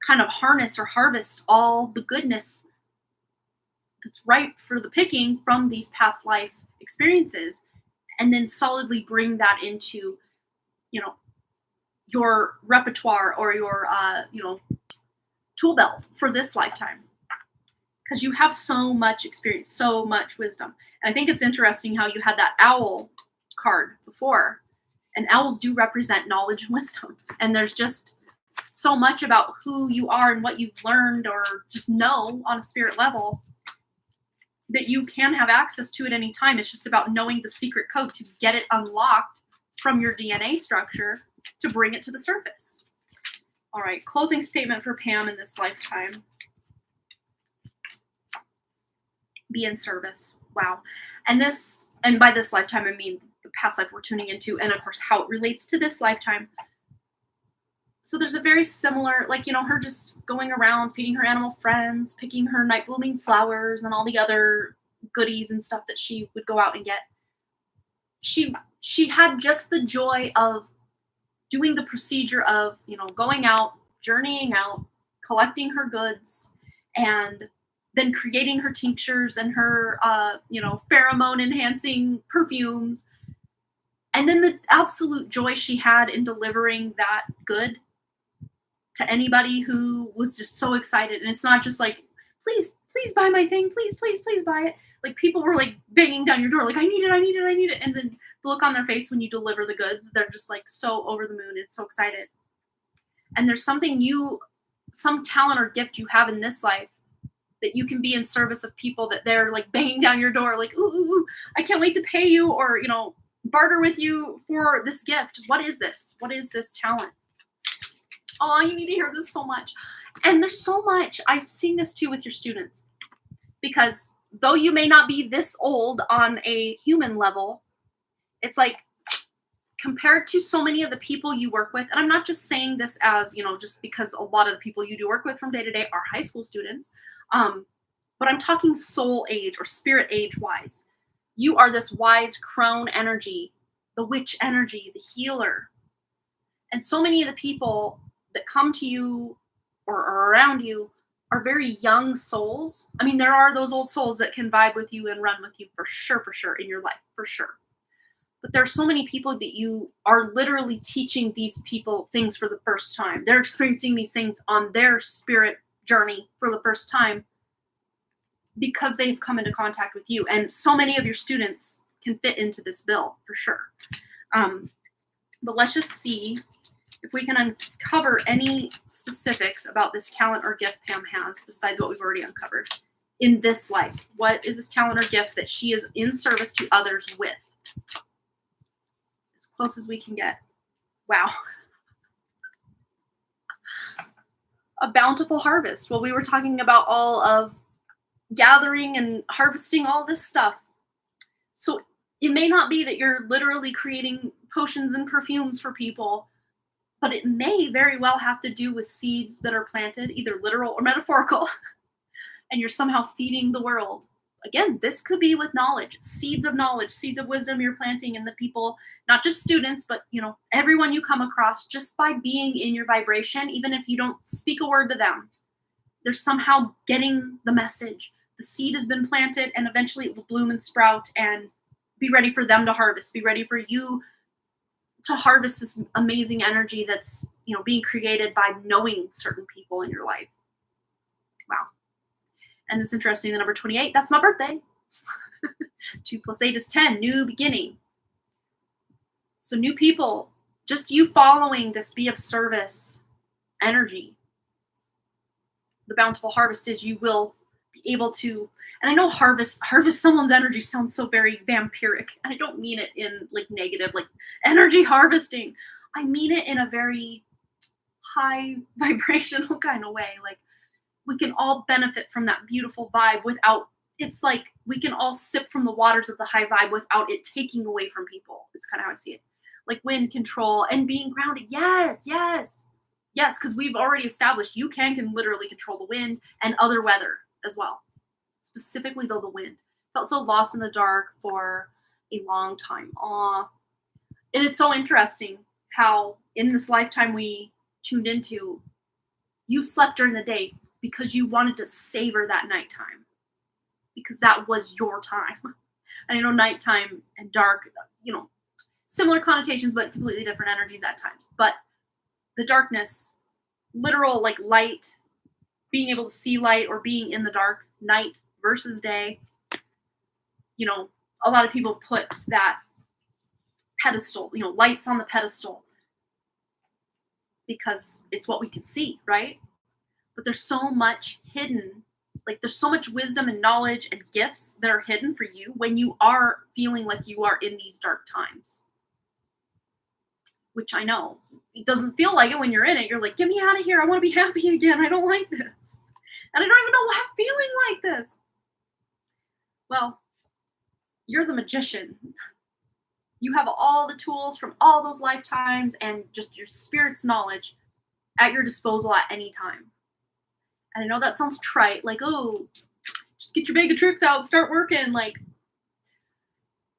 kind of harness or harvest all the goodness that's ripe for the picking from these past life experiences, and then solidly bring that into, your repertoire or your, tool belt for this lifetime. Because you have so much experience, so much wisdom. And I think it's interesting how you had that owl card before. And owls do represent knowledge and wisdom. And there's just so much about who you are and what you've learned or just know on a spirit level that you can have access to at any time. It's just about knowing the secret code to get it unlocked from your DNA structure to bring it to the surface. All right, closing statement for Pam in this lifetime. Be in service. Wow. And by this lifetime, I mean the past life we're tuning into, and of course how it relates to this lifetime. So there's a very similar, her just going around feeding her animal friends, picking her night blooming flowers and all the other goodies and stuff that she would go out and get. She had just the joy of doing the procedure of, going out, journeying out, collecting her goods, and then creating her tinctures and her, pheromone enhancing perfumes. And then the absolute joy she had in delivering that good to anybody who was just so excited. And it's not just like, please buy my thing. Please buy it. Like people were like banging down your door. Like, I need it. And then the look on their face when you deliver the goods, they're just like so over the moon. It's so excited. And there's some talent or gift you have in this life that you can be in service of people that they're like banging down your door. Like, ooh, I can't wait to pay you or, barter with you for this gift. What is this? What is this talent? Oh, you need to hear this so much. And there's so much. I've seen this too with your students. Because though you may not be this old on a human level, it's like compared to so many of the people you work with, and I'm not just saying this as, just because a lot of the people you do work with from day to day are high school students, but I'm talking soul age or spirit age wise. You are this wise crone energy, the witch energy, the healer. And so many of the people that come to you or are around you are very young souls. I mean, there are those old souls that can vibe with you and run with you for sure in your life, for sure. But there are so many people that you are literally teaching these people things for the first time. They're experiencing these things on their spirit journey for the first time because they've come into contact with you. And so many of your students can fit into this bill for sure. But let's just see if we can uncover any specifics about this talent or gift Pam has besides what we've already uncovered in this life. What is this talent or gift that she is in service to others with? As close as we can get. Wow. A bountiful harvest. Well, we were talking about all of gathering and harvesting all this stuff. So it may not be that you're literally creating potions and perfumes for people, but it may very well have to do with seeds that are planted, either literal or metaphorical, and you're somehow feeding the world. Again, this could be with knowledge, seeds of wisdom you're planting in the people, not just students, but everyone you come across just by being in your vibration, even if you don't speak a word to them. They're somehow getting the message. the seed has been planted, and eventually it will bloom and sprout and be ready for them to harvest, be ready for you to harvest this amazing energy that's, being created by knowing certain people in your life. Wow. And it's interesting, the number 28, that's my birthday. 2 + 8 is 10, new beginning. So new people, just you following this be of service energy. The bountiful harvest is you will be able to, and I know harvest someone's energy sounds so very vampiric, and I don't mean it in like negative, like energy harvesting. I mean it in a very high vibrational kind of way. Like we can all benefit from that beautiful vibe without, it's like we can all sip from the waters of the high vibe without it taking away from people. Is kind of how I see it. Like wind control and being grounded. Yes, because we've already established you can literally control the wind and other weather as well. Specifically, though, the wind. Felt so lost in the dark for a long time. Aw. And it's so interesting how in this lifetime we tuned into, you slept during the day because you wanted to savor that nighttime. Because that was your time. And I know nighttime and dark, similar connotations, but completely different energies at times. But the darkness, literal like light, being able to see light or being in the dark, night versus day. A lot of people put that pedestal, lights on the pedestal because it's what we can see, right? But there's so much hidden, like there's so much wisdom and knowledge and gifts that are hidden for you when you are feeling like you are in these dark times. Which I know, it doesn't feel like it when you're in it. You're like, get me out of here. I want to be happy again. I don't like this. And I don't even know why I'm feeling like this. Well, you're the magician. You have all the tools from all those lifetimes and just your spirit's knowledge at your disposal at any time. And I know that sounds trite, like, oh, just get your bag of tricks out, start working. Like,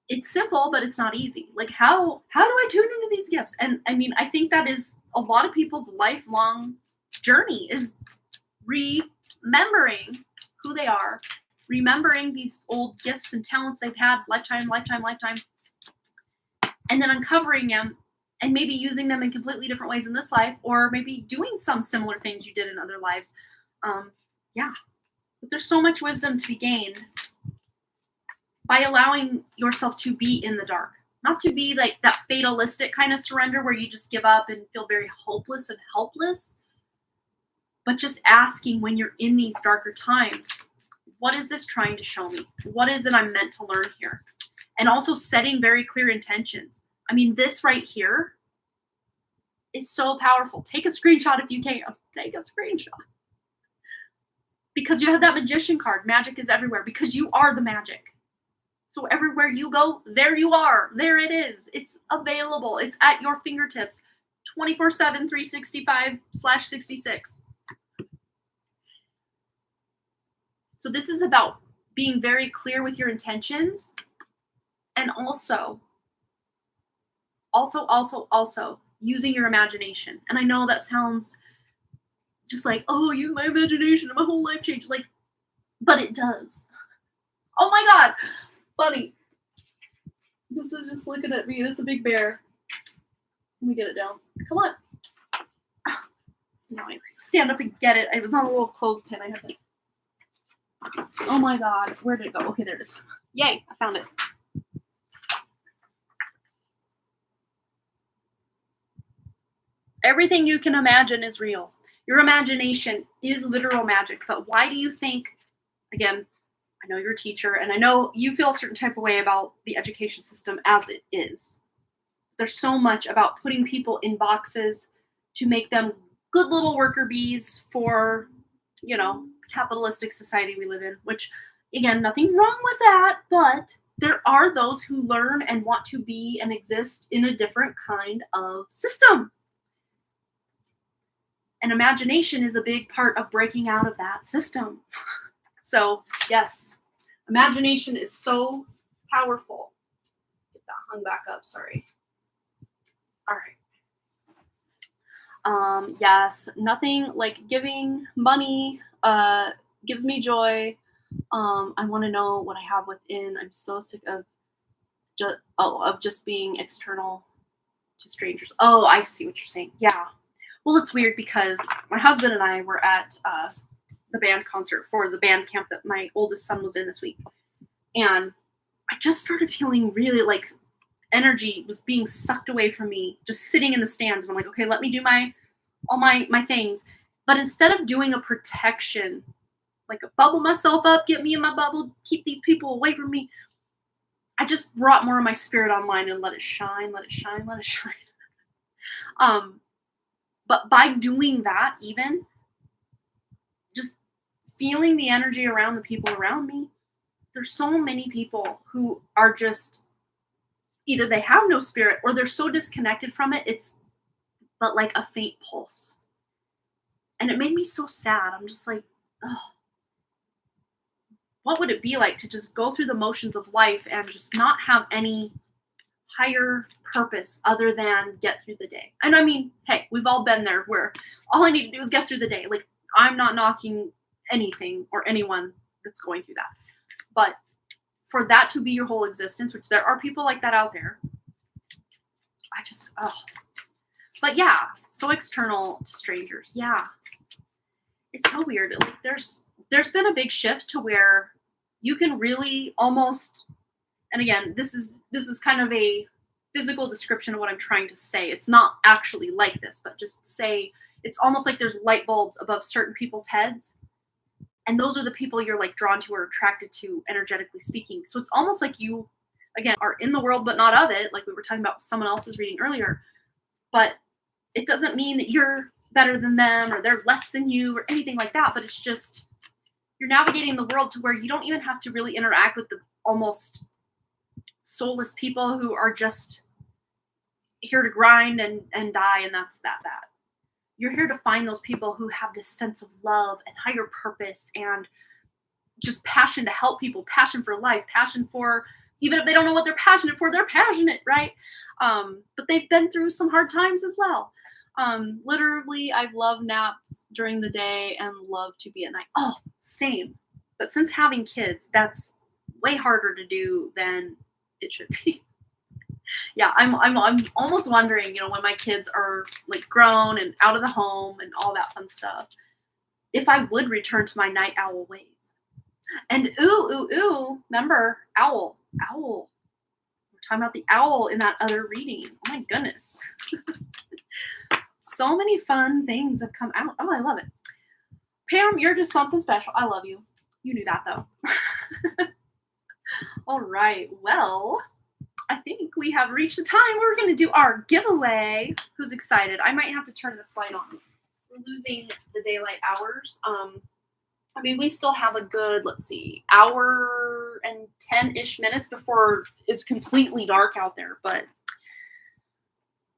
it's simple, but it's not easy. Like, how do I tune into these gifts? And I mean, I think that is a lot of people's lifelong journey is remembering who they are, remembering these old gifts and talents they've had lifetime, and then uncovering them and maybe using them in completely different ways in this life, or maybe doing some similar things you did in other lives. But there's so much wisdom to be gained by allowing yourself to be in the dark, not to be like that fatalistic kind of surrender where you just give up and feel very hopeless and helpless, but just asking when you're in these darker times, what is this trying to show me? What is it I'm meant to learn here? And also setting very clear intentions. I mean, this right here is so powerful. Take a screenshot if you can. Take a screenshot. Because you have that magician card. Magic is everywhere because you are the magic. So everywhere you go, there you are. There it is. It's available. It's at your fingertips. 24/7, 365/66. So this is about being very clear with your intentions, and also using your imagination. And I know that sounds just like, oh, use my imagination and my whole life changed. Like, but it does. Oh my God, buddy. This is just looking at me and it's a big bear. Let me get it down. Come on. No, I stand up and get it. It was on a little clothespin. I had to. Oh my God, where did it go? Okay, there it is. Yay, I found it. Everything you can imagine is real. Your imagination is literal magic. But why do you think, again, I know you're a teacher, and I know you feel a certain type of way about the education system as it is. There's so much about putting people in boxes to make them good little worker bees for, capitalistic society we live in, which, again, nothing wrong with that, but there are those who learn and want to be and exist in a different kind of system. And imagination is a big part of breaking out of that system. So, yes, imagination is so powerful. Get that hung back up, sorry. All right. Yes, nothing like giving money gives me joy. I want to know what I have within. I'm so sick of just being external to strangers. Oh, I see what you're saying. Yeah. Well, it's weird because my husband and I were at the band concert for the band camp that my oldest son was in this week. And I just started feeling really like energy was being sucked away from me just sitting in the stands. And I'm like, okay, let me do all my things. But instead of doing a protection, like a bubble myself up, get me in my bubble, keep these people away from me, I just brought more of my spirit online and let it shine, let it shine, let it shine. But by doing that, even just feeling the energy around the people around me, there's so many people who are just either they have no spirit or they're so disconnected from it, it's but like a faint pulse. And it made me so sad. I'm just like, oh, what would it be like to just go through the motions of life and just not have any higher purpose other than get through the day? And I mean, hey, we've all been there where all I need to do is get through the day. Like, I'm not knocking anything or anyone that's going through that. But for that to be your whole existence, which there are people like that out there, But yeah, so external to strangers. Yeah. It's so weird. Like there's been a big shift to where you can really almost, and again, this is kind of a physical description of what I'm trying to say. It's not actually like this, but just say it's almost like there's light bulbs above certain people's heads. And those are the people you're like drawn to or attracted to, energetically speaking. So it's almost like you, again, are in the world, but not of it. Like we were talking about someone else's reading earlier. But it doesn't mean that you're better than them or they're less than you or anything like that. But it's just, you're navigating the world to where you don't even have to really interact with the almost soulless people who are just here to grind and die. And that's that. You're here to find those people who have this sense of love and higher purpose and just passion to help people, passion for life, passion for, even if they don't know what they're passionate for, they're passionate, right? But they've been through some hard times as well. Literally, I've loved naps during the day and love to be at night. Oh, same. But since having kids, that's way harder to do than it should be. Yeah, I'm almost wondering, when my kids are like grown and out of the home and all that fun stuff, if I would return to my night owl ways. And ooh, remember, owl. We're talking about the owl in that other reading. Oh my goodness. So many fun things have come out. Oh, I love it. Pam, you're just something special. I love you. You knew that though. All right. Well, I think we have reached the time where we're going to do our giveaway. Who's excited? I might have to turn this light on. We're losing the daylight hours. I mean, we still have a good, let's see, hour and 10-ish minutes before it's completely dark out there. But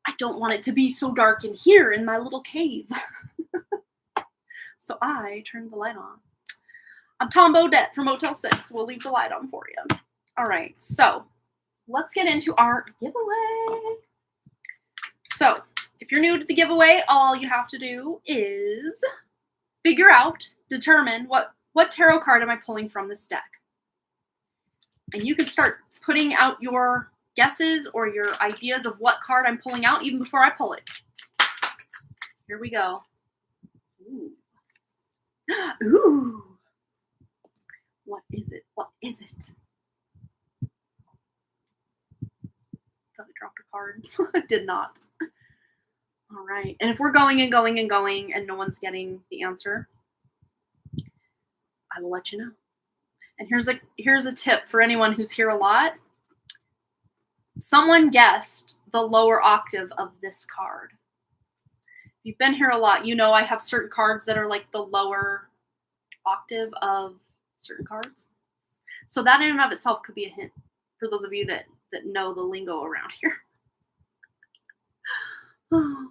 I don't want it to be so dark in here in my little cave. So I turned the light on. I'm Tom Bodette from Motel 6. We'll leave the light on for you. All right, so let's get into our giveaway. So if you're new to the giveaway, all you have to do is determine what tarot card am I pulling from this deck. And you can start putting out your guesses or your ideas of what card I'm pulling out even before I pull it. Here we go. Ooh. Ooh. What is it? What is it? Thought I dropped a card. I did not. All right. And if we're going and going and going and no one's getting the answer, I will let you know. And here's a tip for anyone who's here a lot. Someone guessed the lower octave of this card. If you've been here a lot, you know I have certain cards that are like the lower octave of certain cards. So that in and of itself could be a hint for those of you that know the lingo around here. Oh,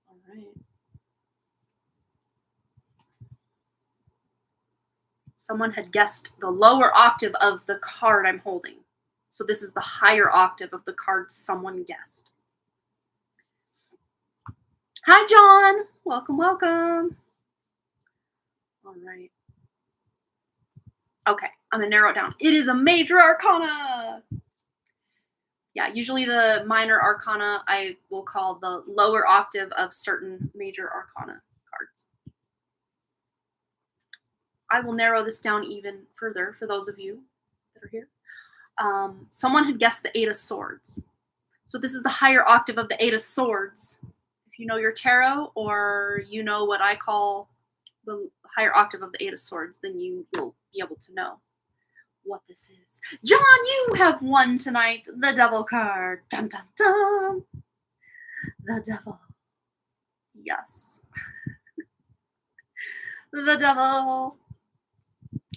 all right. Someone had guessed the lower octave of the card I'm holding. So this is the higher octave of the card someone guessed. Hi, John. Welcome, welcome. All right. Okay, I'm gonna narrow it down. It is a major arcana. Yeah, usually the minor arcana I will call the lower octave of certain major arcana cards. I will narrow this down even further for those of you that are here. Someone had guessed the Eight of Swords. So this is the higher octave of the Eight of Swords. If you know your tarot, or you know what I call the higher octave of the Eight of Swords, then you will be able to know what this is. John, you have won tonight. The Devil card. Dun dun dun. The Devil. Yes. The Devil.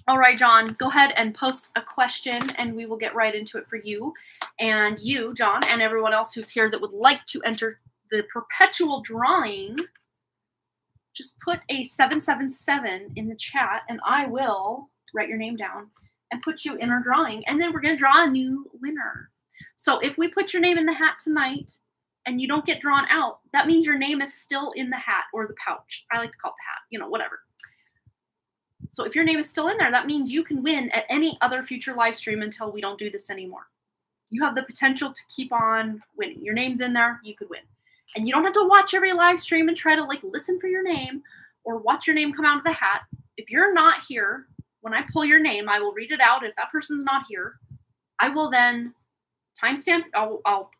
All right, John, go ahead and post a question and we will get right into it for you. And you, John, and everyone else who's here that would like to enter the perpetual drawing, just put a 777 in the chat and I will write your name down and put you in our drawing. And then we're going to draw a new winner. So if we put your name in the hat tonight and you don't get drawn out, that means your name is still in the hat or the pouch. I like to call it the hat, you know, whatever. So if your name is still in there, that means you can win at any other future live stream until we don't do this anymore. You have the potential to keep on winning. Your name's in there, you could win. And you don't have to watch every live stream and try to like listen for your name or watch your name come out of the hat. If you're not here, when I pull your name, I will read it out. If that person's not here, I will then timestamp, I'll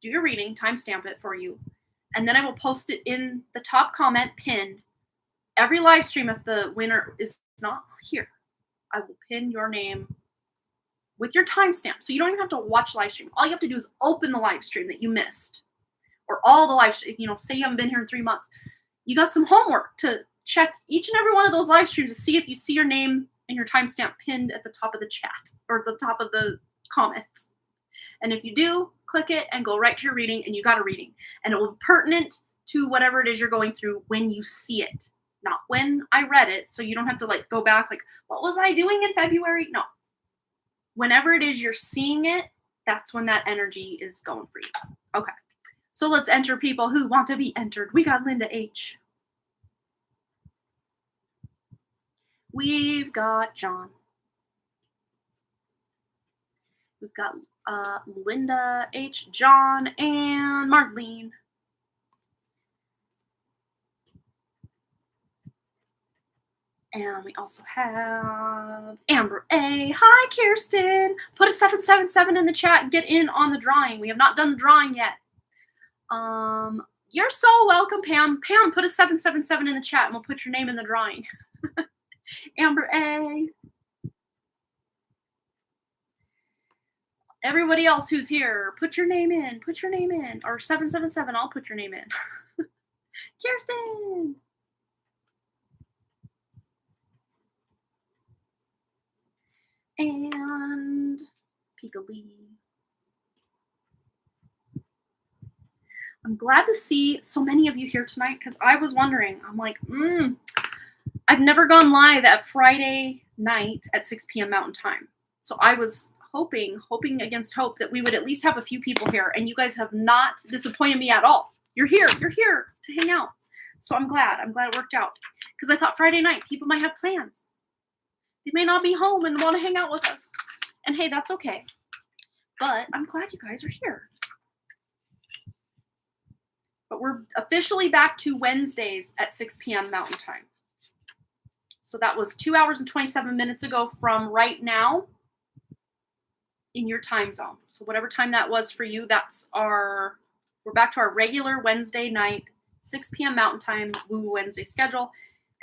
do your reading, timestamp it for you. And then I will post it in the top comment pinned. Every live stream, if the winner is not here, I will pin your name with your timestamp. So you don't even have to watch live stream. All you have to do is open the live stream that you missed. Or all the live streams, you know, say you haven't been here in 3 months. You got some homework to check each and every one of those live streams to see if you see your name and your timestamp pinned at the top of the chat or the top of the comments. And if you do, click it and go right to your reading and you got a reading. And it will be pertinent to whatever it is you're going through when you see it. Not when I read it, so you don't have to like go back like, what was I doing in February? No. Whenever it is you're seeing it, that's when that energy is going for you. Okay. So let's enter people who want to be entered. We got Linda H. We've got John. We've got Linda H, John, and Marlene. And we also have Amber A. Hi, Kirsten. Put a 777 in the chat and get in on the drawing. We have not done the drawing yet. You're so welcome, Pam. Pam, put a 777 in the chat and we'll put your name in the drawing. Amber A. Everybody else who's here, put your name in. Put your name in. Or 777, I'll put your name in. Kirsten. And Pika Lee. I'm glad to see so many of you here tonight because I was wondering, I'm like, I've never gone live at Friday night at 6 p.m. Mountain Time. So I was hoping against hope that we would at least have a few people here, and you guys have not disappointed me at all. You're here to hang out. So I'm glad it worked out because I thought Friday night people might have plans. They may not be home and want to hang out with us. And hey, that's okay. But I'm glad you guys are here. But we're officially back to Wednesdays at 6 p.m. Mountain Time. So that was 2 hours and 27 minutes ago from right now in your time zone. So whatever time that was for you, we're back to our regular Wednesday night, 6 p.m. Mountain Time, Woo Wednesday schedule.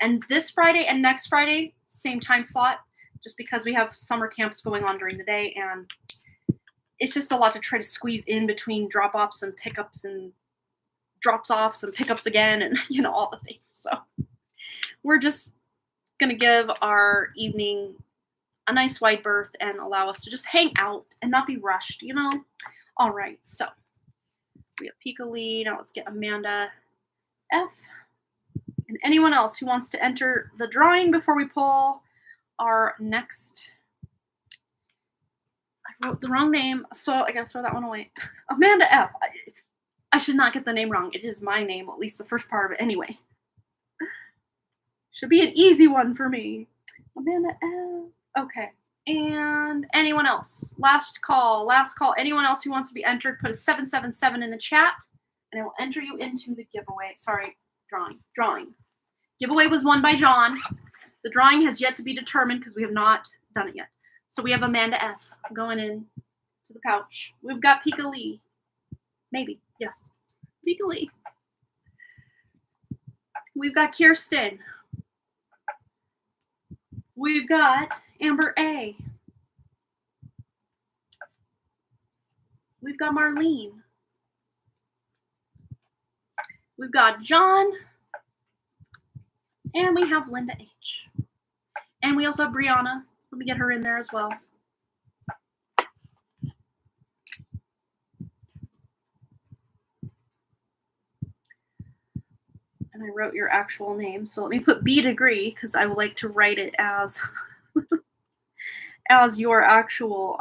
And this Friday and next Friday, same time slot, just because we have summer camps going on during the day. And it's just a lot to try to squeeze in between drop-offs and pickups and drops-offs and pickups again and, you know, all the things. So we're just going to give our evening a nice wide berth and allow us to just hang out and not be rushed, you know? All right, so we have Pika Lee. Now let's get Amanda F. And anyone else who wants to enter the drawing before we pull our next. I wrote the wrong name, so I gotta throw that one away. Amanda F. I should not get the name wrong. It is my name, at least the first part of it anyway. Should be an easy one for me. Amanda F. Okay. And anyone else? Last call. Anyone else who wants to be entered, put a 777 in the chat, and I will enter you into the giveaway. Sorry, drawing. Giveaway was won by John. The drawing has yet to be determined because we have not done it yet. So we have Amanda F. going in to the pouch. We've got Pika Lee. Maybe. Yes. Pika Lee. We've got Kirsten. We've got Amber A. We've got Marlene. We've got John. And we have Linda H. And we also have Brianna. Let me get her in there as well. And I wrote your actual name. So let me put B degree because I would like to write it as as your actual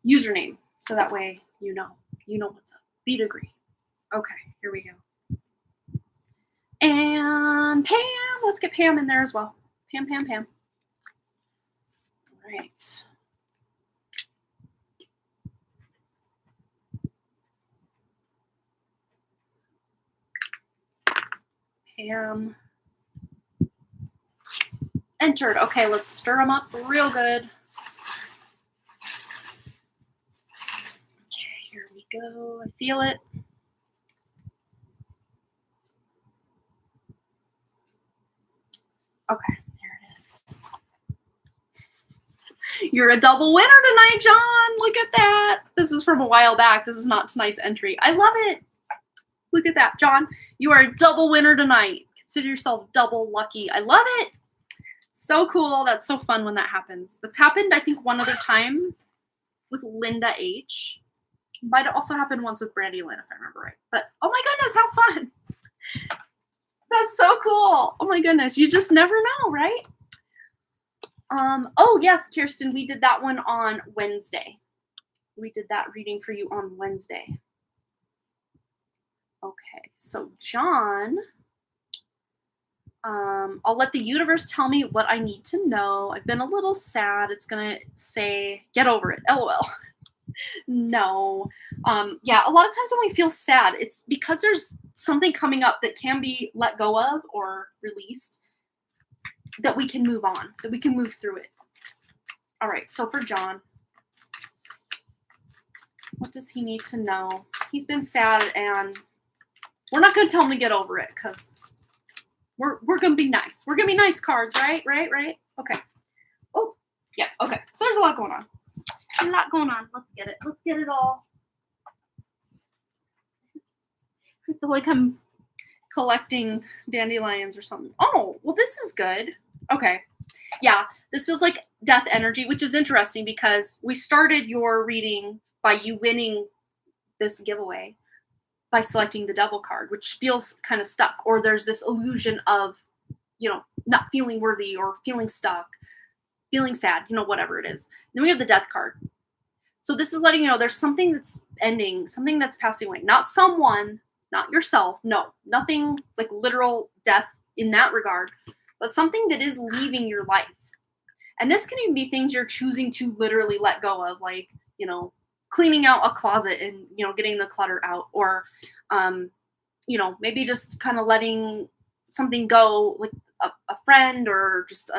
username. So that way you know what's up. B degree. Okay, here we go. And Pam, let's get Pam in there as well. Pam. All right. Pam entered. Okay, let's stir them up real good. Okay, here we go. I feel it. Okay, there it is. You're a double winner tonight, John. Look at that. This is from a while back. This is not tonight's entry. I love it. Look at that, John. You are a double winner tonight. Consider yourself double lucky. I love it. So cool. That's so fun when that happens. That's happened, I think, one other time with Linda H. Might have also happened once with Brandy Lynn, if I remember right. But, oh my goodness, how fun. That's so cool. Oh my goodness. You just never know, right? Oh, yes, Kirsten, we did that one on Wednesday. We did that reading for you on Wednesday. Okay, so John, I'll let the universe tell me what I need to know. I've been a little sad. It's going to say, get over it, LOL. No. Yeah, a lot of times when we feel sad, it's because there's something coming up that can be let go of or released that we can move on, that we can move through it. All right, so for John, what does he need to know? He's been sad, and we're not going to tell him to get over it because we're going to be nice. We're going to be nice cards, right? Okay. Oh, yeah, okay. So there's a lot going on. Let's get it. Let's get it all. I feel like I'm collecting dandelions or something. Oh, well, this is good. Okay. Yeah, this feels like death energy, which is interesting because we started your reading by you winning this giveaway by selecting the devil card, which feels kind of stuck, or there's this illusion of, not feeling worthy or feeling stuck, feeling sad, whatever it is. Then we have the death card. So this is letting you know there's something that's ending, something that's passing away. Not someone, not yourself. No, nothing like literal death in that regard, but something that is leaving your life. And this can even be things you're choosing to literally let go of, like, cleaning out a closet and, getting the clutter out, or, maybe just kind of letting something go, like a friend, or just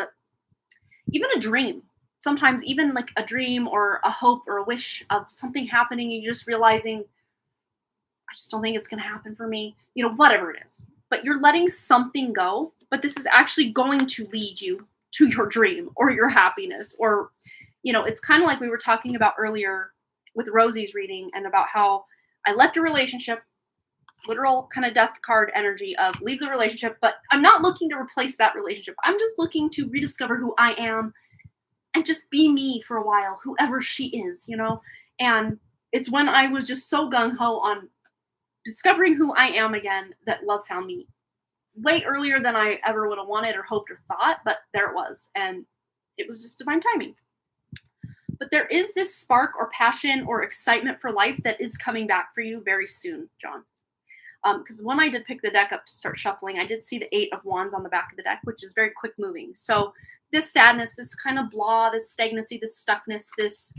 even a dream. Sometimes even like a dream or a hope or a wish of something happening, and you're just realizing, I just don't think it's going to happen for me, whatever it is. But you're letting something go, but this is actually going to lead you to your dream or your happiness, or, it's kind of like we were talking about earlier with Rosie's reading, and about how I left a relationship, literal kind of death card energy of leave the relationship, but I'm not looking to replace that relationship. I'm just looking to rediscover who I am and just be me for a while, whoever she is, and it's when I was just so gung-ho on discovering who I am again that love found me way earlier than I ever would have wanted or hoped or thought, but there it was, and it was just divine timing. But there is this spark or passion or excitement for life that is coming back for you very soon, John. Because when I did pick the deck up to start shuffling, I did see the 8 of Wands on the back of the deck, which is very quick moving. So this sadness, this kind of blah, this stagnancy, this stuckness, this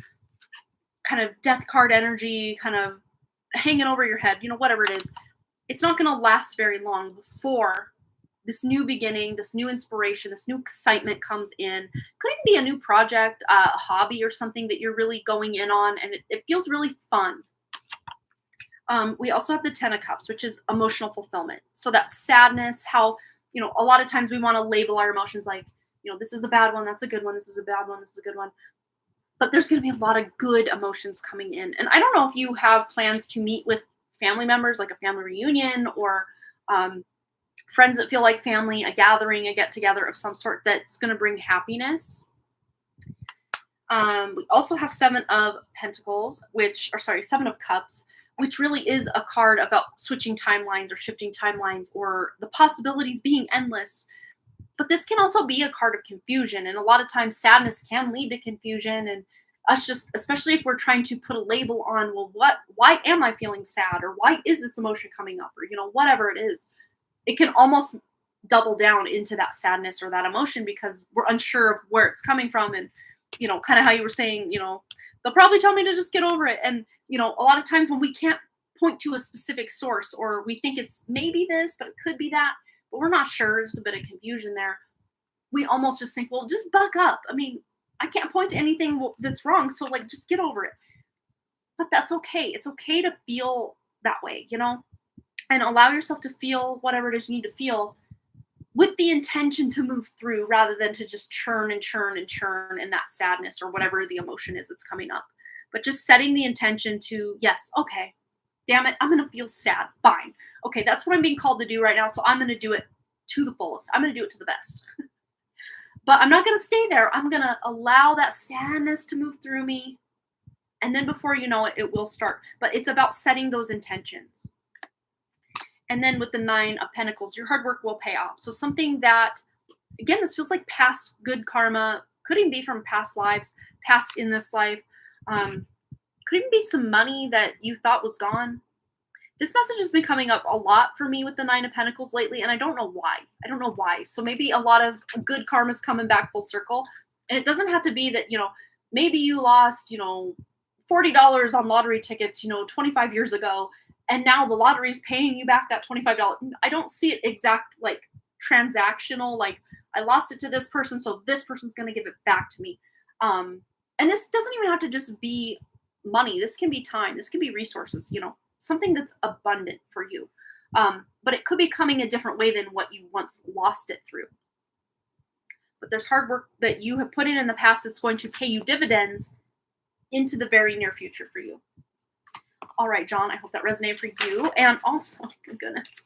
kind of death card energy, kind of hanging over your head, whatever it is, it's not going to last very long before this new beginning, this new inspiration, this new excitement comes in. Could even be a new project, a hobby or something that you're really going in on, and it feels really fun. We also have the 10 of Cups, which is emotional fulfillment. So that sadness, how, a lot of times we want to label our emotions like, this is a bad one, that's a good one, this is a bad one, this is a good one. But there's going to be a lot of good emotions coming in. And I don't know if you have plans to meet with family members, like a family reunion, or friends that feel like family, a gathering, a get-together of some sort that's going to bring happiness. We also have 7 of Pentacles, 7 of Cups, which really is a card about switching timelines or shifting timelines or the possibilities being endless. But this can also be a card of confusion. And a lot of times sadness can lead to confusion. And us just, especially if we're trying to put a label on, well, why am I feeling sad? Or why is this emotion coming up? Or, whatever it is, it can almost double down into that sadness or that emotion because we're unsure of where it's coming from. And, kind of how you were saying, they'll probably tell me to just get over it. And, a lot of times when we can't point to a specific source or we think it's maybe this, but it could be that, but we're not sure, there's a bit of confusion there. We almost just think, well, just buck up. I mean, I can't point to anything that's wrong. So just get over it. But that's okay. It's okay to feel that way, and allow yourself to feel whatever it is you need to feel with the intention to move through rather than to just churn and churn and churn in that sadness or whatever the emotion is that's coming up. But just setting the intention to, yes, okay, damn it, I'm going to feel sad. Fine. Okay, that's what I'm being called to do right now. So I'm going to do it to the fullest. I'm going to do it to the best. But I'm not going to stay there. I'm going to allow that sadness to move through me. And then before you know it, it will start. But it's about setting those intentions. And then with the 9 of Pentacles, your hard work will pay off. So something that, again, this feels like past good karma. Could even be from past lives, past in this life. Could even be some money that you thought was gone. This message has been coming up a lot for me with the 9 of Pentacles lately, and I don't know why. So maybe a lot of good karma's coming back full circle. And it doesn't have to be that, maybe you lost, $40 on lottery tickets, 25 years ago, and now the lottery is paying you back that $25. I don't see it exact, transactional, I lost it to this person, so this person's going to give it back to me. And this doesn't even have to just be money. This can be time. This can be resources, something that's abundant for you. But it could be coming a different way than what you once lost it through. But there's hard work that you have put in the past that's going to pay you dividends into the very near future for you. All right, John, I hope that resonated for you. And also, oh my goodness,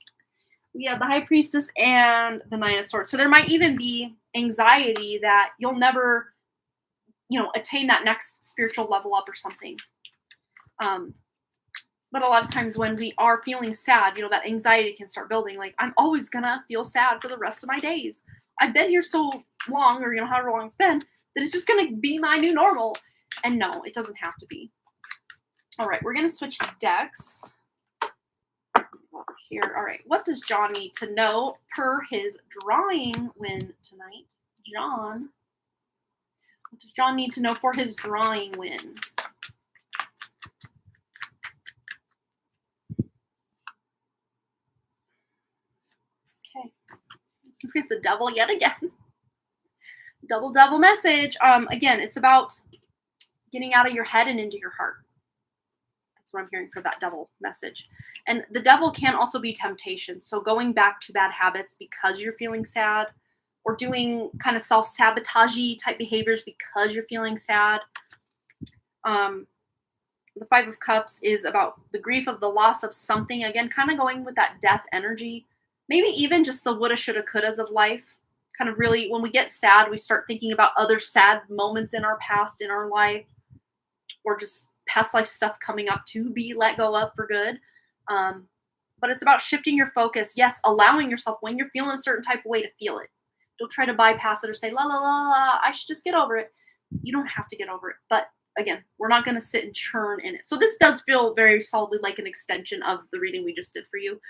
we have the High Priestess and the 9 of Swords. So there might even be anxiety that you'll never, attain that next spiritual level up or something. But a lot of times when we are feeling sad, that anxiety can start building. I'm always going to feel sad for the rest of my days. I've been here so long, or, however long it's been, that it's just going to be my new normal. And no, it doesn't have to be. All right, we're going to switch decks. Over here. All right, what does John need to know per his drawing win tonight? John, what does John need to know for his drawing win? Okay. We have the devil yet again. Double message. Again, it's about getting out of your head and into your heart. That's what I'm hearing for that devil message. And the devil can also be temptation. So going back to bad habits because you're feeling sad, or doing kind of self-sabotagey type behaviors because you're feeling sad. The 5 of Cups is about the grief of the loss of something. Again, kind of going with that death energy. Maybe even just the woulda, shoulda, couldas of life. Kind of really, when we get sad, we start thinking about other sad moments in our past, in our life. Or just past life stuff coming up to be let go of for good. But it's about shifting your focus. Yes, allowing yourself when you're feeling a certain type of way to feel it. Don't try to bypass it or say, la, la, la, la, I should just get over it. You don't have to get over it. But again, we're not going to sit and churn in it. So this does feel very solidly like an extension of the reading we just did for you.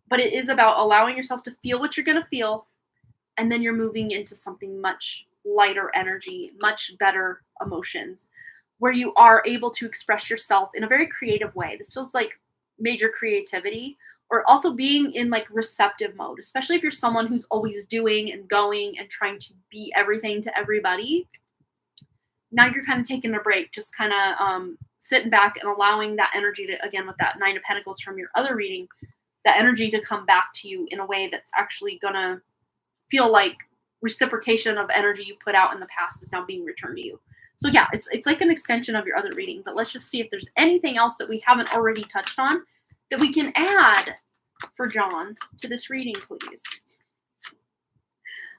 But it is about allowing yourself to feel what you're going to feel. And then you're moving into something much lighter energy, much better emotions, where you are able to express yourself in a very creative way. This feels like major creativity, or also being in like receptive mode, especially if you're someone who's always doing and going and trying to be everything to everybody. Now you're kind of taking a break, just kind of sitting back and allowing that energy to, again, with that Nine of Pentacles from your other reading, that energy to come back to you in a way that's actually going to feel like reciprocation of energy you put out in the past is now being returned to you. So yeah, it's like an extension of your other reading, but let's just see if there's anything else that we haven't already touched on that we can add for John to this reading, please.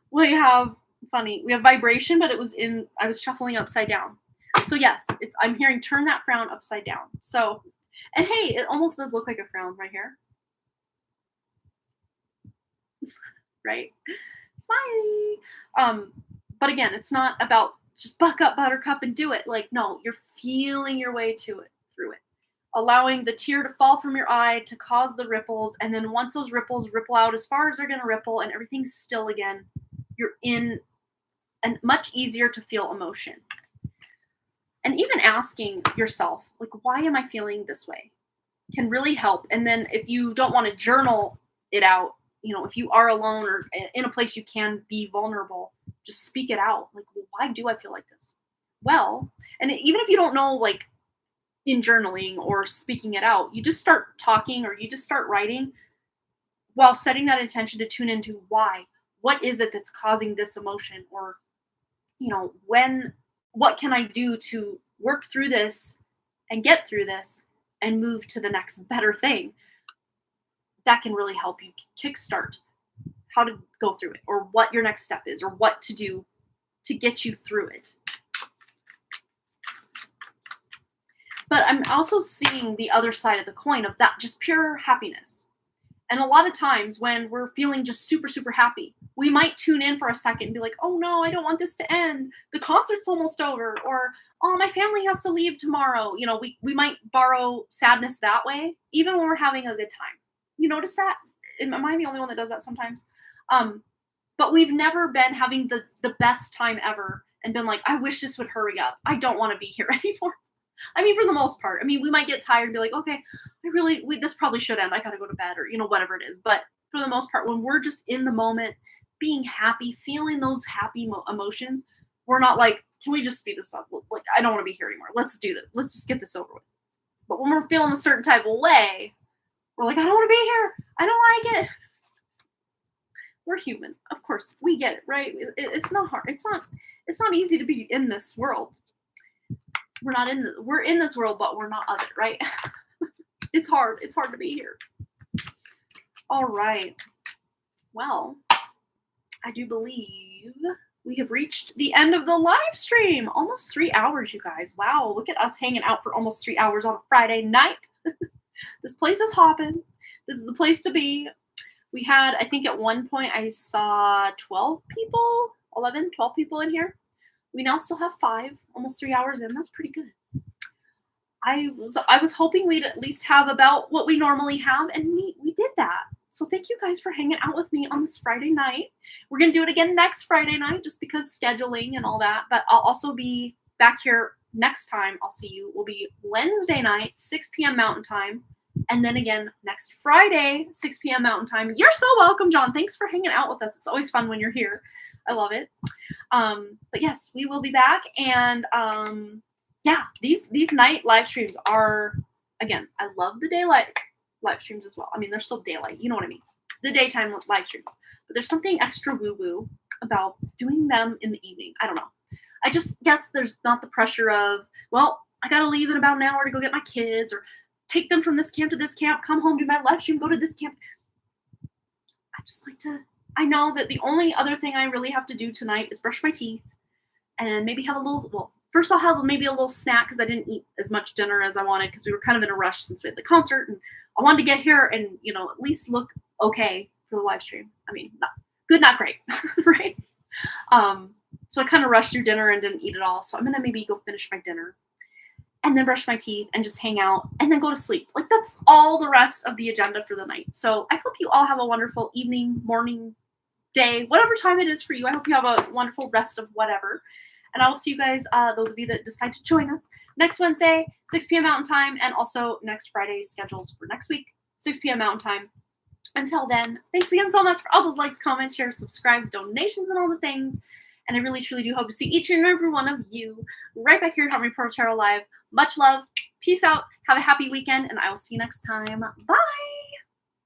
We have vibration, but I was shuffling upside down. So yes, I'm hearing turn that frown upside down. So, and hey, it almost does look like a frown right here. Right? Smiley. But again, it's not about just buck up, buttercup, and do it. Like, no, you're feeling your way through it. Allowing the tear to fall from your eye to cause the ripples. And then once those ripples ripple out as far as they're going to ripple and everything's still again, you're in a much easier to feel emotion. And even asking yourself, like, why am I feeling this way, can really help. And then if you don't want to journal it out, if you are alone or in a place you can be vulnerable, just speak it out. Like, well, why do I feel like this? Well, and even if you don't know, like in journaling or speaking it out, you just start talking or you just start writing while setting that intention to tune into why. What is it that's causing this emotion? Or, what can I do to work through this and get through this and move to the next better thing? That can really help you kickstart how to go through it, or what your next step is, or what to do to get you through it. But I'm also seeing the other side of the coin of that, just pure happiness. And a lot of times when we're feeling just super, super happy, we might tune in for a second and be like, oh no, I don't want this to end. The concert's almost over. Or, oh, my family has to leave tomorrow. We might borrow sadness that way, even when we're having a good time. You notice that? Am I the only one that does that sometimes? But we've never been having the best time ever and been like, I wish this would hurry up. I don't want to be here anymore. I mean, for the most part. I mean, we might get tired and be like, okay, this probably should end. I got to go to bed, or, whatever it is. But for the most part, when we're just in the moment, being happy, feeling those happy emotions, we're not like, can we just speed this up? Like, I don't want to be here anymore. Let's do this. Let's just get this over with. But when we're feeling a certain type of way, we're like, I don't want to be here. I don't like it. We're human. Of course, we get it, right? It's not hard. It's not easy to be in this world. We're in this world, but we're not of it, right? It's hard. It's hard to be here. All right. Well, I do believe we have reached the end of the live stream. Almost 3 hours, you guys. Wow. Look at us hanging out for almost 3 hours on a Friday night. This place is hopping. This is the place to be. We had, I think at one point I saw 12 people in here. We now still have 5, almost 3 hours in. That's pretty good. I was hoping we'd at least have about what we normally have, and we did that. So thank you guys for hanging out with me on this Friday night. We're going to do it again next Friday night just because scheduling and all that. But I'll also be back here next time I'll see you will be Wednesday night, 6 p.m. Mountain Time. And then again, next Friday, 6 p.m. Mountain Time. You're so welcome, John. Thanks for hanging out with us. It's always fun when you're here. I love it. But yes, we will be back. And yeah, these night live streams are, again, I love the daylight live streams as well. I mean, they're still daylight. You know what I mean? The daytime live streams. But there's something extra woo-woo about doing them in the evening. I don't know. I just guess there's not the pressure of, well, I got to leave in about an hour to go get my kids, or take them from this camp to this camp, come home, do my live stream, go to this camp. I just like to, I know that the only other thing I really have to do tonight is brush my teeth and maybe have a little, well, first I'll have maybe a little snack because I didn't eat as much dinner as I wanted because we were kind of in a rush since we had the concert, and I wanted to get here and, at least look okay for the live stream. I mean, not good, not great, right? So I kind of rushed through dinner and didn't eat it all. So I'm going to maybe go finish my dinner and then brush my teeth and just hang out and then go to sleep. Like, that's all the rest of the agenda for the night. So I hope you all have a wonderful evening, morning, day, whatever time it is for you. I hope you have a wonderful rest of whatever. And I will see you guys, those of you that decide to join us, next Wednesday, 6 p.m. Mountain Time, and also next Friday's schedules for next week, 6 p.m. Mountain Time. Until then, thanks again so much for all those likes, comments, shares, subscribes, donations, and all the things. And I really, truly do hope to see each and every one of you right back here at Harmony Portal Tarot Live. Much love. Peace out. Have a happy weekend, and I will see you next time. Bye.